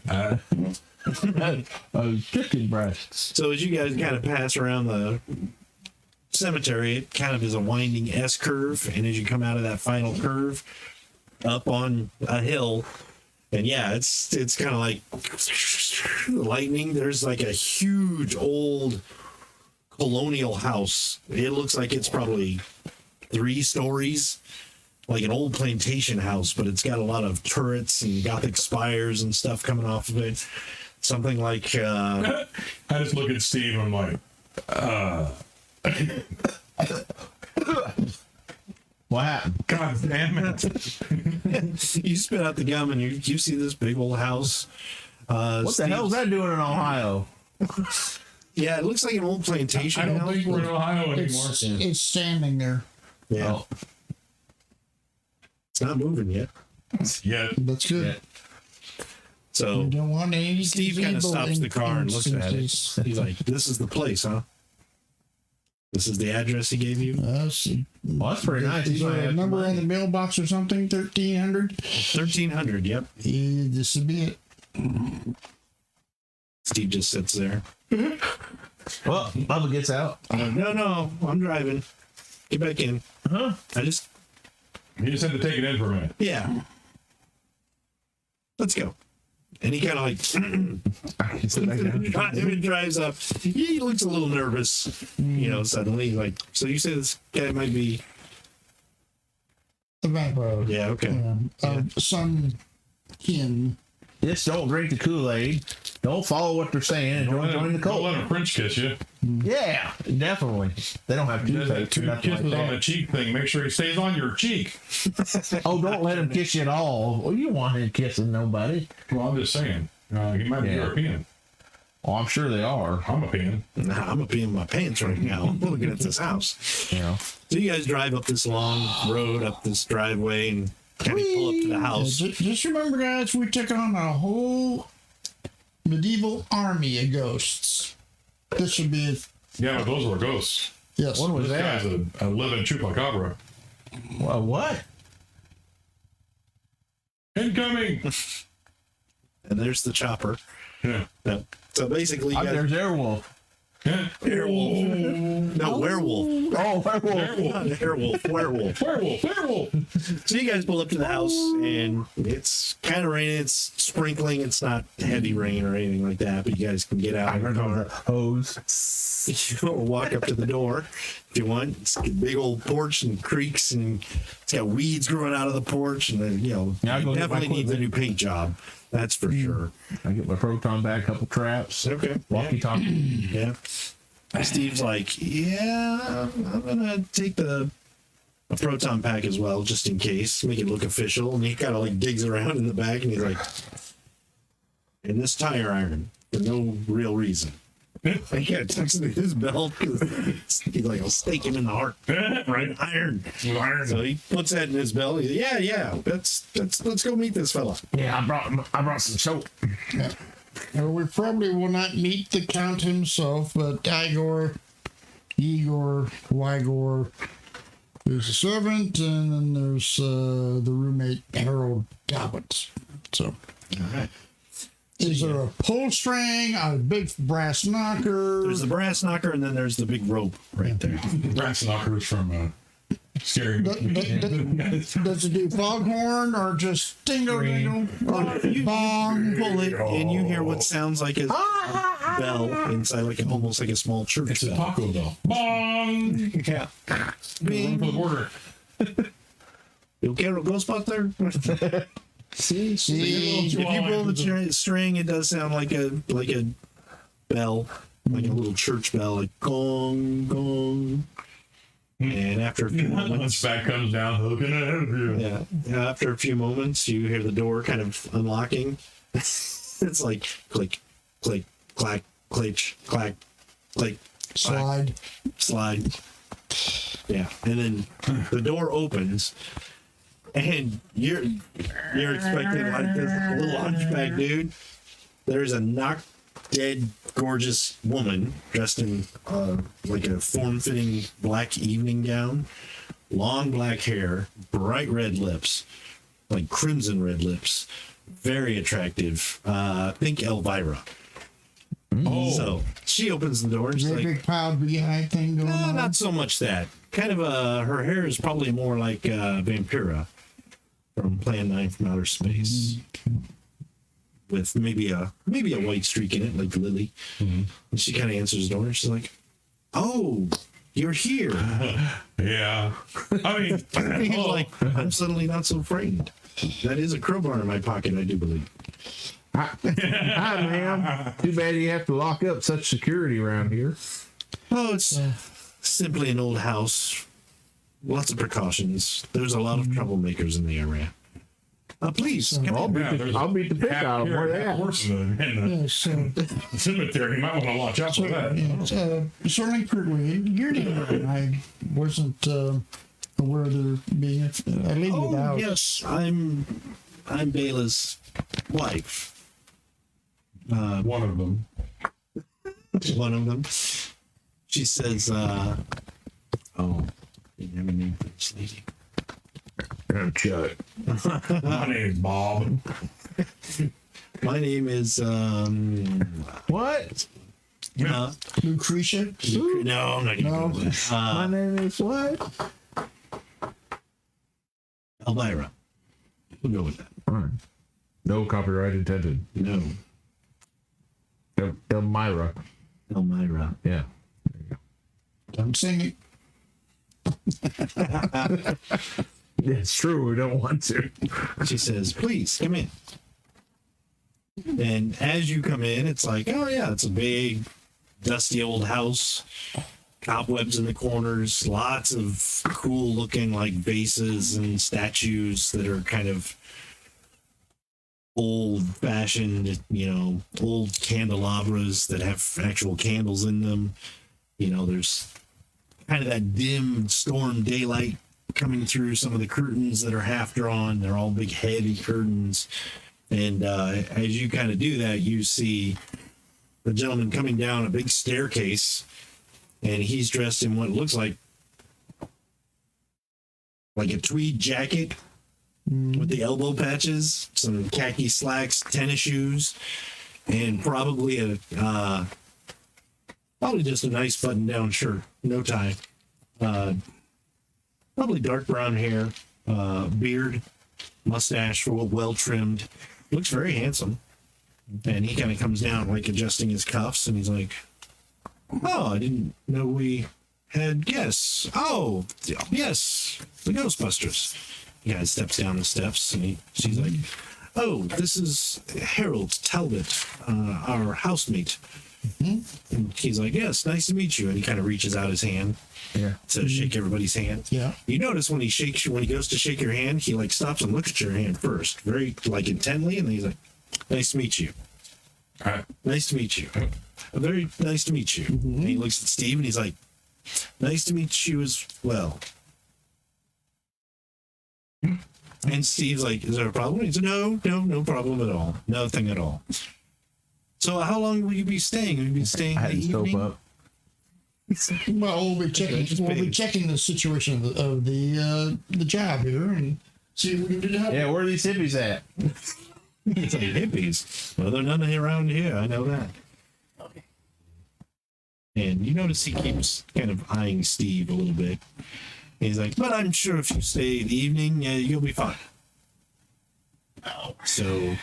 Chicken breasts. So as you guys kind of pass around the cemetery, it kind of is a winding S curve. And as you come out of that final curve, up on a hill, and yeah, it's kind of like lightning. There's like a huge old colonial house. It looks like it's probably 3 stories, like an old plantation house, but it's got a lot of turrets and Gothic spires and stuff coming off of it. Something like I just look at Steve and I'm like, What happened? God damn it. you spit out the gum and you see this big old house. What the hell's that doing in Ohio? Yeah, it looks like an old plantation I don't house. think we're in Ohio anymore. It's standing there. Yeah, Oh, it's not moving yet. Yeah. That's good. yeah. So You don't want any Steve kind of gazebo stops the car and looks at it. instances. He's like, "This is the place, huh? This is the address he gave you. Well, that's pretty nice. Is You might there a have number to in the mailbox or something? 1300? 1300. Yep." This would be it. Steve just sits there. Well, Bubba gets out. No, I'm driving. Get back in. Huh? I just, You just had to take it in for a minute. yeah. Let's go. And he kind of like drives up. He looks a little nervous, suddenly. Like, so you say this guy might be, The back road. yeah, okay. Some kin. Just don't drink the Kool-Aid. Don't follow what they're saying. And don't join the Don't let cult. him French kiss you. Yeah, definitely. They don't have He does that toothpaste or 2 nothing kisses like on the that. cheek thing. Make sure he stays on your cheek. Oh, don't let him kiss you at all. Well, you don't want him kissing nobody. Well, I'm just saying. He might be Yeah. European. Oh, I'm sure they are. I'm a pan. Nah, I'm peeing my pants right now. I'm looking at this house. You know. So you guys drive up this long road, up this driveway, and kind of pull up to the house. Just remember, guys, we took on a whole medieval army of ghosts. This should be it. Yeah, but those were ghosts. Yes. What was This that? guy's a living chupacabra. Well, what? Incoming! And there's the chopper. Yeah. No. So basically, you guys, There's Airwolf. Yeah. werewolf. No, werewolf. Oh, Airwolf. Not werewolf, werewolf. Werewolf! So you guys pull up to the house, and it's kind of raining. It's sprinkling. It's not heavy rain or anything like that, but you guys can get out of the car. Hose. Or walk up to the door if you want. It's a big old porch and creaks, and it's got weeds growing out of the porch, and then Yeah, I'll it go get my definitely needs a new paint job. That's for sure. I get my proton bag, couple traps. Okay. Walkie-talkie. Yeah. Steve's like, yeah, I'm gonna take a proton pack as well, just in case, make it look official. And he kind of like digs around in the back, and he's like, and this tire iron for no real reason. He kind of tucks it in his belt. He's like, I'll stake him in the heart. Right, iron. So he puts that in his belt. He's like, yeah. Let's go meet this fella. Yeah, I brought some soap. We probably will not meet the Count himself, but Igor, Wygor, there's a servant, and then there's the roommate, Harold Dobbins. So, Is there a pull string, a big brass knocker? There's the brass knocker, and then there's the big rope right there. Brass knockers from Scary Movie. Does it do foghorn or just dingle dingle? Bong. Pull it, and you hear what sounds like a bell inside, like almost like a small church It's a bell. Taco Bell. Bong! Yeah. Run Bing. for the border. You care, Ghostbuster? See? If you pull the string, it does sound like a bell, like a little church bell, like gong gong. And after a few moments, Back comes down, hooking it. yeah, after a few moments, you hear the door kind of unlocking. It's like click, click, clack, click, clack, click, Slide. slide. Yeah, and then the door opens, and you're expecting like this little hunchback dude. There's a knock-dead gorgeous woman dressed in like a form-fitting black evening gown, long black hair, bright red lips, like crimson red lips, very attractive. Think Elvira. Oh, So she opens the door and she's That like, big proud behind thing going on. not so much that. Kind of her hair is probably more like Vampira from Plan 9 from Outer Space. With maybe a white streak in it, like Lily. And she kind of answers the door and she's like, "Oh, you're here." yeah. I mean, He's like, "I'm suddenly not so frightened." That is a crowbar in my pocket, I do believe. Hi, ma'am. Too bad you have to lock up such security around here. Oh, it's simply an old house. Lots of precautions. There's a lot of troublemakers in the area. Please, come I'll in. beat the pick out of them. Where they at? horse in the Yeah, so, cemetery. You might want to watch out for that. yeah, certainly, Kirkwood, you're the I wasn't aware of there being a lady Oh, about. yes, I'm Bela's wife. One of them. One of them. She says, "Oh, didn't have a name for this lady." Chuck. My name's Bob. My name is What? Lucretia. No, I'm not gonna go with My that. name is what? Elvira. We'll go with that. All right. No copyright intended. No, Elmira. Elmira. Yeah. Don't sing it. It's true. We don't want to. She says, "Please come in." And as you come in, it's like, oh yeah, it's a big, dusty old house. Cobwebs in the corners, lots of cool looking like vases and statues that are kind of old fashioned, old candelabras that have actual candles in them. There's kind of that dim storm daylight coming through some of the curtains that are half drawn. They're all big heavy curtains. And as you kind of do that, you see the gentleman coming down a big staircase, and he's dressed in what looks like a tweed jacket with the elbow patches, some khaki slacks, tennis shoes, and probably just a nice button-down shirt, no tie. Probably dark brown hair, beard, mustache, well trimmed. Looks very handsome. And he kind of comes down, like adjusting his cuffs, and he's like, "Oh, I didn't know we had guests. Oh, yes, the Ghostbusters." He kind of steps down the steps, and she's like, "Oh, this is Harold Talbot, our housemate." And he's like, "Yes, nice to meet you." And he kind of reaches out his hand to shake everybody's hand. Yeah. You notice when he goes to shake your hand, he like stops and looks at your hand first, very like intently, and then he's like, "Nice to meet you." "Nice to meet you." "Very nice to meet you." And he looks at Steve and he's like, "Nice to meet you as well." And Steve's like, "Is there a problem?" He said, No problem at all. Nothing at all. "So how long will you be staying? Will you be staying I had the to scope evening?" up. Well, we'll be checking the situation of the job here and see what we can do to help. Yeah, where are these hippies at? It's like hippies. Well, they're none around here. I know that. And you notice he keeps kind of eyeing Steve a little bit. He's like, but I'm sure if you stay the evening, you'll be fine. So,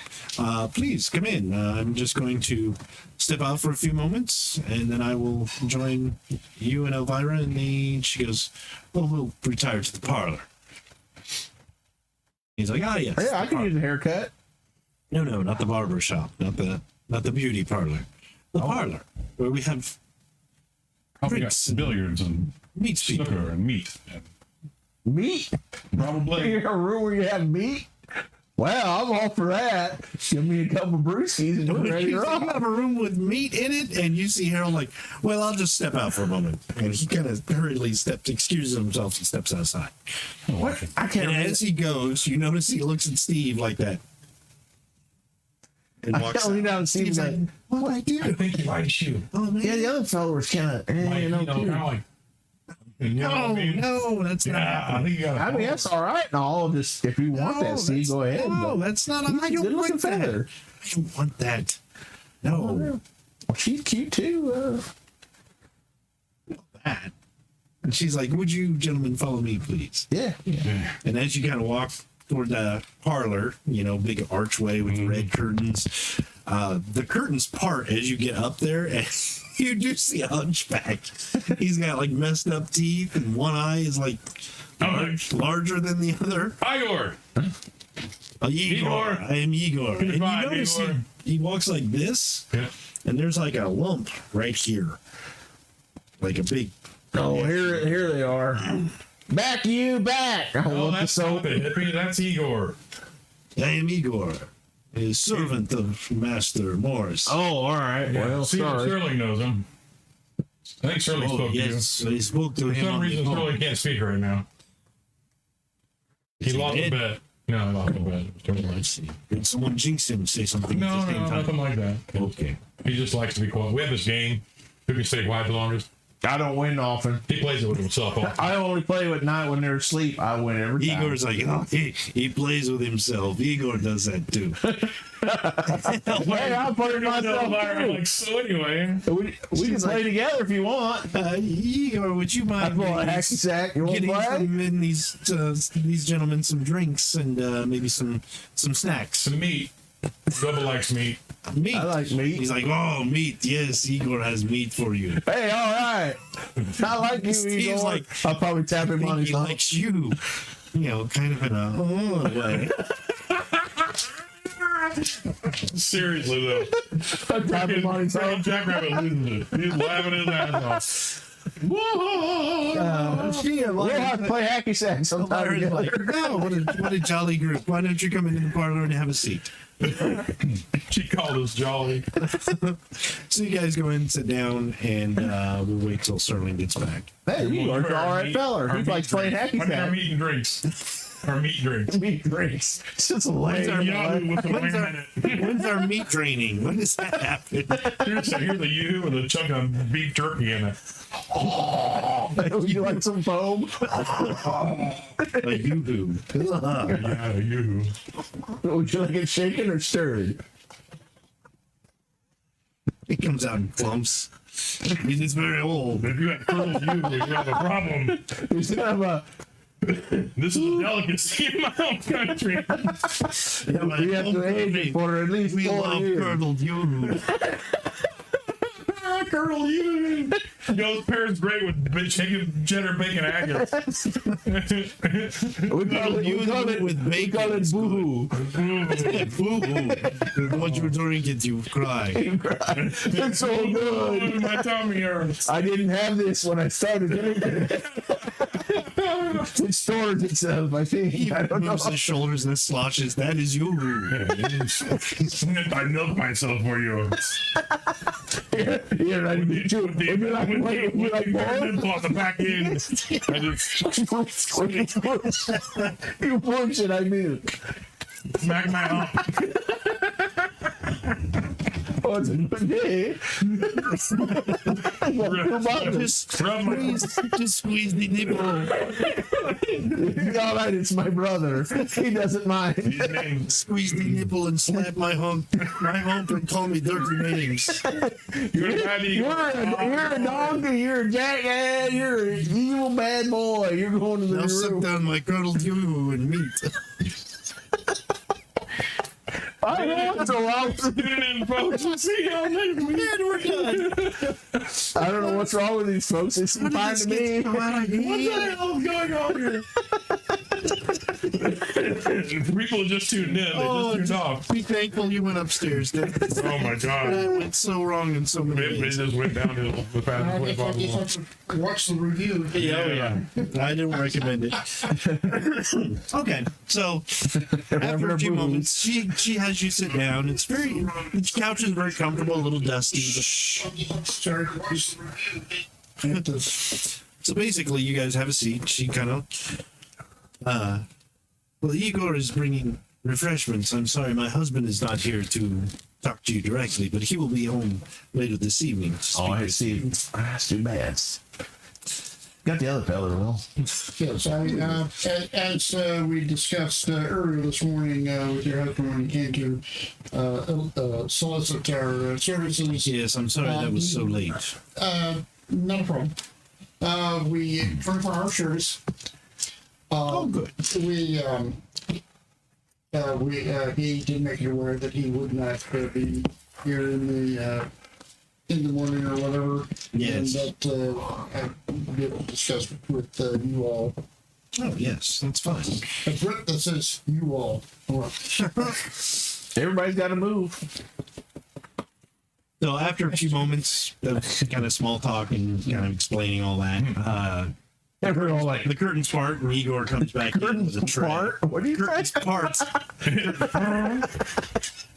please come in. I'm just going to step out for a few moments, and then I will join you and Elvira. And she goes, well, we'll retire to the parlor. He's like, ah, yes. Yeah, I can use a haircut. No, not the barber shop, not the beauty parlor. The parlor where we have Probably drinks got billiards and meats people. snooker and meat. Meat? Probably. A room where you have meat? Well, I'm all for that. Give me a couple brewskis and we're ready to You rock. have a room with meat in it, and you see Harold like, well, I'll just step out for a moment. And he kind of hurriedly excuses himself and steps outside. What? I can't And as he goes, you notice he looks at Steve like that. And I walks can't lean out. down and see Steve's that. like, what I do? I think he likes you. Oh, man. Yeah, the other fellow was kind of, Kind of too. like. You know what I mean? No, that's not Yeah, I happening. think you got. I mean, that's all right and all. Just if you want that, see, go ahead. No, but that's not. I good don't looking want that. feather. I don't want that. No. Well, she's cute too. That. And she's like, would you gentlemen follow me, please? Yeah. And as you kind of walk toward the parlor, big archway with red curtains, the curtains part as you get up there, and you do see a hunchback. He's got like messed up teeth, and one eye is like larger than the other. Igor. Igor. I am Igor. And you Fine, notice Igor. he walks like this, Yeah. and there's like a lump right here. Like a big. Oh, here they are. Back back. I Oh, want the that's soap. not the hippie. That's Igor. I am Igor, a servant of Master Morris. Oh, all right. Well, See, sorry. Sterling knows him. I think Sterling Oh, spoke yes, to you. I spoke to For him some on the reason, phone. Sterling can't speak right now. He Is he lost the dead? bet. No, he lost the bet. Oh, I see. Did someone jinx him? Say something No, at the same time? nothing like that. Okay. He just likes to be quiet. We have this game. Who can stay quiet the longest? I don't win often. He plays it with himself. I only play at night when they're asleep. I win every time. Igor's like, oh, he plays with himself. Igor does that too. Hey, I'll play with myself. I'm too. like, so anyway. We can play together if you want. Igor, would you I mind pull a hacky sack. You want to getting play? some in these gentlemen some drinks and maybe some snacks? Some meat. Double likes meat. Meat. I like meat. He's like, oh, meat. Yes, Igor has meat for you. Hey, all right. I like you. Steve's Igor. like, I'll probably tap him on He his leg. likes you. Kind of in a way. Seriously, though. Tap him on his leg. Jackrabbit loses it. He's laughing his ass off. Whoa! We'll have to play hacky sack sometime Byron's together. like, no, what a jolly group. Why don't you come into the parlor and have a seat? She called us jolly. So you guys go in, sit down, and we'll wait till Sterling gets back. Hey, you are an all right feller. He likes playing hacky Our sack. meat and drinks. Our meat drinks. Meat drinks. It's just a lame. Yahoo with the wing in it. When's our meat draining? When does that happen? Here's a you with a chunk of beef jerky in it. Would you like some foam? A yoo-hoo. Yeah, you. Would you like it shaken or stirred? It comes out in clumps. It's very old. If you have curdled you have a problem. It's kind of a. This is a delicacy in my own country. We have to age it for at least We 4 love years. curdled yoo-hoo. Curdled you. Goes pairs great with chicken, cheddar, bacon, agates. We call it with we bacon. call it boo-hoo. Boo-hoo. Once you drink it, you cry. It's so good. My tummy hurts. I didn't have this when I started drinking it. It stores itself, I think. He I don't know. moves his shoulders and sloshes. That is yoo-hoo. I milk myself for you. You're not even true. Would you like more? On the back end. I just You bullshit, I milk. smack my hump. Oh, it's a good day. Just squeeze the nipple. All right, it's my brother. He doesn't mind. Squeeze the nipple and slap my hump and call me dirty names. You're a donkey. You're a jackass. You're an evil bad boy. You're going to the Now suck room. down my curdled you and meat. I want to walk. Tune in, folks. We'll see y'all next week. And we're done. I don't know what's wrong with these folks. They seem fine to me. What the hell is going on here? People just tuned in. They just tuned off. Be thankful you went upstairs, Dick. Oh my That God. went so wrong in so many It ways. just went downhill the I fastest way guess I possible. have to watch the review. Yeah. I didn't recommend it. Okay, so after a few moments, she has you sit down. The couch is very comfortable, a little dusty. Sorry, watch the review. So basically, you guys have a seat. She kind of, well, Igor is bringing refreshments. I'm sorry, my husband is not here to talk to you directly, but he will be home later this evening. to speak Oh, I with see. you. That's too bad. Got the other fella, Will. Yes, as we discussed earlier this morning with your husband when he came to solicit our services. Yes, I'm sorry that was so late. Not a problem. We 24-hour service. Oh, good. He did make it aware that he would not be here in the morning or whatever. Yes. And that I did discuss with you all. Oh, yes, that's fine. A Brit that says you all. Everybody's got to move. So after a few moments of kind of small talk and kind of explaining all that, Everyone all like, the curtains part and Igor comes back in with a tray. part? What do you Curtains say? parts.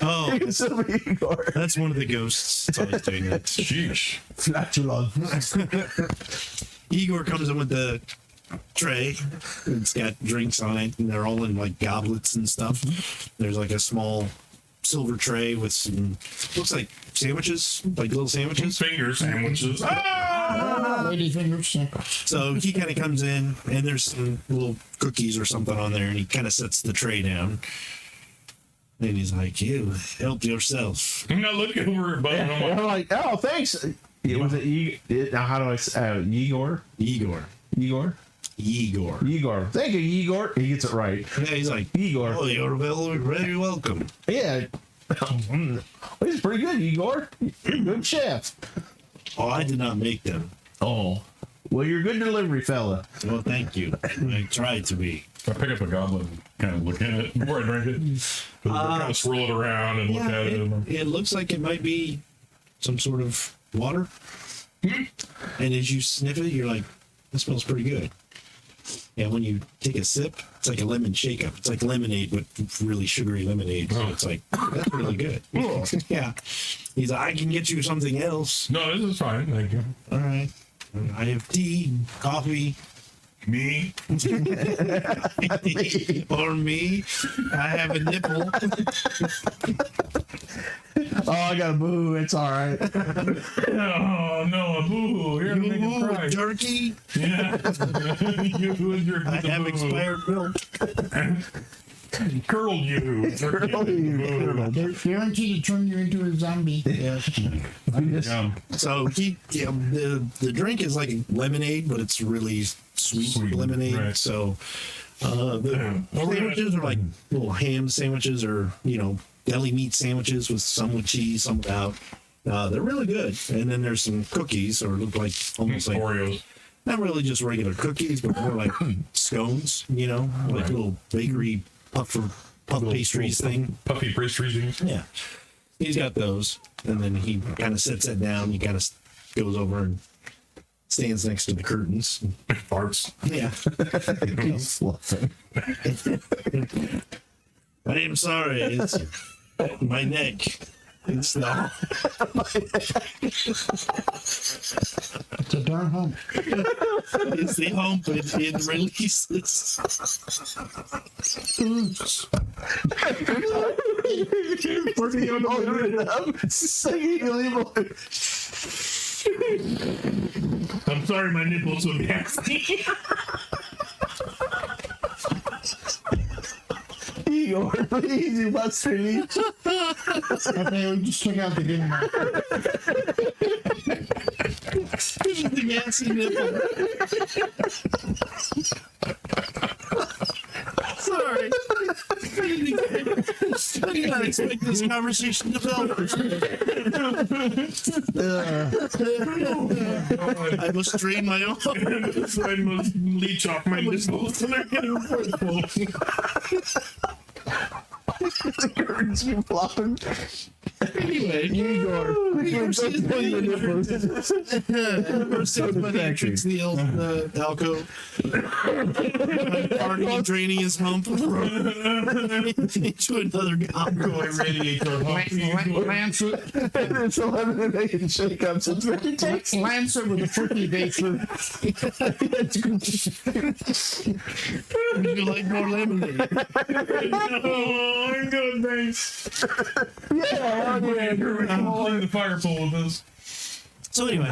Oh, Igor. that's one of the ghosts. It's always doing that. Sheesh. Flatulence. Igor comes in with the tray. It's got drinks on it, and they're all in like goblets and stuff. There's like a small silver tray with some, looks like sandwiches, like little sandwiches. Finger sandwiches. Lady fingers. So he kind of comes in, and there's some little cookies or something on there, and he kind of sets the tray down. And he's like, "You help yourself." I'm not looking over it, but I'm like, I'm like, oh, thanks. It was now how do I say Igor? Igor. Igor? Igor. Igor. Thank you, Igor. He gets it right. Yeah, he's like, Igor. "Oh, you're very welcome." Yeah. Well, he's pretty good, Igor. You're a good chef. Oh, I did not make them. Oh. Well, you're a good delivery fella. Well, thank you. I tried to be. I pick up a goblet and kind of look at it before I drink it. I kind of swirl it around and look Yeah, at it. it looks like it might be some sort of water. And as you sniff it, you're like, "That smells pretty good." And when you take a sip, it's like a lemon shake-up. It's like lemonade, but really sugary lemonade. So it's like, that's really good. Yeah. He's like, "I can get you something else." No, this is fine. Thank you. All right. I have tea, coffee, Me? or me. I have a nipple. Oh, I got a boo. It's all right. Oh, no, a boo. You're going to make him Ooh, cry. turkey. Yeah. You and your I have expired milk. Curled you. Guaranteed to turn you into a zombie. Yeah. Yum. So the drink is like lemonade, but it's really sweet lemonade. right. So the sandwiches are like little ham sandwiches, or deli meat sandwiches with some with cheese, some without. They're really good. And then there's some cookies, or look like almost like Oreos. not really just regular cookies, but more like scones. Like little bakery puff pastries thing. Puffy pastries. Yeah. He's got those. And then he kind of sets that down. He kind of goes over and stands next to the curtains. Farts. Yeah. He's fluffing. I am sorry. It's my neck. It's the It's a darn hump. it's the hump. It releases. Oops. I'm sorry, my nipples were nasty. Igor, please, you must release. Okay, we just took out the game. The gassy nipple. Sorry. I did not expect this conversation to develop. I must drain my own. I must leech off my nipples and they're getting full. You flopping. Anyway, Igor, first things my dad fix the alcove. Parting and draining his hump into another alcove. Radiator hump. Lancet. It's 11 and 8 and shake-ups. It's very tasty. Lancet with a turkey baster. Would you like more lemonade? Oh, I'm good, thanks. Yeah, Clean the fire pole with this. So anyway,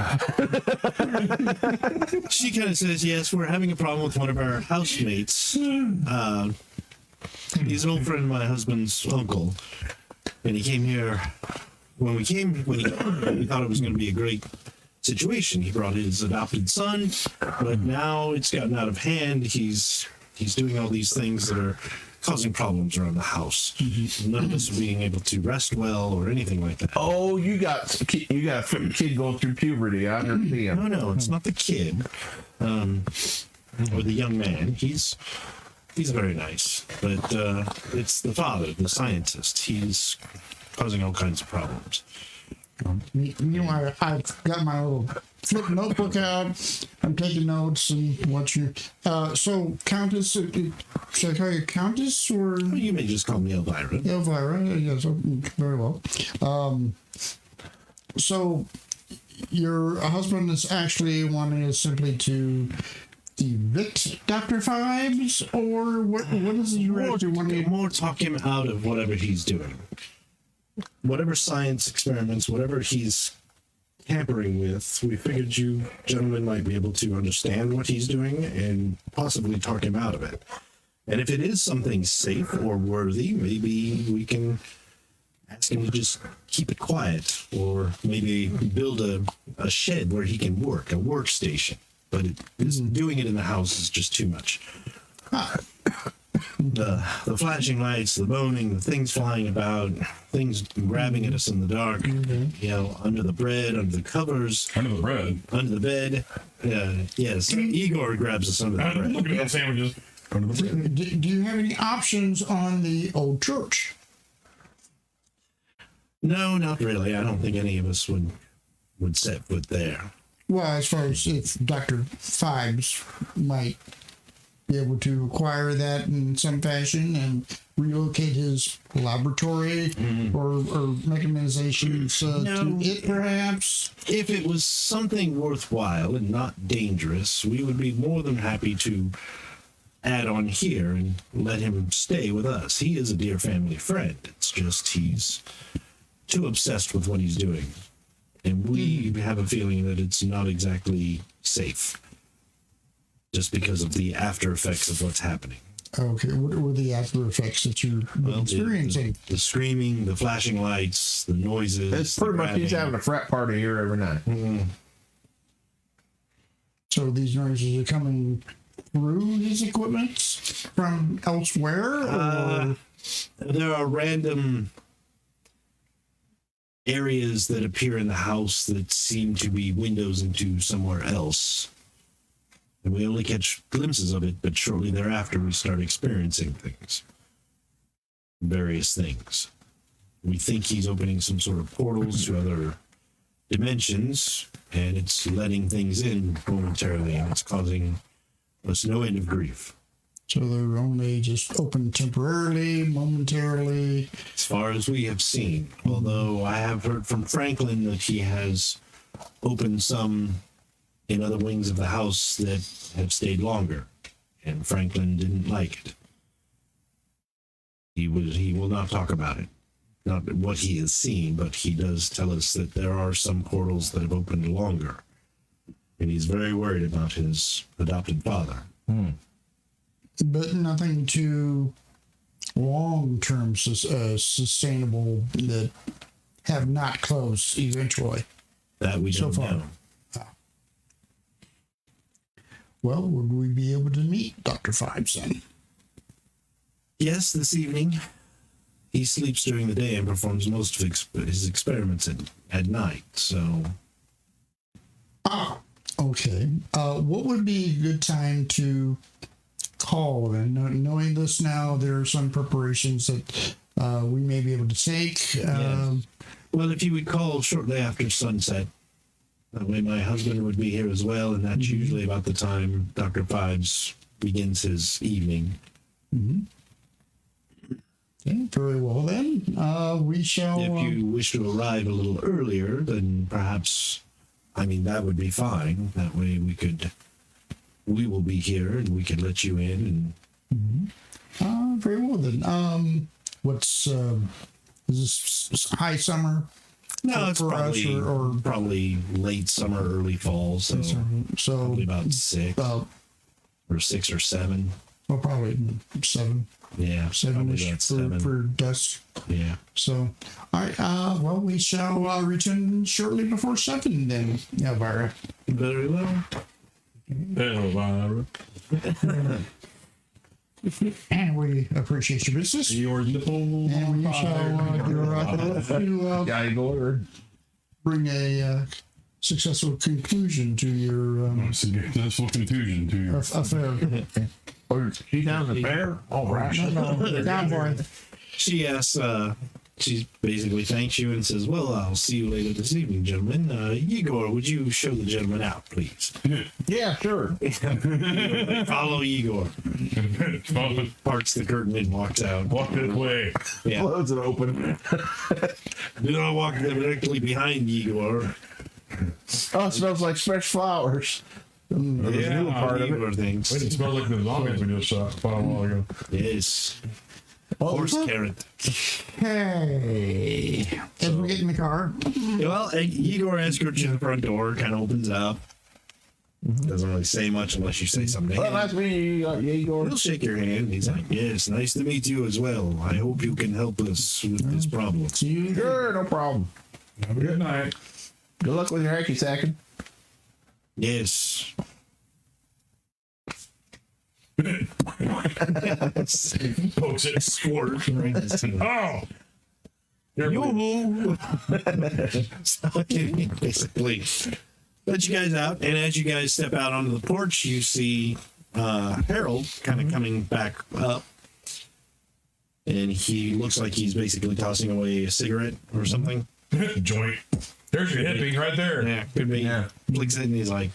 she kind of says, yes, we're having a problem with one of our housemates. He's an old friend of my husband's uncle. And he came here when we thought it was going to be a great situation. He brought his adopted son, but now it's gotten out of hand. He's doing all these things that are causing problems around the house. None of us are being able to rest well or anything like that. Oh, you got a kid going through puberty. I understand. No, it's not the kid, or the young man. He's very nice, but it's the father, the scientist. He's causing all kinds of problems. Meanwhile, I've got my little flip notebook out. I'm taking notes and watching. So, Countess, should I call you Countess or Well, you may just call me Elvira. Elvira? Yes, very well. So, your husband is actually wanting us simply to evict Dr. Fives, or what is he actually wanting? More talk him out of whatever he's doing. Whatever science experiments, whatever he's tampering with, we figured you gentlemen might be able to understand what he's doing and possibly talk him out of it. And if it is something safe or worthy, maybe we can ask him to just keep it quiet, or maybe build a shed where he can work, a workstation. But doing it in the house is just too much. The flashing lights, the moaning, the things flying about, things grabbing at us in the dark, under the bread, under the covers, Under the bread. under the bed. Yes, Igor grabs us under the Look bread. at those sandwiches. Under the bread. Do you have any options on the old church? No, not really. I don't think any of us would set foot there. Well, as far as if Dr. Fives might be able to acquire that in some fashion and relocate his laboratory or mechanizations No. to it, perhaps. If it was something worthwhile and not dangerous, we would be more than happy to add on here and let him stay with us. He is a dear family friend. It's just he's too obsessed with what he's doing. And we have a feeling that it's not exactly safe, just because of the after effects of what's happening. Okay, what were the after effects that you're experiencing? The screaming, the flashing lights, the noises. It's pretty much he's having a frat party here every night. So these noises are coming through his equipment from elsewhere? Or? There are random areas that appear in the house that seem to be windows into somewhere else. And we only catch glimpses of it, but shortly thereafter we start experiencing things. Various things. We think he's opening some sort of portals to other dimensions, and it's letting things in momentarily, and it's causing us no end of grief. So they're only just open temporarily, momentarily. As far as we have seen, although I have heard from Franklin that he has opened some in other wings of the house that have stayed longer, and Franklin didn't like it. He will not talk about it, not what he has seen, but he does tell us that there are some portals that have opened longer, and he's very worried about his adopted father. But nothing too long-term sustainable that have not closed eventually. That we So don't far. know. Well, would we be able to meet Dr. Fives then? Yes, this evening. He sleeps during the day and performs most of his experiments at night, so... Okay. What would be a good time to call then? Knowing this now, there are some preparations that we may be able to take. Well, if you would call shortly after sunset, that way my husband would be here as well, and that's usually about the time Dr. Fives begins his evening. Okay, very well then. We shall... If you wish to arrive a little earlier, then perhaps, that would be fine. That way we will be here and we could let you in. And very well then. What's... is this high summer? no, it's for probably, us or probably late summer, early fall, so so probably about 6 about or 6 or 7. well, probably 7, Yeah, probably 7ish about 7. for dusk. Yeah. So, all right. Well, we shall return shortly before 7 then, Elvira. Very well. Elvira. And we appreciate your business. Your nipple. And we shall do our utmost to bring a successful conclusion to your Successful contusion to your. affair. Or she down the fair? All right. No, down boy. She asks, she basically thanks you and says, well, I'll see you later this evening, gentlemen. Igor, would you show the gentleman out, please? Yeah, sure. Follow Igor. Parts the curtain and walks out. Walk this way. Yeah. Close it open. Do not walk directly behind Igor. Oh, it smells like fresh flowers. Yeah, part of it. Igor thinks. Wait, it smells like the zombies we just shot a while ago. Yes. Oh, Horse carrot. Hey. As we get in the car. Well, Igor escorts you to the front door, kind of opens up. Doesn't really say much unless you say something. well, nice meeting you, Igor. He'll shake your hand. He's like, yes, nice to meet you as well. I hope you can help us with this problem. See you. Sure, no problem. Have a good night. Good luck with your hacky sacking. Yes. Pokes it. Squirt. Oh! Yoo-hoo. Basically. Let you guys out, and as you guys step out onto the porch, you see Harold kind of coming back up. And he looks like he's basically tossing away a cigarette or something. Joint. There's your hippie right there. Yeah, could be. Yeah. Flicks it and he's like,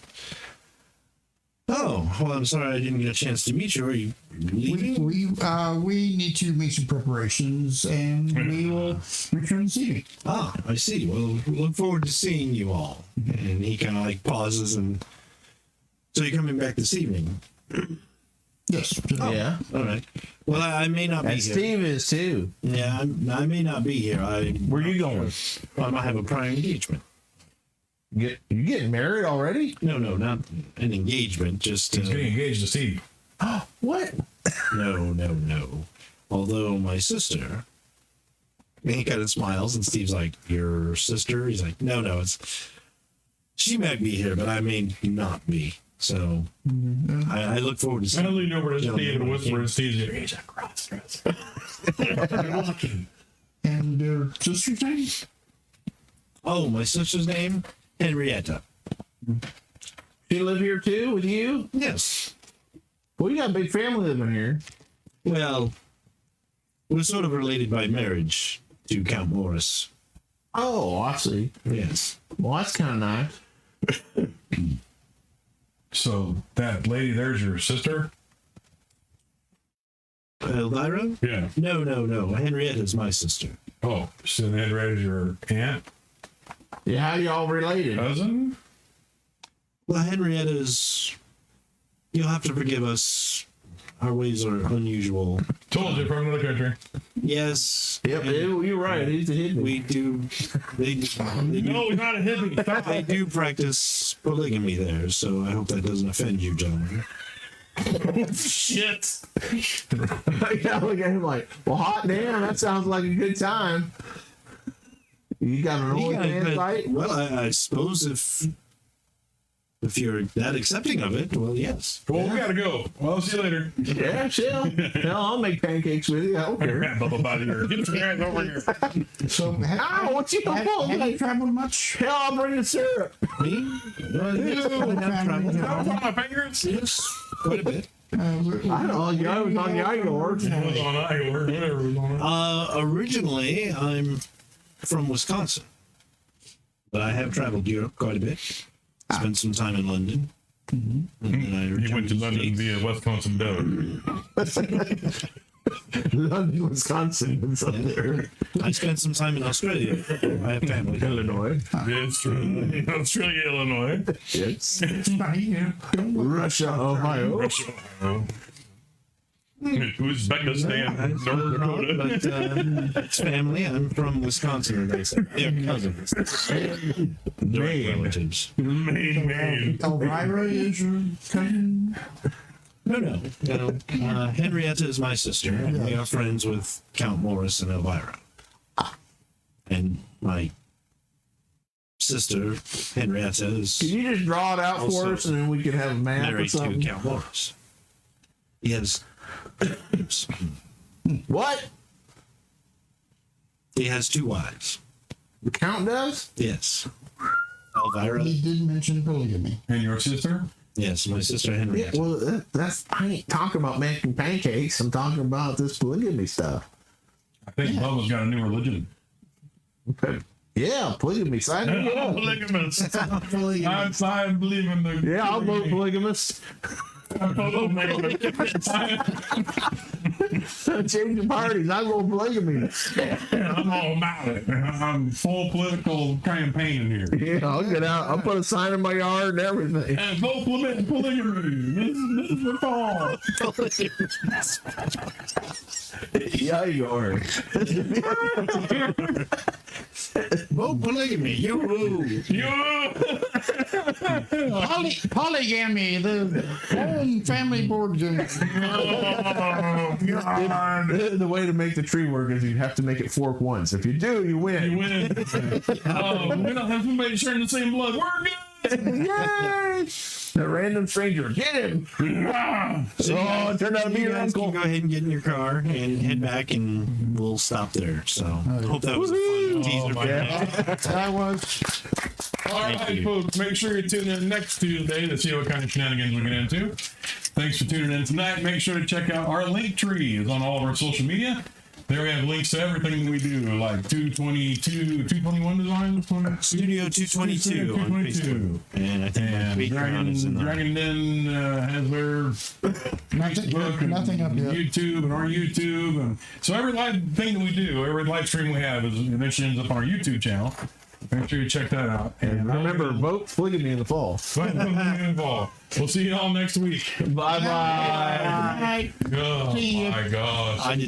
oh, well, I'm sorry I didn't get a chance to meet you. Are you leaving? We need to make some preparations, and we will return this evening. Ah, I see. Well, look forward to seeing you all. And he kind of like pauses and, so you're coming back this evening? Yes. Yeah. All right. Well, I may not be And here. Steve is too. Yeah, I may not be here. Where you going? I might have a prior engagement. You getting married already? No, not an engagement. Just He's getting engaged to Steve. What? no. Although my sister, and he kind of smiles, and Steve's like, "Your sister?" He's like, "No, it's she might be here, but I may not be." So I look forward to I seeing. lean over to Yeah, Steve and yeah. whisper in Steve's ear. He's a cross-dress. And their sister's name? Oh, my sister's name, Henrietta. She live here too with you? Yes. Well, you got a big family living here. Well, we're sort of related by marriage to Count Morris. Oh, I see. Yes. Well, that's kind of nice. So that lady there's your sister? Elvira? Yeah. No. Henrietta's my sister. Oh, so then Henrietta's your aunt, Yeah, how y'all related? cousin? Well, Henrietta's. You'll have to forgive us. Our ways are unusual. Told you from another country. Yes. Yep, you're right. He's a hidden. We do. They No, he's not a hippie. Stop. They do practice polygamy there, so I hope that doesn't offend you, gentlemen. Shit. I look at him like, well, hot damn, that sounds like a good time. You got an old man fight? Well, I suppose if you're that accepting of it, well, yes. Well, we gotta go. Well, I'll see you later. Yeah, chill. Hell, I'll make pancakes with you. I don't care. Grab Bubba by the ear. Get your hands over here. So, Ow, what you have you traveled much? Hell, I'll bring the syrup. Me? Well, yes, I have traveled. Stop on my fingers. Yes, quite a bit. I don't know. I was on the Igor. It was on Iowa, whatever was on it. Originally, I'm from Wisconsin, but I have traveled Europe quite a bit. Spent some time in London. And then I You returned went to the London States. via Wisconsin Delaware. London, Wisconsin. It's up there. I spent some time in Australia. I have family. Illinois. It's true. Australia, Illinois. Yes. It's funny, yeah. Russia, Ohio. Russia, Ohio. Uzbekistan, North Dakota. But it's family. I'm from Wisconsin, and they say they're cousins. Direct relatives. Maine. Elvira is your cousin? No. Henrietta is my sister, and we are friends with Count Morris and Elvira. And my sister, Henrietta, Can is you just draw it out Also for us and then we can have a map or married to something? Count Morris. He has. What? He has 2 wives. The Count does? Yes. Elvira. He did mention polygamy. And your sister? Yes, my sister Yeah, Henrietta. well, that's. I ain't talking about making pancakes. I'm talking about this polygamy stuff. I think Bubba's got a new religion. Yeah, polygamy. Sign me I'm up. polygamous. I believe in the. Yeah, I'll vote polygamous. Change the parties. I vote polygamy. I'm all about it. I'm full political campaign here. Yeah, I'll get out. I'll put a sign in my yard and everything. And vote polygamy. This is the call. Yeah, you are. Vote polygamy. Yoo-hoo. Polygamy, the home family board game. The way to make the tree work is you have to make it fork once. If you do, you win. You win. We don't have somebody sharing the same blood. We're good. Yay! The random stranger, get him! So it turned out to be You your guys can uncle. go ahead and get in your car and head back, and we'll stop there. So hope that was a fun teaser. my God. I was. All right, you. folks, make sure you tune in next Tuesday to see what kind of shenanigans we get into. Thanks for tuning in tonight. Make sure to check out our Linktree. It's on all of our social media. There we have links to everything that we do, like 221 designs. Studio 222 on 222. Facebook. And I think And my Patreon is in there. Dragon Den has their Facebook and Nothing up yet. YouTube and our YouTube. And so every live thing that we do, every live stream we have is eventually ends up on our YouTube channel. Make sure you check that out. And Remember, vote polygamy in the fall. We'll see you all next week. Bye-bye. Oh See ya. my gosh. I did not.